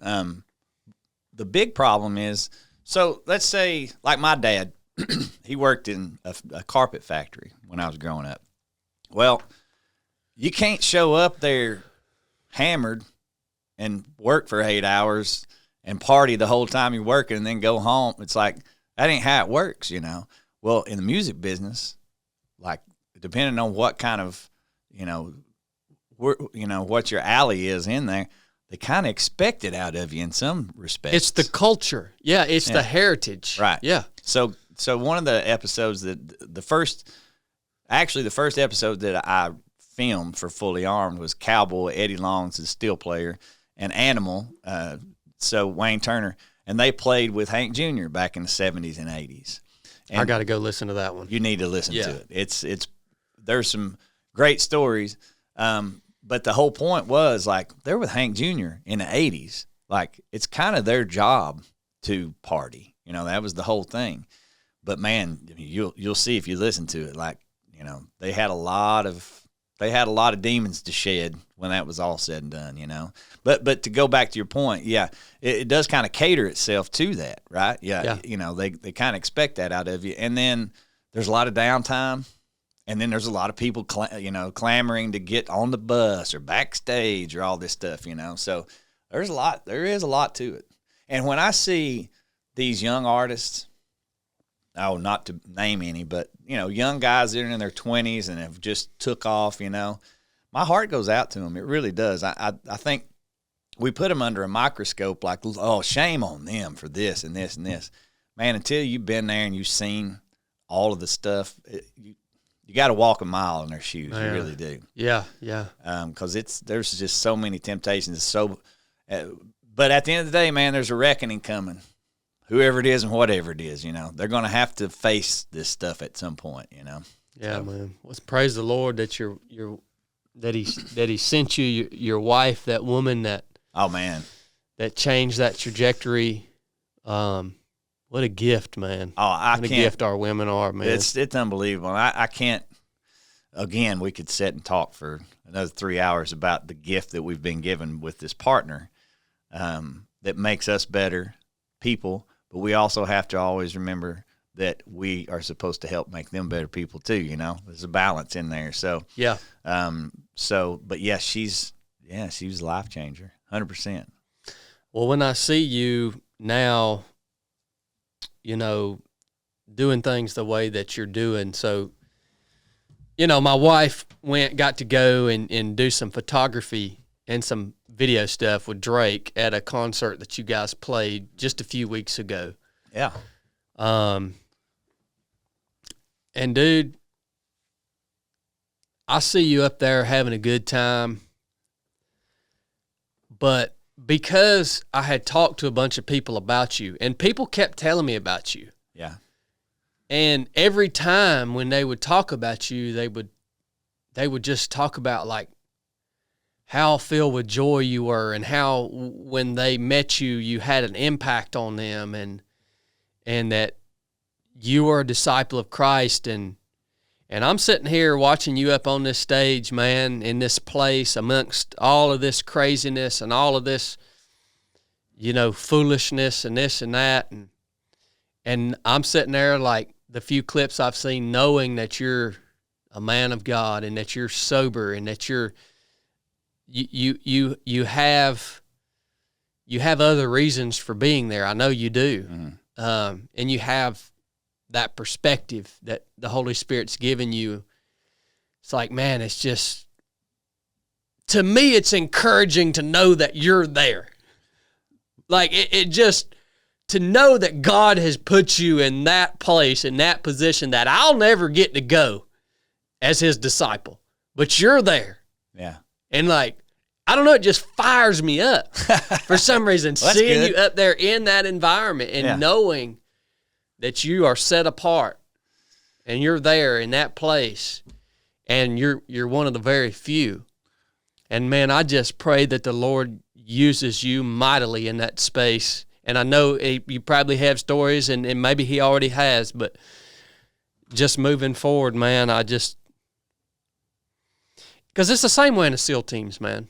Speaker 1: The big problem is, so let's say, like my dad, he worked in a carpet factory when I was growing up. Well, you can't show up there hammered and work for 8 hours and party the whole time you're working and then go home. It's like, that ain't how it works, you know. Well, in the music business, like, depending on what kind of, what your alley is in there, they kind of expect it out of you in some respects.
Speaker 3: It's the culture. Yeah, it's the heritage.
Speaker 1: Right.
Speaker 3: Yeah.
Speaker 1: So one of the episodes the first episode that I filmed for Fully Armed was Cowboy, Eddie Long's the steel player, and Animal, so Wayne Turner, and they played with Hank Jr. back in the 70s and 80s. And
Speaker 3: I got to go listen to that one.
Speaker 1: You need to listen to it. It's there's some great stories, but the whole point was, like, they're with Hank Jr. in the 80s. Like, it's kind of their job to party. That was the whole thing. But man, you'll see if you listen to it. Like, they had a lot of demons to shed when that was all said and done. But to go back to your point, yeah, it does kind of cater itself to that, right? Yeah. They kind of expect that out of you, and then there's a lot of downtime, and then there's a lot of people clamoring to get on the bus or backstage or all this stuff. So there is a lot to it. And when I see these young artists, not to name any, but, young guys that are in their 20s and have just took off, my heart goes out to them. It really does. I think we put them under a microscope like, oh, shame on them for this and this and this. Man, until you've been there and you've seen all of the stuff, you got to walk a mile in their shoes. You really do. Yeah,
Speaker 3: yeah.
Speaker 1: Because there's just so many temptations. But at the end of the day, man, there's a reckoning coming. Whoever it is and whatever it is, they're going to have to face this stuff at some point,
Speaker 3: Yeah, man. Let's praise the Lord that that he sent you your wife, that woman that that changed that trajectory. What a gift, man! What a gift our women are, man.
Speaker 1: It's unbelievable. I can't. Again, we could sit and talk for another 3 hours about the gift that we've been given with this partner, that makes us better people. But we also have to always remember that we are supposed to help make them better people too. There's a balance in there. So
Speaker 3: yeah.
Speaker 1: But yeah, she was a life changer, 100%.
Speaker 3: Well, when I see you now, doing things the way that you're doing, so my wife got to go and do some photography and some video stuff with Drake at a concert that you guys played just a few weeks ago.
Speaker 1: Yeah.
Speaker 3: And dude, I see you up there having a good time, but because I had talked to a bunch of people about you, and people kept telling me about you.
Speaker 1: Yeah.
Speaker 3: And every time when they would talk about you, they would just talk about, like, how filled with joy you were, and how when they met you, you had an impact on them, and that you were a disciple of Christ. And I'm sitting here watching you up on this stage, man, in this place amongst all of this craziness and all of this, foolishness and this and that. And I'm sitting there, like, the few clips I've seen, knowing that you're a man of God and that you're sober and that you have other reasons for being there. I know you do. Mm-hmm. And you have that perspective that the Holy Spirit's given you. It's like, man, it's just, to me, it's encouraging to know that you're there. Like, it just, to know that God has put you in that place, in that position that I'll never get to go as his disciple, but you're there.
Speaker 1: Yeah.
Speaker 3: And like, I don't know, it just fires me up for some reason,
Speaker 1: Well,
Speaker 3: seeing
Speaker 1: good.
Speaker 3: you up there in that environment and knowing that you are set apart and you're there in that place and you're one of the very few. And man, I just pray that the Lord uses you mightily in that space. And I know you probably have stories and maybe he already has, but just moving forward, man, because it's the same way in the SEAL teams, man.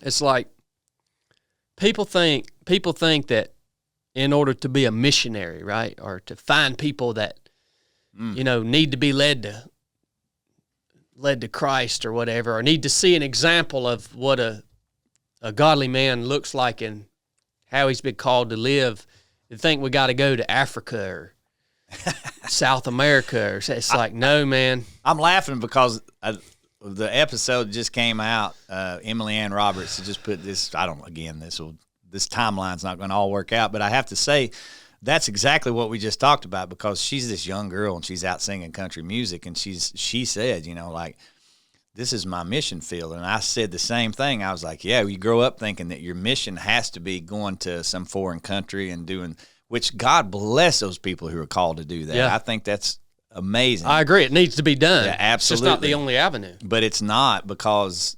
Speaker 3: It's like people think that in order to be a missionary, right, or to find people that need to be led to Christ or whatever, or need to see an example of what a godly man looks like and how he's been called to live, they think we got to go to Africa or South America. Or it's like, no, man.
Speaker 1: I'm laughing because the episode just came out. Emily Ann Roberts just put this. This timeline's not going to all work out, but I have to say that's exactly what we just talked about, because she's this young girl and she's out singing country music, and she said, this is my mission field. And I said the same thing. I was like, yeah, you grow up thinking that your mission has to be going to some foreign country and doing, which God bless those people who are called to do that. Yeah. I think that's amazing.
Speaker 3: I agree. It needs to be done.
Speaker 1: Yeah, absolutely.
Speaker 3: It's just not the only avenue.
Speaker 1: But it's not, because,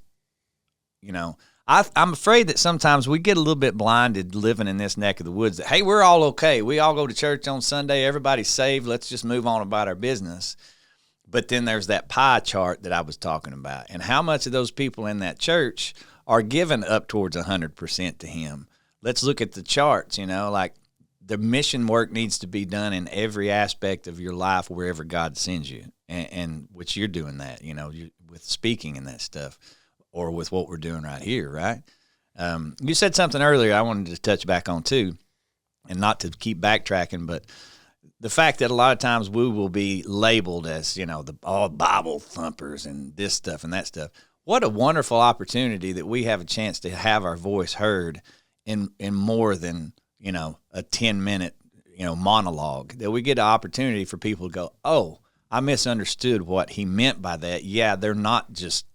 Speaker 1: I'm afraid that sometimes we get a little bit blinded living in this neck of the woods that, hey, we're all okay. We all go to church on Sunday. Everybody's saved. Let's just move on about our business. But then there's that pie chart that I was talking about. And how much of those people in that church are given up towards 100% to him? Let's look at the charts, like the mission work needs to be done in every aspect of your life wherever God sends you. And which you're doing that, with speaking and that stuff, or with what we're doing right here, right? You said something earlier I wanted to touch back on too, and not to keep backtracking, but the fact that a lot of times we will be labeled as, all Bible thumpers and this stuff and that stuff. What a wonderful opportunity that we have a chance to have our voice heard in more than, a 10-minute, monologue, that we get an opportunity for people to go, oh, I misunderstood what he meant by that. Yeah, they're not just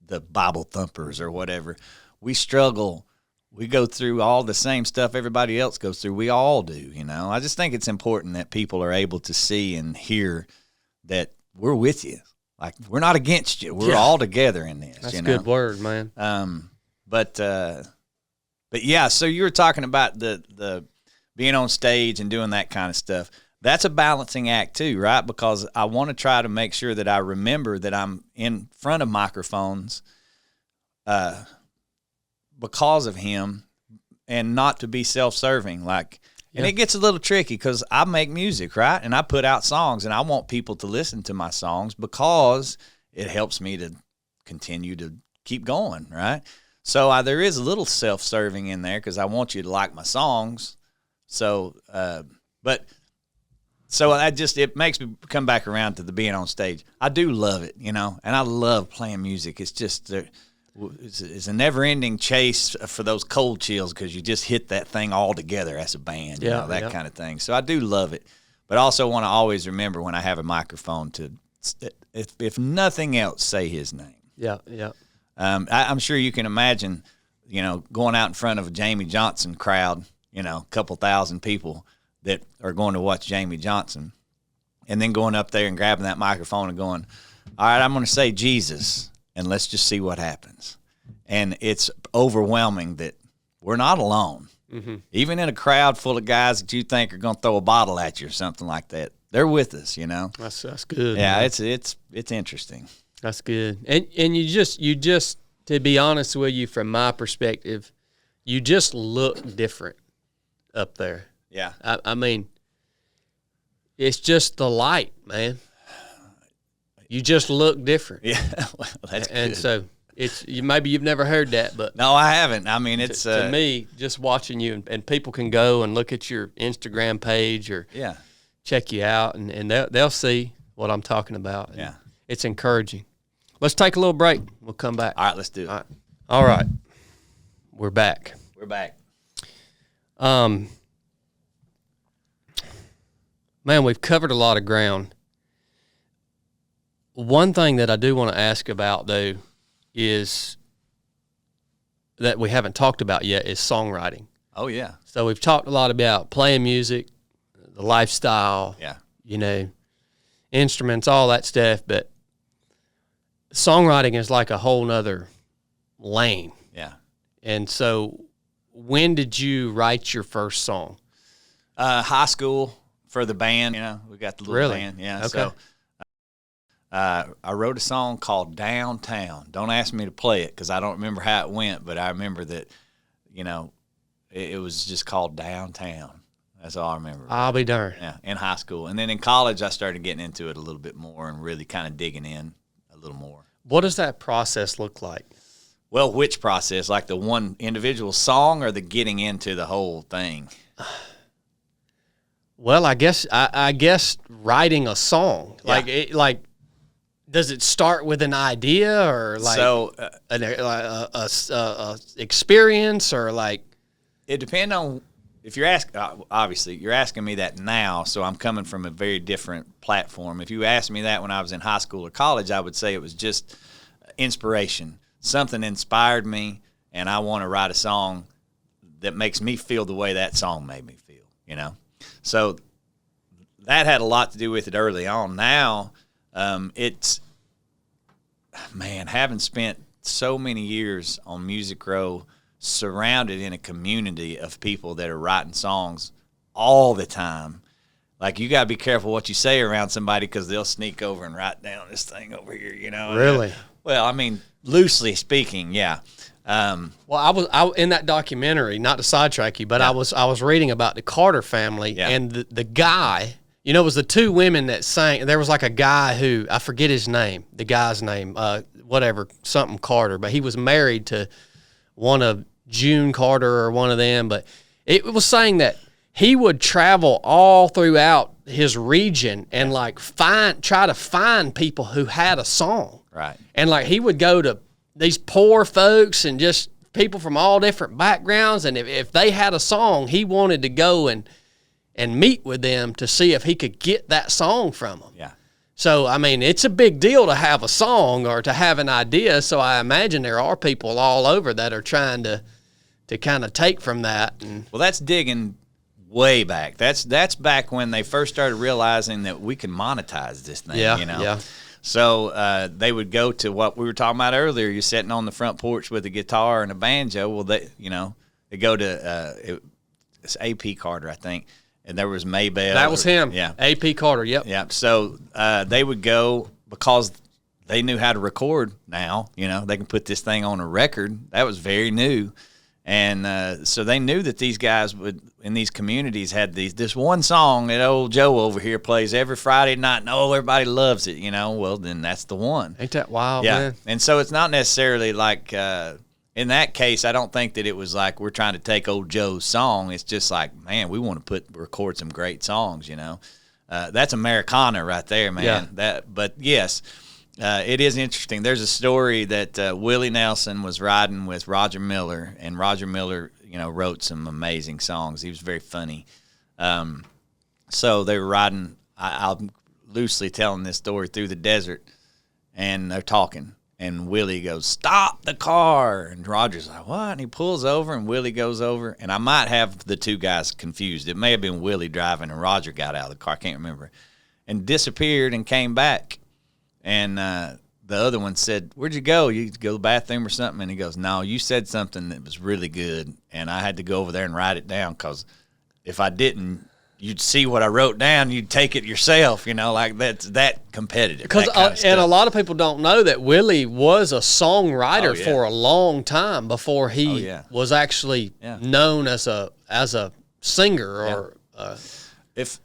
Speaker 1: the Bible thumpers or whatever. We struggle. We go through all the same stuff everybody else goes through. We all do, I just think it's important that people are able to see and hear that we're with you. Like, we're not against you. We're all together in this.
Speaker 3: That's a good word, man.
Speaker 1: But yeah, so you were talking about the being on stage and doing that kind of stuff. That's a balancing act too, right? Because I want to try to make sure that I remember that I'm in front of microphones because of him, and not to be self-serving. And it gets a little tricky because I make music, right? And I put out songs, and I want people to listen to my songs because it helps me to continue to keep going, right? So there is a little self-serving in there because I want you to like my songs. So, it makes me come back around to the being on stage. I do love it, and I love playing music. It's just, it's a never-ending chase for those cold chills because you just hit that thing all together as a band, that kind of thing. So I do love it, but I also want to always remember when I have a microphone to, if nothing else, say his name.
Speaker 3: Yeah, yeah.
Speaker 1: I'm sure you can imagine, going out in front of a Jamie Johnson crowd, a couple thousand people that are going to watch Jamie Johnson, and then going up there and grabbing that microphone and going, all right, I'm going to say Jesus, and let's just see what happens. And it's overwhelming that we're not alone. Mm-hmm. Even in a crowd full of guys that you think are going to throw a bottle at you or something like that, they're with us,
Speaker 3: That's good.
Speaker 1: Yeah,
Speaker 3: man.
Speaker 1: it's interesting.
Speaker 3: That's good. And you just to be honest with you, from my perspective, you just look different up there.
Speaker 1: Yeah.
Speaker 3: I mean, it's just the light, man. You just look different.
Speaker 1: Yeah, well, that's
Speaker 3: and
Speaker 1: good.
Speaker 3: So maybe you've never heard that, but
Speaker 1: no, I haven't. I mean, it's
Speaker 3: to me, just watching you, and people can go and look at your Instagram page or check you out, and they'll see what I'm talking about.
Speaker 1: Yeah,
Speaker 3: it's encouraging. Let's take a little break. We'll come back.
Speaker 1: All right, let's do it.
Speaker 3: All right. We're back.
Speaker 1: We're back.
Speaker 3: Man, we've covered a lot of ground. One thing that I do want to ask about, though, is that we haven't talked about yet is songwriting.
Speaker 1: Oh, yeah.
Speaker 3: So we've talked a lot about playing music, the lifestyle, instruments, all that stuff, but songwriting is like a whole nother lane.
Speaker 1: Yeah.
Speaker 3: And so when did you write your first song?
Speaker 1: High school for the band, we got the little band. Yeah.
Speaker 3: Okay.
Speaker 1: So I wrote a song called Downtown. Don't ask me to play it because I don't remember how it went, but I remember that, it was just called Downtown. That's all I remember.
Speaker 3: I'll be darned.
Speaker 1: Yeah, in high school. And then in college, I started getting into it a little bit more and really kind of digging in a little more.
Speaker 3: What does that process look like?
Speaker 1: Well, which process? Like the one individual song or the getting into the whole thing?
Speaker 3: Well, I guess writing a song.
Speaker 1: Yeah.
Speaker 3: Does it start with an idea or like an experience or like?
Speaker 1: It depends on if you're obviously you're asking me that now, so I'm coming from a very different platform. If you asked me that when I was in high school or college, I would say it was just inspiration. Something inspired me, and I want to write a song that makes me feel the way that song made me feel, So that had a lot to do with it early on. Now, having spent so many years on Music Row, surrounded in a community of people that are writing songs all the time. Like, you got to be careful what you say around somebody because they'll sneak over and write down this thing over here,
Speaker 3: Really?
Speaker 1: Well, I mean, loosely speaking, yeah.
Speaker 3: Well, I was in that documentary, not to sidetrack you, but I was reading about the Carter family and the guy, it was the two women that sang. There was like a guy who, I forget his name, the guy's name, something Carter, but he was married to one of June Carter or one of them, but it was saying that he would travel all throughout his region and try to find people who had a song.
Speaker 1: Right.
Speaker 3: And he would go to these poor folks and just people from all different backgrounds, and if they had a song, he wanted to go and meet with them to see if he could get that song from them.
Speaker 1: Yeah.
Speaker 3: So, I mean, it's a big deal to have a song or to have an idea, so I imagine there are people all over that are trying to kind of take from that.
Speaker 1: Well, that's digging way back. That's back when they first started realizing that we can monetize this thing,
Speaker 3: Yeah.
Speaker 1: So they would go to what we were talking about earlier. You're sitting on the front porch with a guitar and a banjo. Well, they go to it's A.P. Carter, I think, and there was Maybell.
Speaker 3: That was him.
Speaker 1: Yeah,
Speaker 3: A.P. Carter. Yep.
Speaker 1: Yeah. So they would go because they knew how to record. Now, they can put this thing on a record. That was very new. And so they knew that these guys would in these communities had this one song that old Joe over here plays every Friday night, and everybody loves it, Well, then that's the one.
Speaker 3: Ain't that wild,
Speaker 1: yeah.
Speaker 3: man?
Speaker 1: And so it's not necessarily like in that case, I don't think that it was like we're trying to take old Joe's song. It's just like, man, we want to record some great songs, That's Americana right there, man.
Speaker 3: Yeah.
Speaker 1: But yes. It is interesting. There's a story that Willie Nelson was riding with Roger Miller, and Roger Miller, wrote some amazing songs. He was very funny. So they were riding. I'm loosely telling this story through the desert, and they're talking. And Willie goes, "Stop the car!" And Roger's like, "What?" And he pulls over, and Willie goes over. And I might have the two guys confused. It may have been Willie driving, and Roger got out of the car. I can't remember. And disappeared and came back. And the other one said, "Where'd you go? You go to the bathroom or something?" And he goes, "No, you said something that was really good, and I had to go over there and write it down because if I didn't, you'd see what I wrote down. You'd take it yourself, that's that competitive."
Speaker 3: Because and a lot of people don't know that Willie was a songwriter for a long time before he was actually known as a singer or.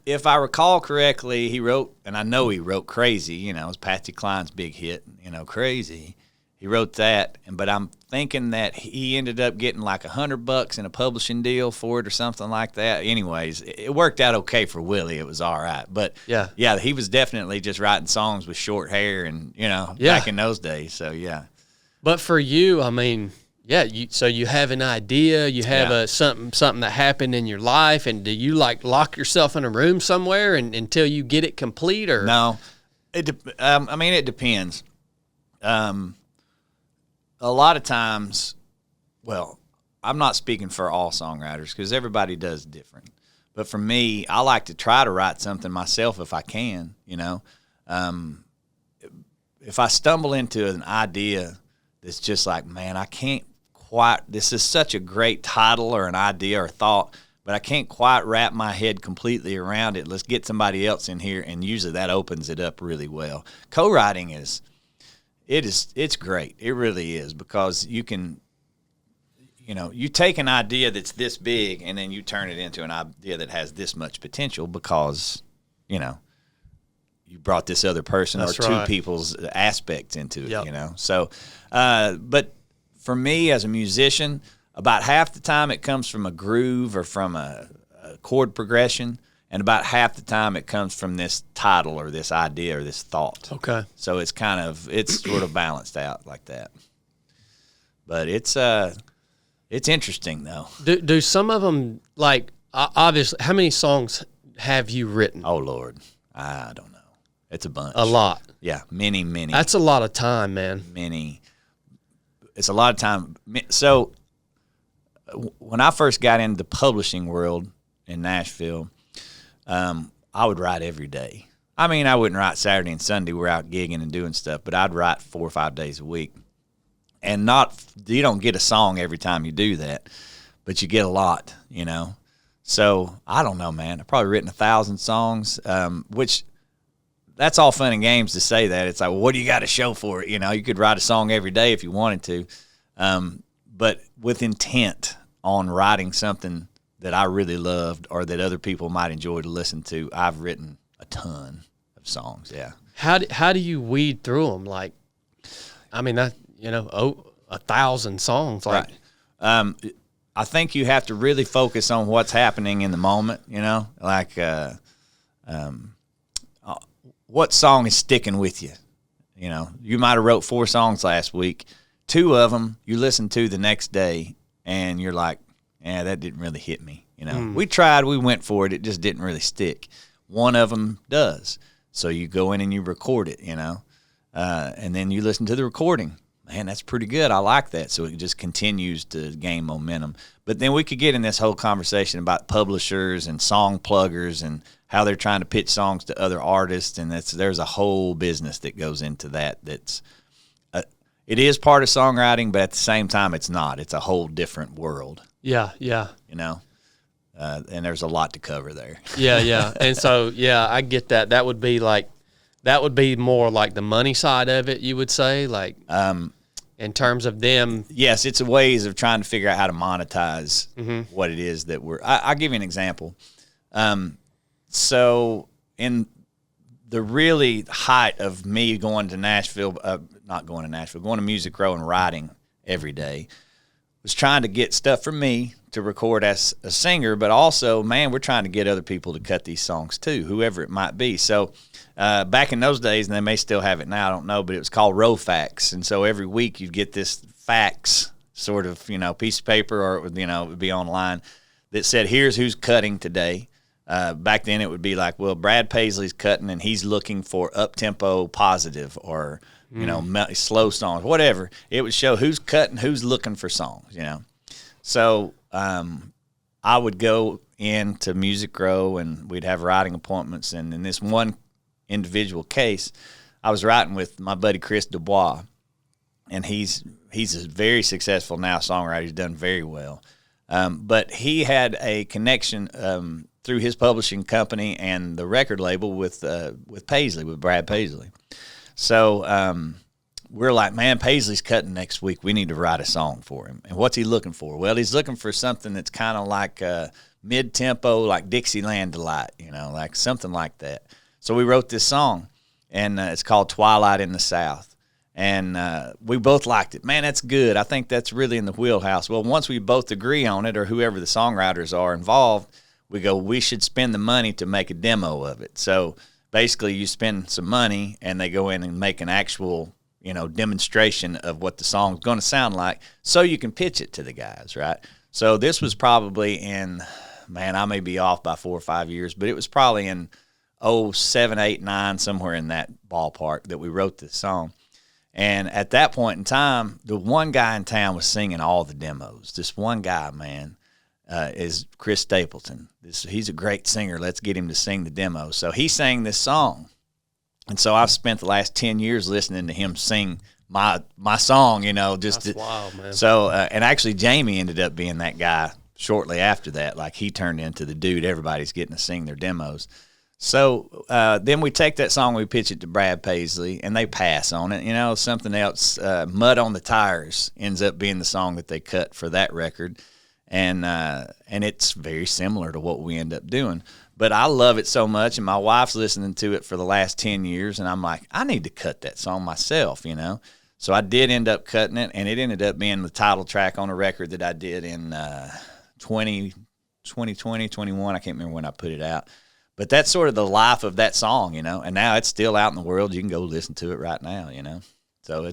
Speaker 1: If I recall correctly, he wrote, and I know he wrote "Crazy." It was Patsy Cline's big hit. "Crazy." He wrote that, but I'm thinking that he ended up getting like $100 in a publishing deal for it or something like that. Anyways, it worked out okay for Willie. It was all right, but yeah, he was definitely just writing songs with short hair and back in those days. So yeah.
Speaker 3: But for you, I mean, So you have an idea, you have something that happened in your life, and do you like lock yourself in a room somewhere until you get it complete, or
Speaker 1: no? It depends. A lot of times, well, I'm not speaking for all songwriters because everybody does different. But for me, I like to try to write something myself if I can. If I stumble into an idea that's just like, man, I can't quite, this is such a great title or an idea or thought, but I can't quite wrap my head completely around it. Let's get somebody else in here, and usually that opens it up really well. Co-writing it's great. It really is, because you can, you take an idea that's this big and then you turn it into an idea that has this much potential because, you brought this other person
Speaker 3: That's
Speaker 1: or two
Speaker 3: right.
Speaker 1: people's aspects into it,
Speaker 3: Yep.
Speaker 1: So, but for me as a musician, about half the time it comes from a groove or from a chord progression, and about half the time it comes from this title or this idea or this thought.
Speaker 3: Okay.
Speaker 1: So it's sort of balanced out like that. But it's interesting though.
Speaker 3: Do some of them, like, obviously, how many songs have you written?
Speaker 1: Oh Lord, I don't know. It's a bunch.
Speaker 3: A lot.
Speaker 1: Yeah, many.
Speaker 3: That's a lot of time, man.
Speaker 1: Many. It's a lot of time. So when I first got into the publishing world in Nashville, I would write every day. I mean, I wouldn't write Saturday and Sunday. We're out gigging and doing stuff, but I'd write 4 or 5 days a week. And you don't get a song every time you do that, but you get a lot, So I don't know, man. I've probably written 1,000 songs, which that's all fun and games to say that. It's like, well, what do you got to show for it? You could write a song every day if you wanted to, but with intent on writing something that I really loved or that other people might enjoy to listen to, I've written a ton of songs. Yeah.
Speaker 3: How do you weed through them? Like, I mean, 1,000 songs. Like,
Speaker 1: right. I think you have to really focus on what's happening in the moment. Like, what song is sticking with you? You might have wrote 4 songs last week. 2 of them you listen to the next day, and you're like, that didn't really hit me. We tried, we went for it. It just didn't really stick. One of them does. So you go in and you record it, and then you listen to the recording. Man, that's pretty good. I like that. So it just continues to gain momentum. But then we could get in this whole conversation about publishers and song pluggers and how they're trying to pitch songs to other artists, and there's a whole business that goes into that. It is part of songwriting, but at the same time, it's not. It's a whole different world.
Speaker 3: Yeah.
Speaker 1: And there's a lot to cover there.
Speaker 3: Yeah. And so, I get that. That would be more like the money side of it, you would say, like, in terms of them.
Speaker 1: Yes, it's ways of trying to figure out how to monetize what it is that I'll give you an example. So in the really height of me going to Music Row and writing every day, was trying to get stuff from me to record as a singer, but also, man, we're trying to get other people to cut these songs too, whoever it might be. So back in those days, and they may still have it now, I don't know, but it was called row fax. And so every week you'd get this fax sort of, piece of paper, or it would be online that said, here's who's cutting today. Back then it would be like, well, Brad Paisley's cutting and he's looking for up-tempo positive or, slow songs, whatever. It would show who's cutting, who's looking for songs, So I would go into Music Row and we'd have writing appointments. And in this one individual case, I was writing with my buddy Chris Dubois, and he's a very successful now songwriter. He's done very well. But he had a connection through his publishing company and the record label with Paisley, with Brad Paisley. So we're like, man, Paisley's cutting next week. We need to write a song for him. And what's he looking for? Well, he's looking for something that's kind of like mid-tempo, like Dixieland Delight, like something like that. So we wrote this song, and it's called Twilight in the South. And we both liked it. Man, that's good. I think that's really in the wheelhouse. Well, once we both agree on it, or whoever the songwriters are involved, we go, we should spend the money to make a demo of it. So basically you spend some money, and they go in and make an actual, demonstration of what the song's going to sound like, so you can pitch it to the guys, right? So this was probably in, man, I may be off by 4 or 5 years, but it was probably in 07, 8, 9, somewhere in that ballpark that we wrote this song. And at that point in time, the one guy in town was singing all the demos. This one guy, man, is Chris Stapleton. He's a great singer. Let's get him to sing the demo. So he sang this song. And so I've spent the last 10 years listening to him sing my song,
Speaker 3: That's wild, man.
Speaker 1: So, and actually Jamie ended up being that guy shortly after that. Like, he turned into the dude everybody's getting to sing their demos. So then we take that song, we pitch it to Brad Paisley, and they pass on it. Something else, Mud on the Tires ends up being the song that they cut for that record. And it's very similar to what we end up doing. But I love it so much, and my wife's listening to it for the last 10 years, and I'm like, I need to cut that song myself, So I did end up cutting it, and it ended up being the title track on a record that I did in 2020, 21. I can't remember when I put it out. But that's sort of the life of that song, and now it's still out in the world. You can go listen to it right now, So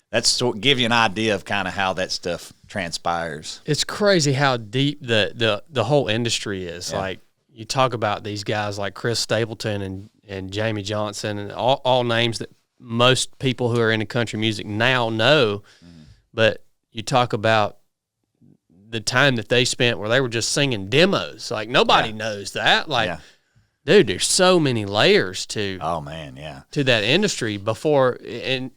Speaker 1: that's give you an idea of kind of how that stuff transpires.
Speaker 3: It's crazy how deep the whole industry is.
Speaker 1: Yeah.
Speaker 3: Like, you talk about these guys like Chris Stapleton and Jamie Johnson, and all names that most people who are into country music now know. Mm-hmm. But you talk about the time that they spent where they were just singing demos. Like, nobody knows that. Like, dude, there's so many layers to to that industry before, and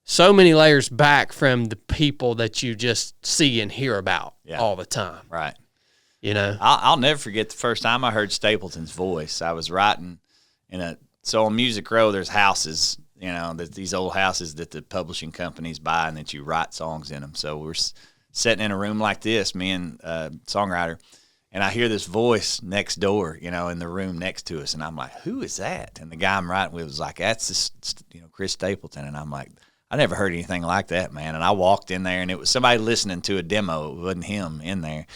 Speaker 3: so many layers back from the people that you just see and hear about all the time.
Speaker 1: Right. I'll never forget the first time I heard Stapleton's voice. I was writing so on Music Row, there's houses, these old houses that the publishing companies buy and that you write songs in them. So we're sitting in a room like this, me and songwriter, and I hear this voice next door, in the room next to us, and I'm like, who is that? And the guy I'm writing with was like, that's just, Chris Stapleton. And I'm like, I never heard anything like that, man. And I walked in there, and it was somebody listening to a demo. It wasn't him in there.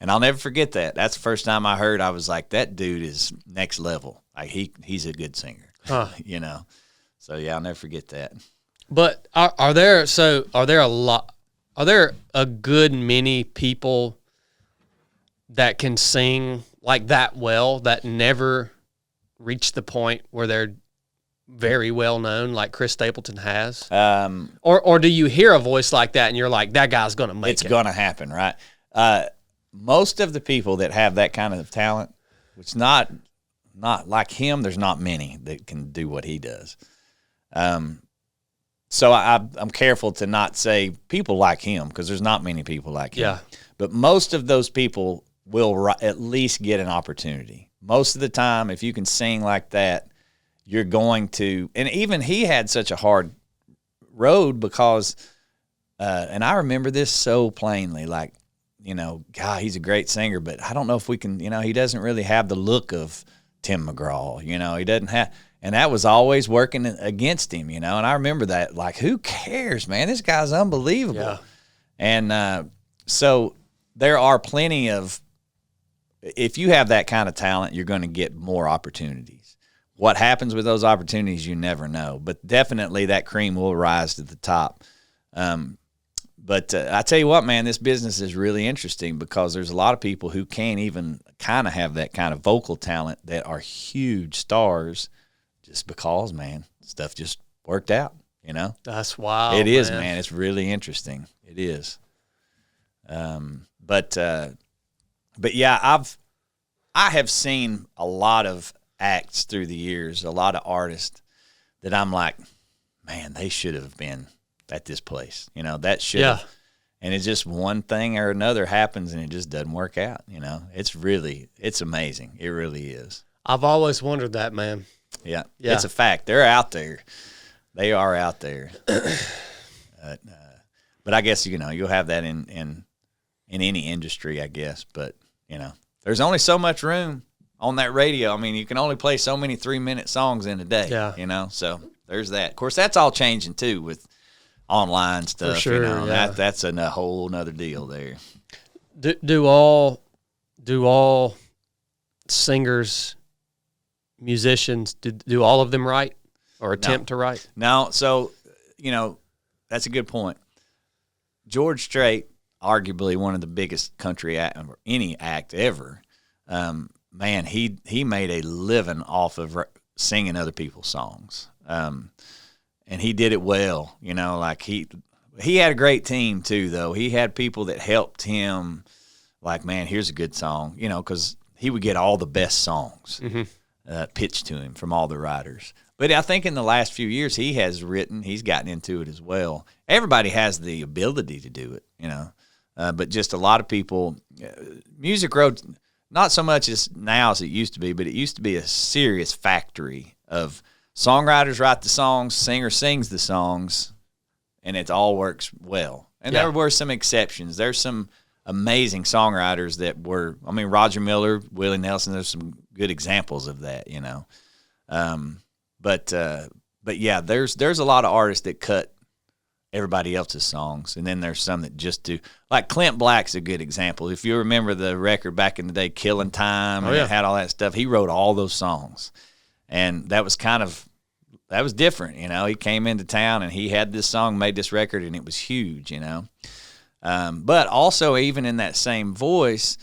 Speaker 1: And I'll never forget that. That's the first time I heard. I was like, that dude is next level. Like, he's a good singer, So yeah, I'll never forget that.
Speaker 3: But are there a good many people that can sing like that well that never reach the point where they're very well known like Chris Stapleton has? Or do you hear a voice like that and you're like, that guy's going to make it?
Speaker 1: It's going to happen, right? Most of the people that have that kind of talent, which not like him, there's not many that can do what he does. So I'm careful to not say people like him, because there's not many people like him.
Speaker 3: Yeah.
Speaker 1: But most of those people will at least get an opportunity. Most of the time, if you can sing like that, you're going to, and even he had such a hard road because, and I remember this so plainly, like, God, he's a great singer, but I don't know if we can, he doesn't really have the look of Tim McGraw, he doesn't have, and that was always working against him, and I remember that, like, who cares, man? This guy's unbelievable.
Speaker 3: Yeah.
Speaker 1: And so there are plenty of, if you have that kind of talent, you're going to get more opportunities. What happens with those opportunities, you never know, but definitely that cream will rise to the top. But I tell you what, man, this business is really interesting because there's a lot of people who can't even kind of have that kind of vocal talent that are huge stars just because, man, stuff just worked out,
Speaker 3: That's wild.
Speaker 1: It is, man. It's really interesting. It is. But yeah, I have seen a lot of acts through the years, a lot of artists that I'm like, man, they should have been at this place, that should have. And it's just one thing or another happens and it just doesn't work out, it's amazing. It really is.
Speaker 3: I've always wondered that, man.
Speaker 1: Yeah. It's a fact. They're out there. They are out there. But I guess, you'll have that in any industry, I guess. But, there's only so much room on that radio. I mean, you can only play so many 3-minute songs in a day, so there's that. Of course, that's all changing too with online stuff.
Speaker 3: For sure,
Speaker 1: that's a whole nother deal there.
Speaker 3: Do all singers, musicians, do all of them write? or attempt to write?
Speaker 1: No. So, that's a good point. George Strait, arguably one of the biggest country act, or any act ever. Man, he made a living off of singing other people's songs, and he did it well. Like he had a great team too, though. He had people that helped him. Like, man, here's a good song, because he would get all the best songs pitched to him from all the writers. But I think in the last few years he's gotten into it as well. Everybody has the ability to do it, but just a lot of people, Music Road, not so much as now as it used to be, but it used to be a serious factory of songwriters write the songs, singer sings the songs, and it all works well. And there were some exceptions. There's some amazing songwriters that were, Roger Miller, Willie Nelson, there's some good examples of that, But yeah, there's a lot of artists that cut everybody else's songs, and then there's some that just do. Like Clint Black's a good example. If you remember the record back in the day, Killing Time, and it had all that stuff, he wrote all those songs. And that was different, He came into town and he had this song, made this record, and it was huge, But also, even in that same voice,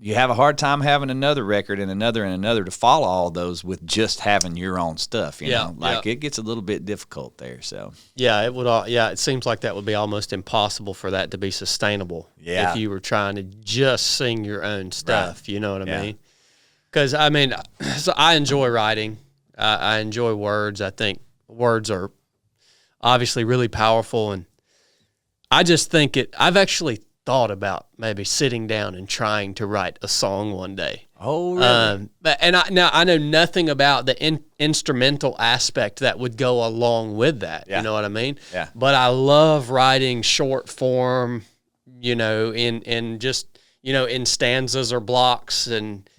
Speaker 1: you have a hard time having another record and another to follow all those with just having your own stuff. It gets a little bit difficult there. So
Speaker 3: it would. It seems like that would be almost impossible for that to be sustainable.
Speaker 1: Yeah.
Speaker 3: If you were trying to just sing your own stuff, you know what I mean? Because so I enjoy writing. I enjoy words. I think words are obviously really powerful, and I just think I've actually thought about maybe sitting down and trying to write a song one day.
Speaker 1: Oh, really?
Speaker 3: I know nothing about the instrumental aspect that would go along with that. You know what I mean?
Speaker 1: Yeah.
Speaker 3: But I love writing short form, in just in stanzas or blocks, and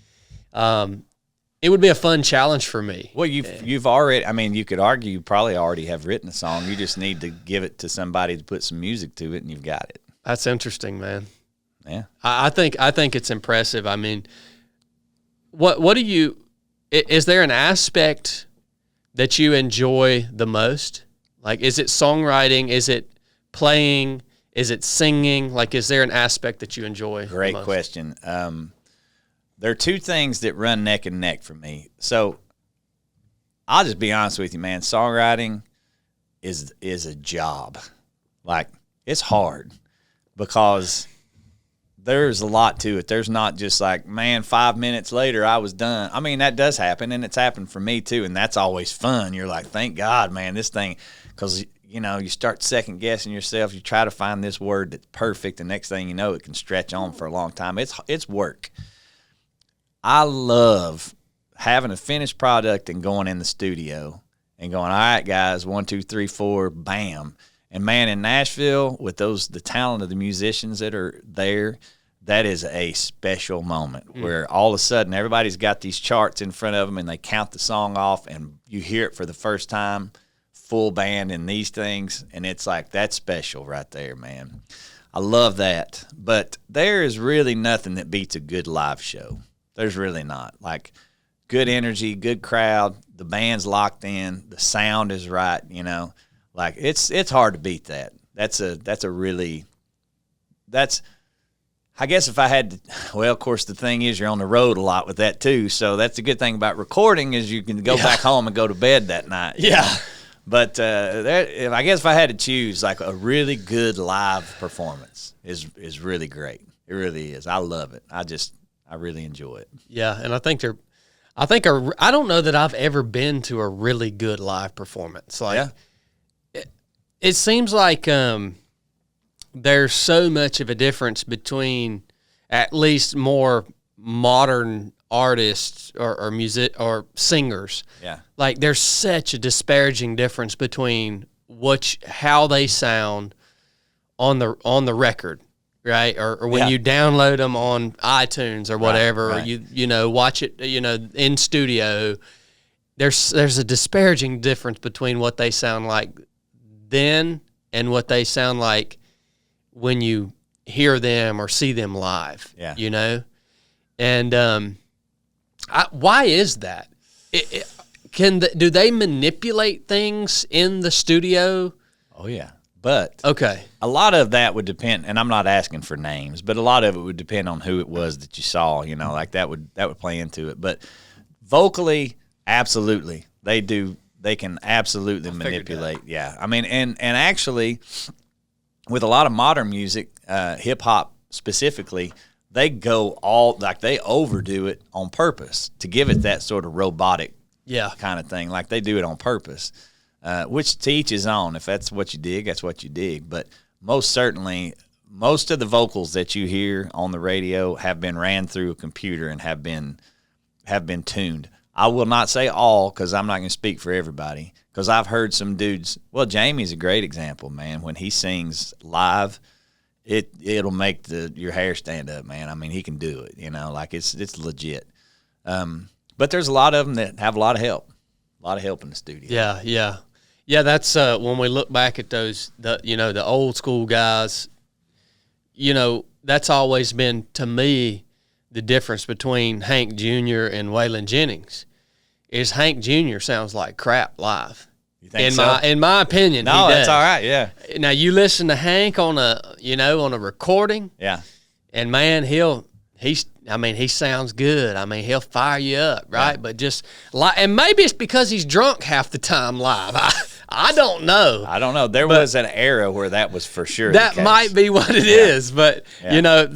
Speaker 3: it would be a fun challenge for me.
Speaker 1: Well, you've already. You could argue you probably already have written a song. You just need to give it to somebody to put some music to it, and you've got it.
Speaker 3: That's interesting, man.
Speaker 1: Yeah,
Speaker 3: I think it's impressive. What do you? Is there an aspect that you enjoy the most? Like, is it songwriting? Is it playing? Is it singing? Like, is there an aspect that you enjoy?
Speaker 1: Great question. There are two things that run neck and neck for me. So I'll just be honest with you, man. Songwriting is a job. Like, it's hard. Because there's a lot to it. There's not just like, man, 5 minutes later I was done. That does happen, and it's happened for me too, and that's always fun. You're like, thank God, man, this thing, because, you start second-guessing yourself. You try to find this word that's perfect, and next thing you know, it can stretch on for a long time. It's work. I love having a finished product and going in the studio and going, all right, guys, 1, 2, 3, 4, bam. And, man, in Nashville, with the talent of the musicians that are there, that is a special moment where all of a sudden everybody's got these charts in front of them and they count the song off and you hear it for the first time, full band and these things, and it's like, that's special right there, man. I love that. But there is really nothing that beats a good live show. There's really not. Like, good energy, good crowd, the band's locked in, the sound is right, Like, it's hard to beat that. I guess if I had to, well, of course, the thing is you're on the road a lot with that too. So that's the good thing about recording is you can go back home and go to bed that night.
Speaker 3: Yeah.
Speaker 1: But I guess if I had to choose, like, a really good live performance is really great. It really is. I love it. I really enjoy it.
Speaker 3: Yeah, and I don't know that I've ever been to a really good live performance. Like, it seems like there's so much of a difference between at least more modern artists or music or singers.
Speaker 1: Yeah.
Speaker 3: Like, there's such a disparaging difference between how they sound on the record, right? Or when you download them on iTunes or whatever,
Speaker 1: right.
Speaker 3: or you watch it, in studio. There's a disparaging difference between what they sound like then and what they sound like when you hear them or see them live. Yeah. And why is that? do they manipulate things in the studio?
Speaker 1: Oh yeah, but
Speaker 3: Okay.
Speaker 1: a lot of that would depend, and I'm not asking for names, but a lot of it would depend on who it was that you saw. You know, like that would play into it. But vocally, absolutely, they do. They can absolutely manipulate. Yeah, I mean, and actually, with a lot of modern music, hip hop specifically, they go they overdo it on purpose to give it that sort of robotic kind of thing. Like they do it on purpose, which to each his own. If that's what you dig, that's what you dig. But most certainly, most of the vocals that you hear on the radio have been ran through a computer and have been tuned. I will not say all, because I'm not going to speak for everybody, because I've heard some dudes. Well, Jamie's a great example, man. When he sings live, it'll make your hair stand up, man. I mean, he can do it, you know, like it's legit. But there's a lot of them that have a lot of help in the studio.
Speaker 3: Yeah. That's when we look back at the old school guys. You know, that's always been to me the difference between Hank Jr. and Waylon Jennings. Is Hank Jr. sounds like crap live.
Speaker 1: You think so?
Speaker 3: In my opinion,
Speaker 1: no,
Speaker 3: he does.
Speaker 1: That's all right. Yeah.
Speaker 3: Now you listen to Hank on a recording.
Speaker 1: Yeah.
Speaker 3: And man, he sounds good. I mean, he'll fire you up, right?
Speaker 1: Yeah.
Speaker 3: But just and maybe it's because he's drunk half the time live. I don't know.
Speaker 1: There was an era where that was for sure.
Speaker 3: That might be what it is, but
Speaker 1: Yeah.
Speaker 3: you know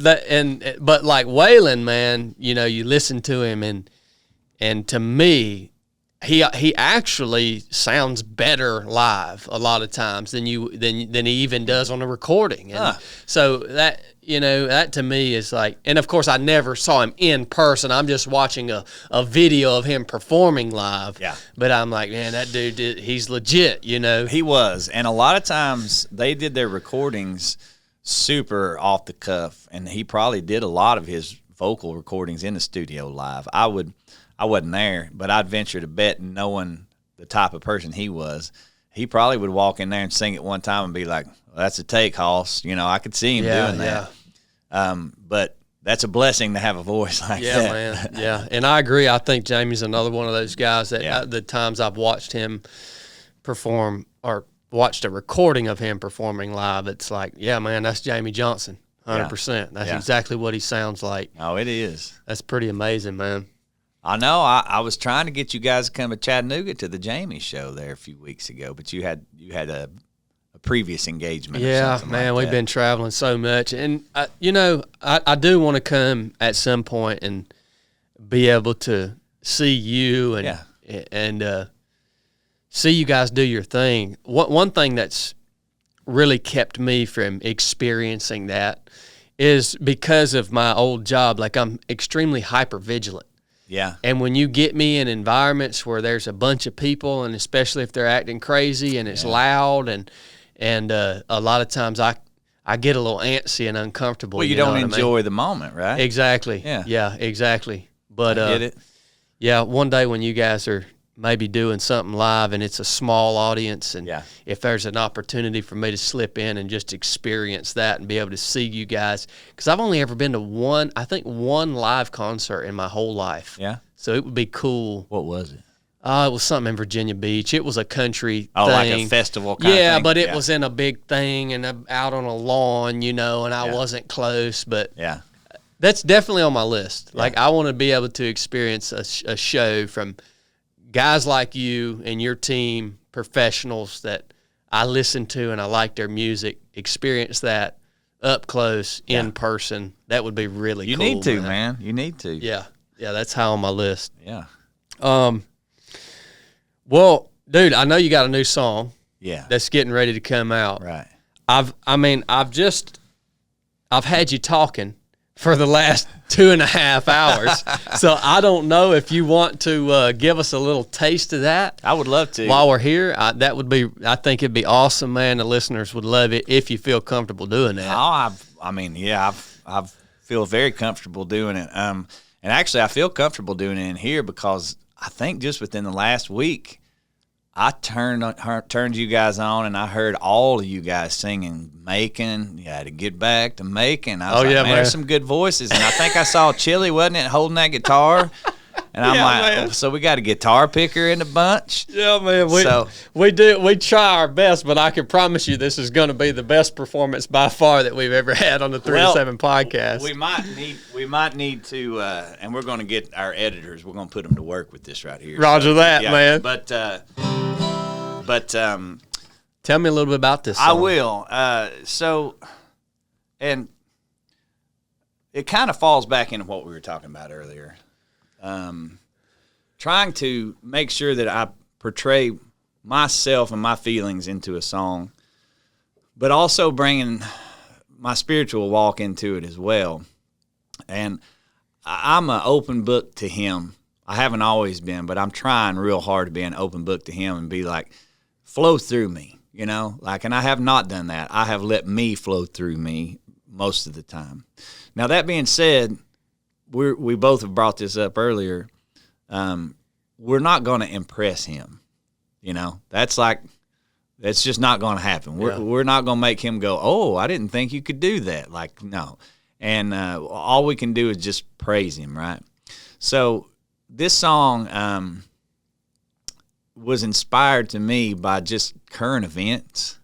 Speaker 3: but like Waylon, man, you know, you listen to him and to me, he actually sounds better live a lot of times than he even does on a recording. And so that, you know, that to me is like, and of course I never saw him in person. I'm just watching a video of him performing live.
Speaker 1: Yeah.
Speaker 3: But I'm like, man, that dude, he's legit, you know.
Speaker 1: He was. And a lot of times they did their recordings super off the cuff, and he probably did a lot of his vocal recordings in the studio live. I wasn't there, but I'd venture to bet, knowing the type of person he was, he probably would walk in there and sing it one time and be like, well, that's a take, Hoss. You know, I could see him doing that. But that's a blessing to have a voice like that.
Speaker 3: Yeah, man. Yeah, and I agree. I think Jamie's another one of those guys that the times I've watched him perform or watched a recording of him performing live, it's like, yeah, man, that's Jamie Johnson, 100%. That's exactly what he sounds like.
Speaker 1: Oh, it is.
Speaker 3: That's pretty amazing, man.
Speaker 1: I know. I was trying to get you guys to come to Chattanooga to the Jamie show there a few weeks ago, but you had a previous engagement.
Speaker 3: Yeah,
Speaker 1: or something
Speaker 3: man,
Speaker 1: like
Speaker 3: we've
Speaker 1: that.
Speaker 3: been traveling so much, and I do want to come at some point and be able to see you and see you guys do your thing. One thing that's really kept me from experiencing that is because of my old job. Like, I'm extremely hyper vigilant.
Speaker 1: Yeah.
Speaker 3: And when you get me in environments where there's a bunch of people, and especially if they're acting crazy and it's loud, and a lot of times I get a little antsy and uncomfortable.
Speaker 1: Well, you don't enjoy the moment, right?
Speaker 3: Exactly.
Speaker 1: Yeah.
Speaker 3: Yeah, exactly. But
Speaker 1: I get it.
Speaker 3: yeah, one day when you guys are maybe doing something live and it's a small audience, and if there's an opportunity for me to slip in and just experience that and be able to see you guys, because I've only ever been to one live concert in my whole life.
Speaker 1: Yeah.
Speaker 3: So it would be cool.
Speaker 1: What was it?
Speaker 3: It was something in Virginia Beach. It was a country thing.
Speaker 1: Like a festival kind of thing?
Speaker 3: But it was in a big thing and out on a lawn, and I wasn't close. But that's definitely on my list. Yeah. Like, I want to be able to experience a show from guys like you and your team, professionals that I listen to and I like their music, experience that up close, in person. That would be really cool.
Speaker 1: You need to, man. You need to.
Speaker 3: Yeah. Yeah, that's high on my list.
Speaker 1: Yeah.
Speaker 3: Well, dude, I know you got a new song.
Speaker 1: Yeah.
Speaker 3: That's getting ready to come out.
Speaker 1: Right.
Speaker 3: I've had you talking for the last 2.5 hours. So I don't know if you want to give us a little taste of that.
Speaker 1: I would love to.
Speaker 3: While we're here, I think it'd be awesome, man. The listeners would love it if you feel comfortable doing that.
Speaker 1: I feel very comfortable doing it. And actually, I feel comfortable doing it in here because I think just within the last week, I turned you guys on, and I heard all of you guys singing "Macon." You had to get back to Macon. I was like, man, there's some good voices. And I think I saw Chili, wasn't it, holding that guitar? And I'm
Speaker 3: man.
Speaker 1: so we got a guitar picker in the bunch.
Speaker 3: Yeah, man. We try our best, but I can promise you this is going to be the best performance by far that we've ever had on the 3 to 7 podcast.
Speaker 1: We might need to, and we're going to get our editors. We're going to put them to work with this right here.
Speaker 3: Roger that, man.
Speaker 1: But
Speaker 3: tell me a little bit about this song.
Speaker 1: I will. And it kind of falls back into what we were talking about earlier. Trying to make sure that I portray myself and my feelings into a song, but also bringing my spiritual walk into it as well. And I'm an open book to him. I haven't always been, but I'm trying real hard to be an open book to him and be like, flow through me, and I have not done that. I have let me flow through me most of the time. Now, that being said, we both have brought this up earlier. We're not going to impress him. That's just not going to happen. We're not going to make him go, oh, I didn't think you could do that. No. And all we can do is just praise him, right? So this song was inspired to me by just current events.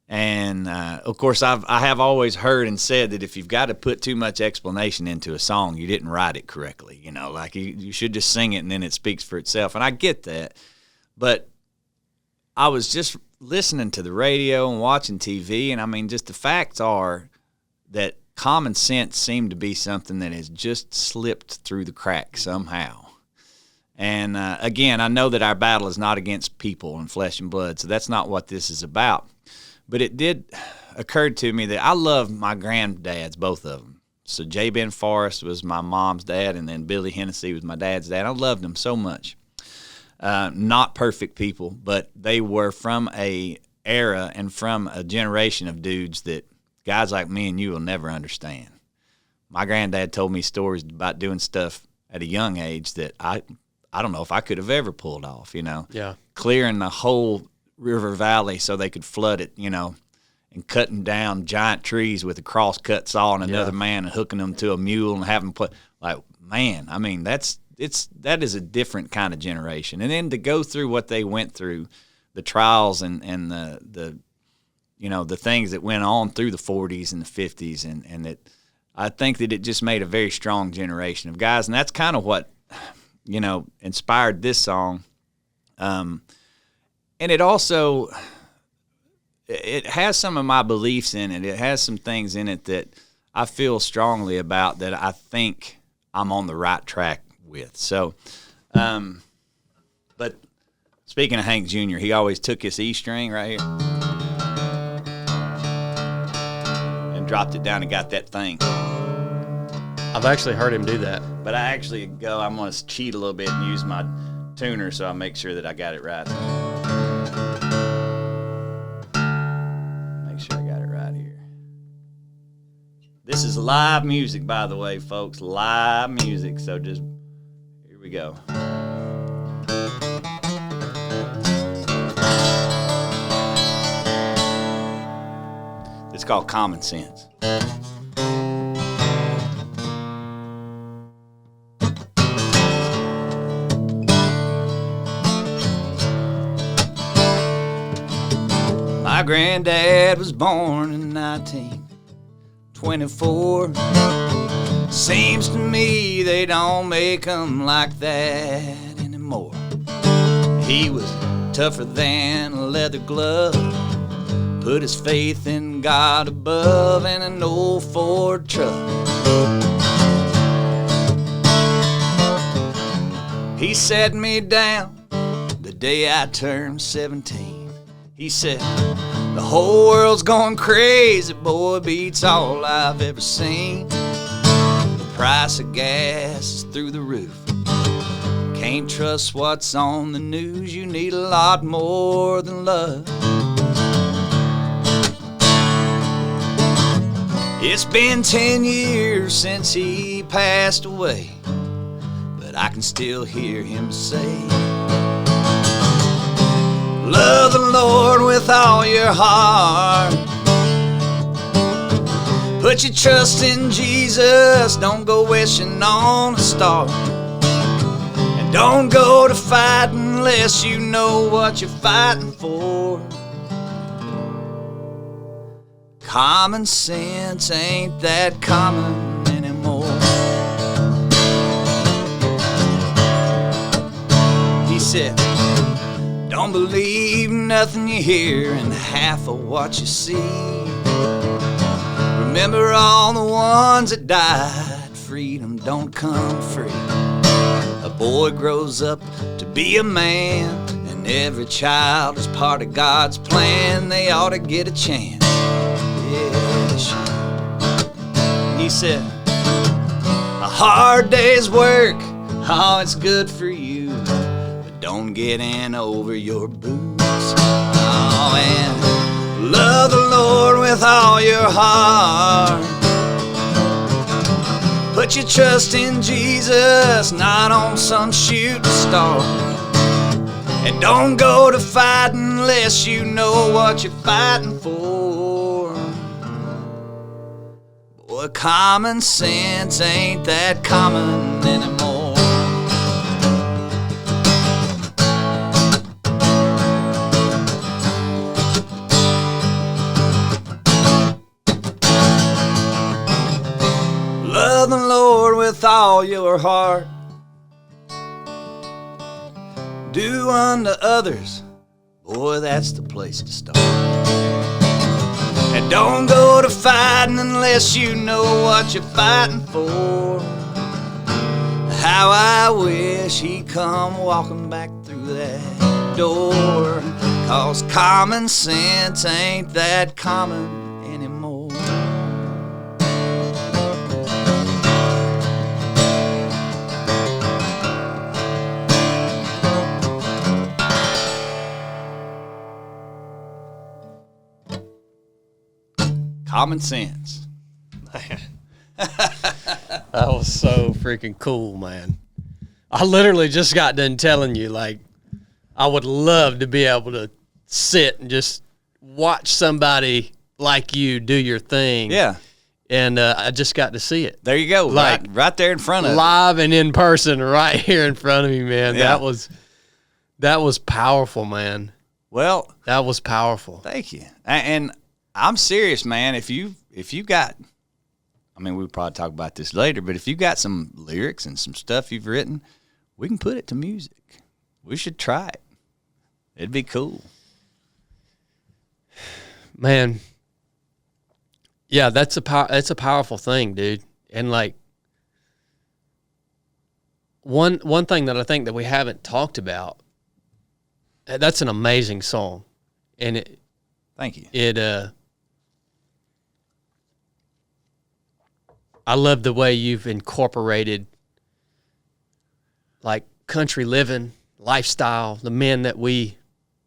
Speaker 1: And, of course, I have always heard and said that if you've got to put too much explanation into a song, you didn't write it correctly. You should just sing it and then it speaks for itself. And I get that. But I was just listening to the radio and watching TV, and, just the facts are that common sense seemed to be something that has just slipped through the cracks somehow. And, again, I know that our battle is not against people and flesh and blood, so that's not what this is about. But it did occur to me that I love my granddads, both of them. So J. Ben Forrest was my mom's dad, and then Billy Hennessy was my dad's dad. I loved them so much. Not perfect people, but they were from a era and from a generation of dudes that guys like me and you will never understand. My granddad told me stories about doing stuff at a young age that I don't know if I could have ever pulled off,
Speaker 3: Yeah.
Speaker 1: Clearing the whole river valley so they could flood it, and cutting down giant trees with a cross-cut saw and another man and hooking them to a mule and having put, that is a different kind of generation. And then to go through what they went through, the trials and the things that went on through the 40s and the 50s, and that I think that it just made a very strong generation of guys. And that's kind of what, inspired this song. And it also, it has some of my beliefs in it. It has some things in it that I feel strongly about that I think I'm on the right track with. So, but speaking of Hank Jr., he always took his E string right here and dropped it down and got that thing.
Speaker 3: I've actually heard him do that.
Speaker 1: But I'm going to cheat a little bit and use my tuner so I make sure that I got it right. Make sure I got it right here. This is live music, by the way, folks. Live music. So just, here we go. It's called Common Sense. My granddad was born in 1924. Seems to me they don't make them like that anymore. He was tougher than a leather glove, put his faith in God above, and an old Ford truck. He sat me down the day I turned 17. He said, the whole world's going crazy, boy, beats all I've ever seen. The price of gas is through the roof. Can't trust what's on the news. You need a lot more than love. It's been 10 years since he passed away, but I can still hear him say, love the Lord with all your heart. Put your trust in Jesus. Don't go wishing on a star. Don't go to fight unless you know what you're fighting for. Common sense ain't that common anymore. He said, don't believe nothing you hear and half of what you see. Remember all the ones that died, freedom don't come free. A boy grows up to be a man, and every child is part of God's plan. They ought to get a chance. Yeah, sure. He said, a hard day's work, oh, it's good for you, but don't get in over your boots. Oh, and love the Lord with all your heart. Put your trust in Jesus, not on some shooting star. And don't go to fight unless you know what you're fighting for. Boy, common sense ain't that common anymore. Love the Lord with all your heart. Do unto others, boy, that's the place to start. And don't go to fighting unless you know what you're fighting for. How I wish he'd come walking back through that door, 'cause common sense ain't that common anymore. Common sense.
Speaker 3: That was so freaking cool, man. I literally just got done telling you, like, I would love to be able to sit and just watch somebody like you do your thing.
Speaker 1: Yeah.
Speaker 3: And I just got to see it.
Speaker 1: There you go.
Speaker 3: Like,
Speaker 1: right there in front of
Speaker 3: live and in person right here in front of me, man.
Speaker 1: Yeah.
Speaker 3: That was powerful, man.
Speaker 1: Well,
Speaker 3: that was powerful.
Speaker 1: Thank you. And I'm serious, man. If you got, I mean, we'll probably talk about this later, but if you got some lyrics and some stuff you've written, we can put it to music. We should try it. It'd be cool.
Speaker 3: Man. Yeah, that's a powerful thing, dude. And like one thing that I think that we haven't talked about, that's an amazing song. And
Speaker 1: thank you.
Speaker 3: I love the way you've incorporated like country living, lifestyle, the men that we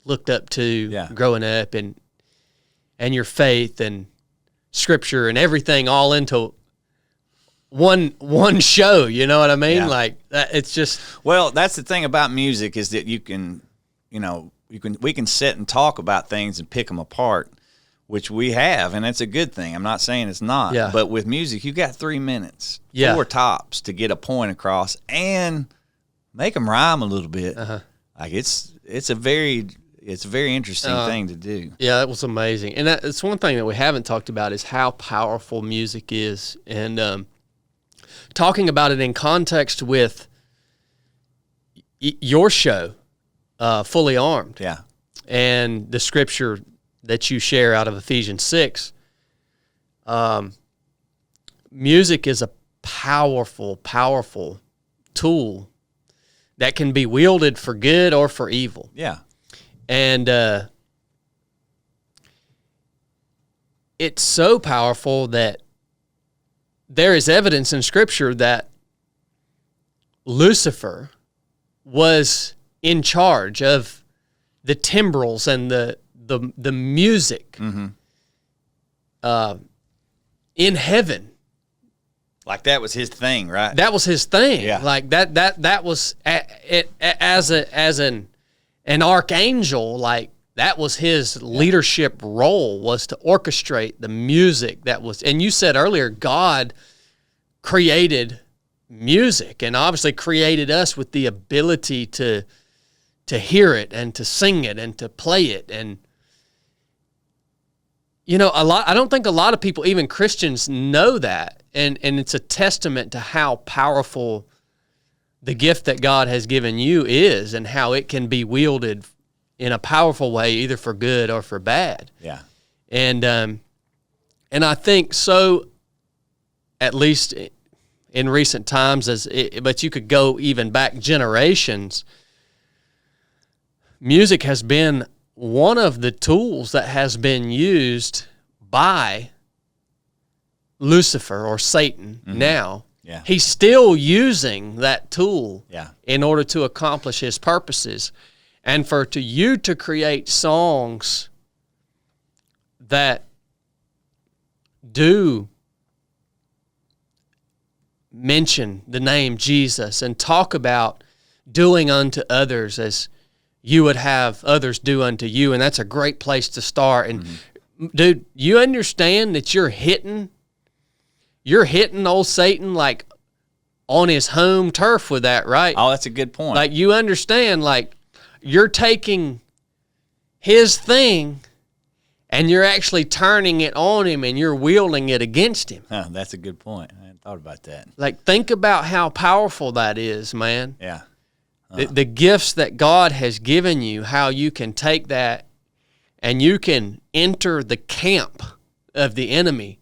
Speaker 3: looked up to growing up, and your faith and scripture and everything all into one show. You know what I mean?
Speaker 1: Yeah.
Speaker 3: Like that, it's just,
Speaker 1: well, that's the thing about music is that we can sit and talk about things and pick them apart, which we have, and it's a good thing. I'm not saying it's not.
Speaker 3: Yeah.
Speaker 1: But with music, you got 3 minutes, 4 tops to get a point across and make them rhyme a little bit. Like it's a very interesting thing to do.
Speaker 3: Yeah, it was amazing. And it's one thing that we haven't talked about is how powerful music is. And talking about it in context with your show, Fully Armed.
Speaker 1: Yeah.
Speaker 3: And the scripture that you share out of Ephesians 6. Music is a powerful, powerful tool that can be wielded for good or for evil.
Speaker 1: Yeah.
Speaker 3: And it's so powerful that there is evidence in Scripture that Lucifer was in charge of the timbrels and the music in heaven.
Speaker 1: Like that was his thing, right?
Speaker 3: That was his thing.
Speaker 1: Yeah.
Speaker 3: Like that was as an archangel. Like that was his leadership role, was to orchestrate the music that was. And you said earlier, God created music, and obviously created us with the ability to hear it and to sing it and to play it. And I don't think a lot of people, even Christians, know that. And it's a testament to how powerful the gift that God has given you is, and how it can be wielded in a powerful way, either for good or for bad.
Speaker 1: Yeah.
Speaker 3: And I think so, at least in recent times, but you could go even back generations, music has been one of the tools that has been used by Lucifer or Satan now.
Speaker 1: Yeah.
Speaker 3: He's still using that tool
Speaker 1: Yeah.
Speaker 3: in order to accomplish his purposes. And for you to create songs that do mention the name Jesus and talk about doing unto others as you would have others do unto you, and that's a great place to start. And dude, you understand that you're hitting old Satan like on his home turf with that, right?
Speaker 1: Oh, that's a good point.
Speaker 3: Like, you understand, like, you're taking his thing and you're actually turning it on him and you're wielding it against him.
Speaker 1: Huh, that's a good point. I hadn't thought about that.
Speaker 3: Like, think about how powerful that is, man.
Speaker 1: Yeah.
Speaker 3: The gifts that God has given you, how you can take that and you can enter the camp of the enemy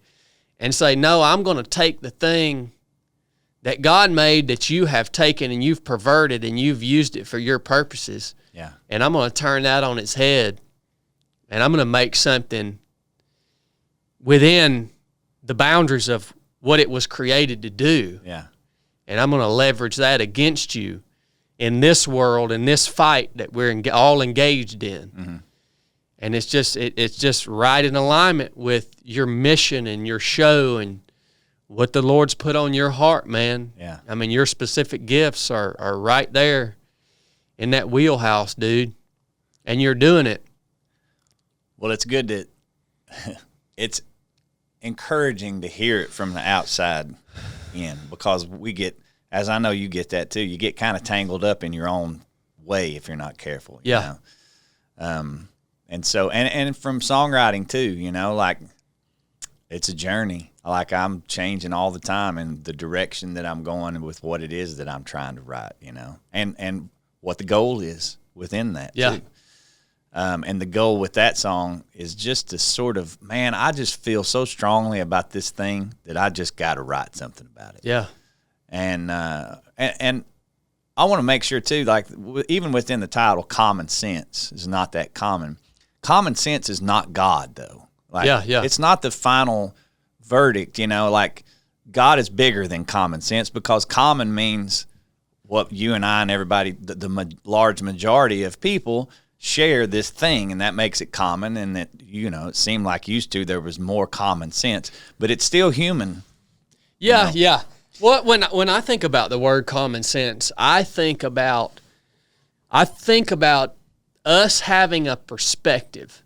Speaker 3: and say, no, I'm going to take the thing that God made that you have taken and you've perverted and you've used it for your purposes.
Speaker 1: Yeah.
Speaker 3: And I'm going to turn that on its head, and I'm going to make something within the boundaries of what it was created to do.
Speaker 1: Yeah.
Speaker 3: And I'm going to leverage that against you in this world, in this fight that we're all engaged in.
Speaker 1: Mm-hmm.
Speaker 3: And it's just right in alignment with your mission and your show and what the Lord's put on your heart, man.
Speaker 1: Yeah.
Speaker 3: I mean, your specific gifts are right there in that wheelhouse, dude. And you're doing it.
Speaker 1: Well, it's good that it's encouraging to hear it from the outside in, because we get, as I know you get that too, you get kind of tangled up in your own way if you're not careful. You
Speaker 3: Yeah.
Speaker 1: know? And so, and from songwriting too, you know, like, it's a journey. Like, I'm changing all the time in the direction that I'm going with what it is that I'm trying to write, you know, and what the goal is within that too. And the goal with that song is just to sort of, man, I just feel so strongly about this thing that I just got to write something about it.
Speaker 3: Yeah.
Speaker 1: And I want to make sure too, like, even within the title, common sense is not that common. Common sense is not God, though. Like,
Speaker 3: yeah.
Speaker 1: It's not the final verdict, you know, like, God is bigger than common sense, because common means what you and I and everybody, the large majority of people share this thing, and that makes it common. And that, you know, it seemed like used to there was more common sense, but it's still human.
Speaker 3: Yeah,
Speaker 1: you know?
Speaker 3: yeah. Well, when I think about the word common sense, I think about us having a perspective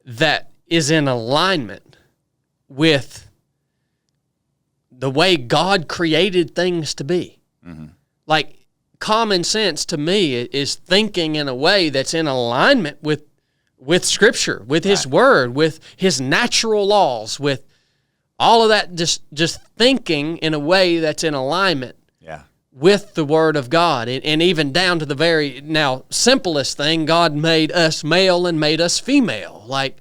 Speaker 3: that is in alignment with the way God created things to be. Mm-hmm. Like, common sense to me is thinking in a way that's in alignment with Scripture, with His Word, with His natural laws, with all of that, just thinking in a way that's in alignment with the Word of God. And even down to the very now simplest thing, God made us male and made us female. Like,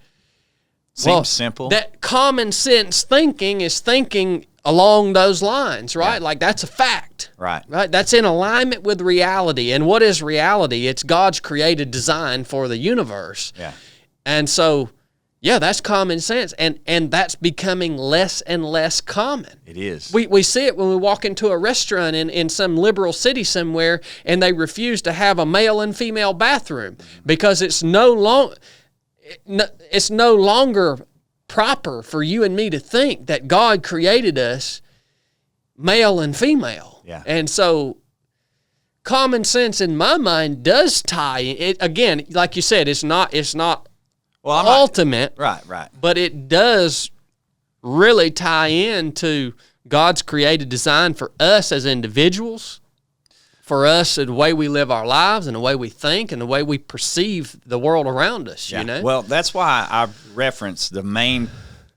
Speaker 1: Seems simple.
Speaker 3: That common sense thinking is thinking along those lines, right?
Speaker 1: Yeah.
Speaker 3: Like, that's a fact.
Speaker 1: Right.
Speaker 3: That's in alignment with reality. And what is reality? It's God's created design for the universe.
Speaker 1: Yeah.
Speaker 3: And so, yeah, that's common sense. And that's becoming less and less common.
Speaker 1: It is.
Speaker 3: We see it when we walk into a restaurant in some liberal city somewhere, and they refuse to have a male and female bathroom because it's no longer proper for you and me to think that God created us male and female.
Speaker 1: Yeah.
Speaker 3: And so common sense in my mind does tie it. Again, like you said, it's not ultimate.
Speaker 1: Right.
Speaker 3: But it does really tie into God's created design for us as individuals, for us and the way we live our lives and the way we think and the way we perceive the world around us, you know?
Speaker 1: Well, that's why I reference the main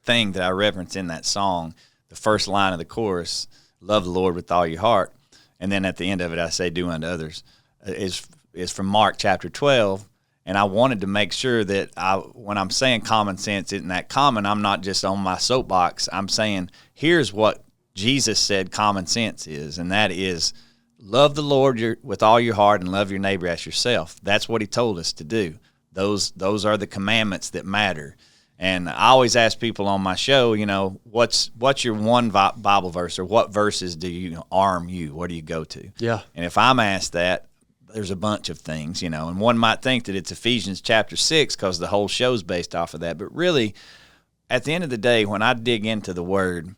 Speaker 1: thing that I reference in that song, the first line of the chorus, love the Lord with all your heart. And then at the end of it, I say, do unto others, is from Mark chapter 12. And I wanted to make sure that when I'm saying common sense isn't that common, I'm not just on my soapbox. I'm saying, here's what Jesus said common sense is, and that is love the Lord with all your heart and love your neighbor as yourself. That's what he told us to do. Those are the commandments that matter. And I always ask people on my show, you know, what's your one Bible verse, or what verses do you arm you? Where do you go to?
Speaker 3: Yeah.
Speaker 1: And if I'm asked that, there's a bunch of things, you know, and one might think that it's Ephesians chapter 6 because the whole show's based off of that. But really, at the end of the day, when I dig into the Word,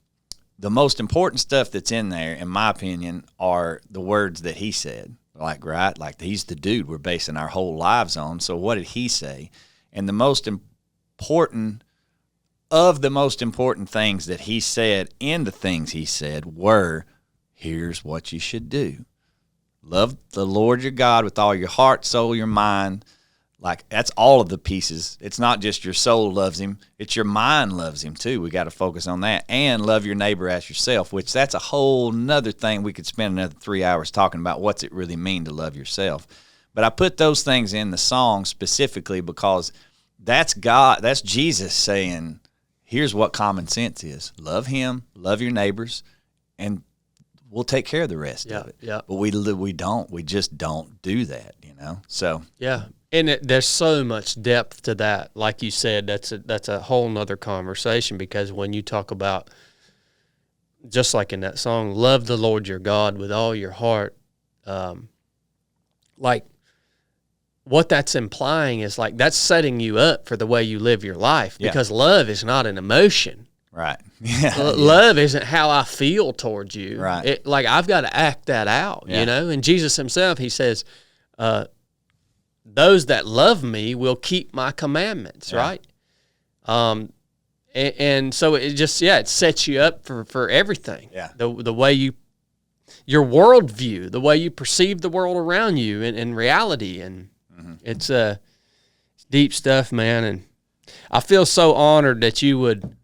Speaker 1: the most important stuff that's in there, in my opinion, are the words that he said. Like, right? Like, he's the dude we're basing our whole lives on. So what did he say? And the most important things that he said in the things he said were, here's what you should do. Love the Lord your God with all your heart, soul, your mind. Like, that's all of the pieces. It's not just your soul loves him. It's your mind loves him, too. We got to focus on that. And love your neighbor as yourself, which that's a whole nother thing. We could spend another 3 hours talking about what's it really mean to love yourself. But I put those things in the song specifically because that's God, that's Jesus saying, here's what common sense is. Love him, love your neighbors, and we'll take care of the rest of it.
Speaker 3: Yeah.
Speaker 1: But we just don't do that, you know? So.
Speaker 3: Yeah. And there's so much depth to that. Like you said, that's a whole nother conversation, because when you talk about, just like in that song, love the Lord your God with all your heart, like what that's implying is like that's setting you up for the way you live your life, because love is not an emotion.
Speaker 1: Right. Yeah.
Speaker 3: Love isn't how I feel towards you.
Speaker 1: Right.
Speaker 3: Like I've got to act that out, you know? And Jesus himself, he says, those that love me will keep my commandments, right? And so it just, it sets you up for everything.
Speaker 1: Yeah.
Speaker 3: The way your worldview, the way you perceive the world around you in reality. And it's deep stuff, man. And I feel so honored that you would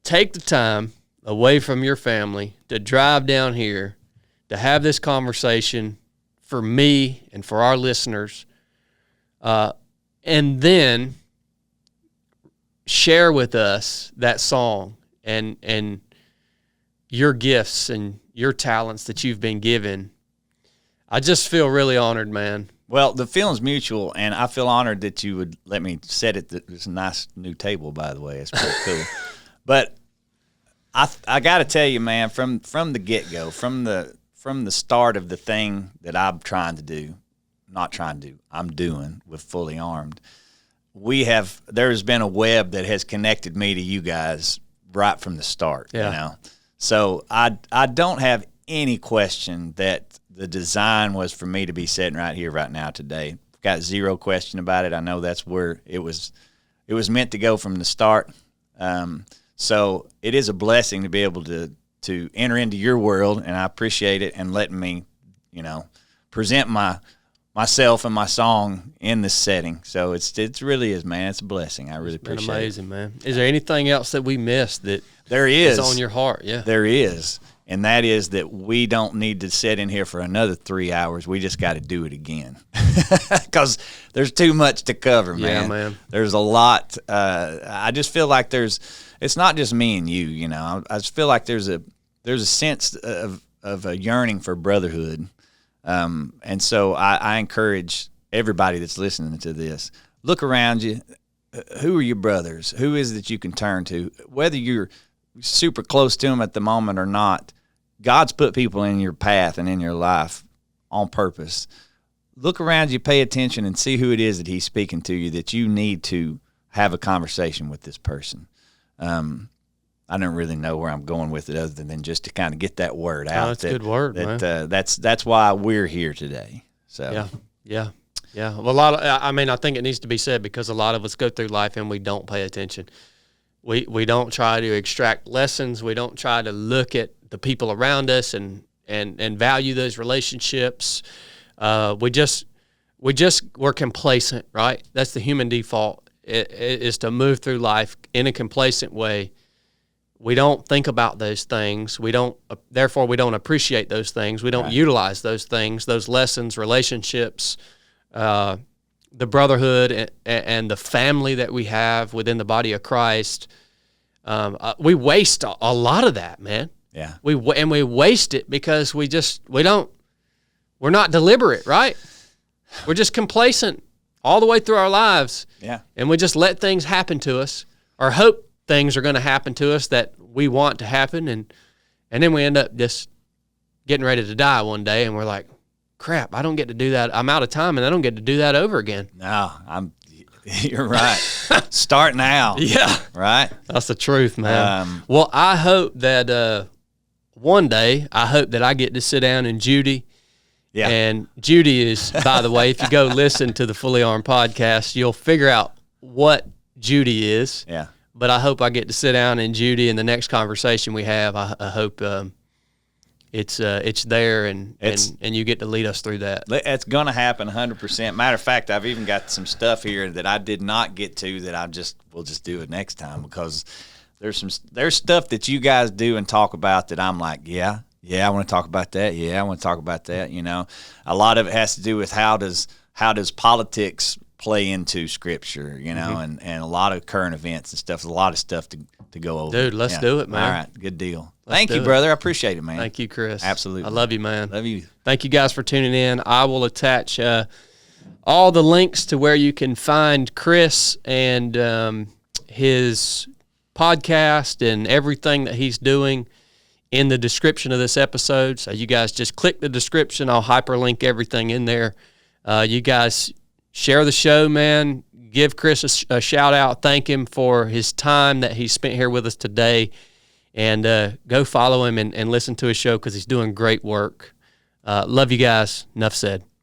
Speaker 3: take the time away from your family to drive down here to have this conversation for me and for our listeners, and then share with us that song and your gifts and your talents that you've been given. I just feel really honored, man.
Speaker 1: Well, the feeling's mutual, and I feel honored that you would let me sit at this nice new table, by the way. It's pretty cool. But I got to tell you, man, from the get-go, from the start of the thing that I'm doing with Fully Armed, there's been a web that has connected me to you guys right from the start, you know? So I don't have any question that the design was for me to be sitting right here, right now, today. Got zero question about it. I know that's where it was meant to go from the start. So it is a blessing to be able to enter into your world, and I appreciate it, and letting me, you know, present myself and my song in this setting. So it really is, man. It's a blessing. I really appreciate it.
Speaker 3: Amazing, man. Is there anything else that we missed that
Speaker 1: there is
Speaker 3: on your heart? Yeah,
Speaker 1: there is, and that is that we don't need to sit in here for another 3 hours. We just got to do it again, because there's too much to cover, man.
Speaker 3: Yeah, man.
Speaker 1: There's a lot. I just feel like it's not just me and you, you know. I just feel like there's a sense of a yearning for brotherhood. And so I encourage everybody that's listening to this, look around you. Who are your brothers? Who is it that you can turn to? Whether you're super close to them at the moment or not, God's put people in your path and in your life on purpose. Look around you, pay attention, and see who it is that he's speaking to you, that you need to have a conversation with this person. I don't really know where I'm going with it, other than just to kind of get that word out.
Speaker 3: That's a good word, man.
Speaker 1: That's why we're here today. So
Speaker 3: yeah. Well, I think it needs to be said, because a lot of us go through life and we don't pay attention. We don't try to extract lessons. We don't try to look at the people around us and value those relationships. We're complacent, right? That's the human default, is to move through life in a complacent way. We don't think about those things. Therefore we don't appreciate those things. We don't utilize those things, those lessons, relationships, the brotherhood and the family that we have within the body of Christ. We waste a lot of that, man.
Speaker 1: Yeah.
Speaker 3: We waste it because we're not deliberate, right? We're just complacent all the way through our lives.
Speaker 1: Yeah.
Speaker 3: And we just let things happen to us or hope things are going to happen to us that we want to happen. And then we end up just getting ready to die one day. And we're like, crap, I don't get to do that. I'm out of time and I don't get to do that over again.
Speaker 1: No, you're right. Start now.
Speaker 3: Yeah.
Speaker 1: Right?
Speaker 3: That's the truth, man. Well, I hope that one day, I get to sit down and Judy.
Speaker 1: Yeah.
Speaker 3: And Judy is, by the way, if you go listen to the Fully Armed podcast, you'll figure out what Judy is.
Speaker 1: Yeah.
Speaker 3: But I hope I get to sit down and Judy in the next conversation we have. I hope it's there and you get to lead us through that.
Speaker 1: It's going to happen 100%. Matter of fact, I've even got some stuff here that I did not get to that we'll just do it next time, because there's stuff that you guys do and talk about that I'm like, yeah, I want to talk about that. Yeah, I want to talk about that. You know, a lot of it has to do with how does politics play into Scripture, you know, and a lot of current events and stuff. There's a lot of stuff to go over.
Speaker 3: Dude, let's do it, man.
Speaker 1: All right, good deal. Thank you, brother. I appreciate it, man.
Speaker 3: Thank you, Chris.
Speaker 1: Absolutely.
Speaker 3: I love you, man.
Speaker 1: Love you.
Speaker 3: Thank you guys for tuning in. I will attach all the links to where you can find Chris and his podcast and everything that he's doing in the description of this episode. So you guys just click the description. I'll hyperlink everything in there. You guys share the show, man. Give Chris a shout out. Thank him for his time that he spent here with us today. And go follow him and listen to his show because he's doing great work. Love you guys. Enough said.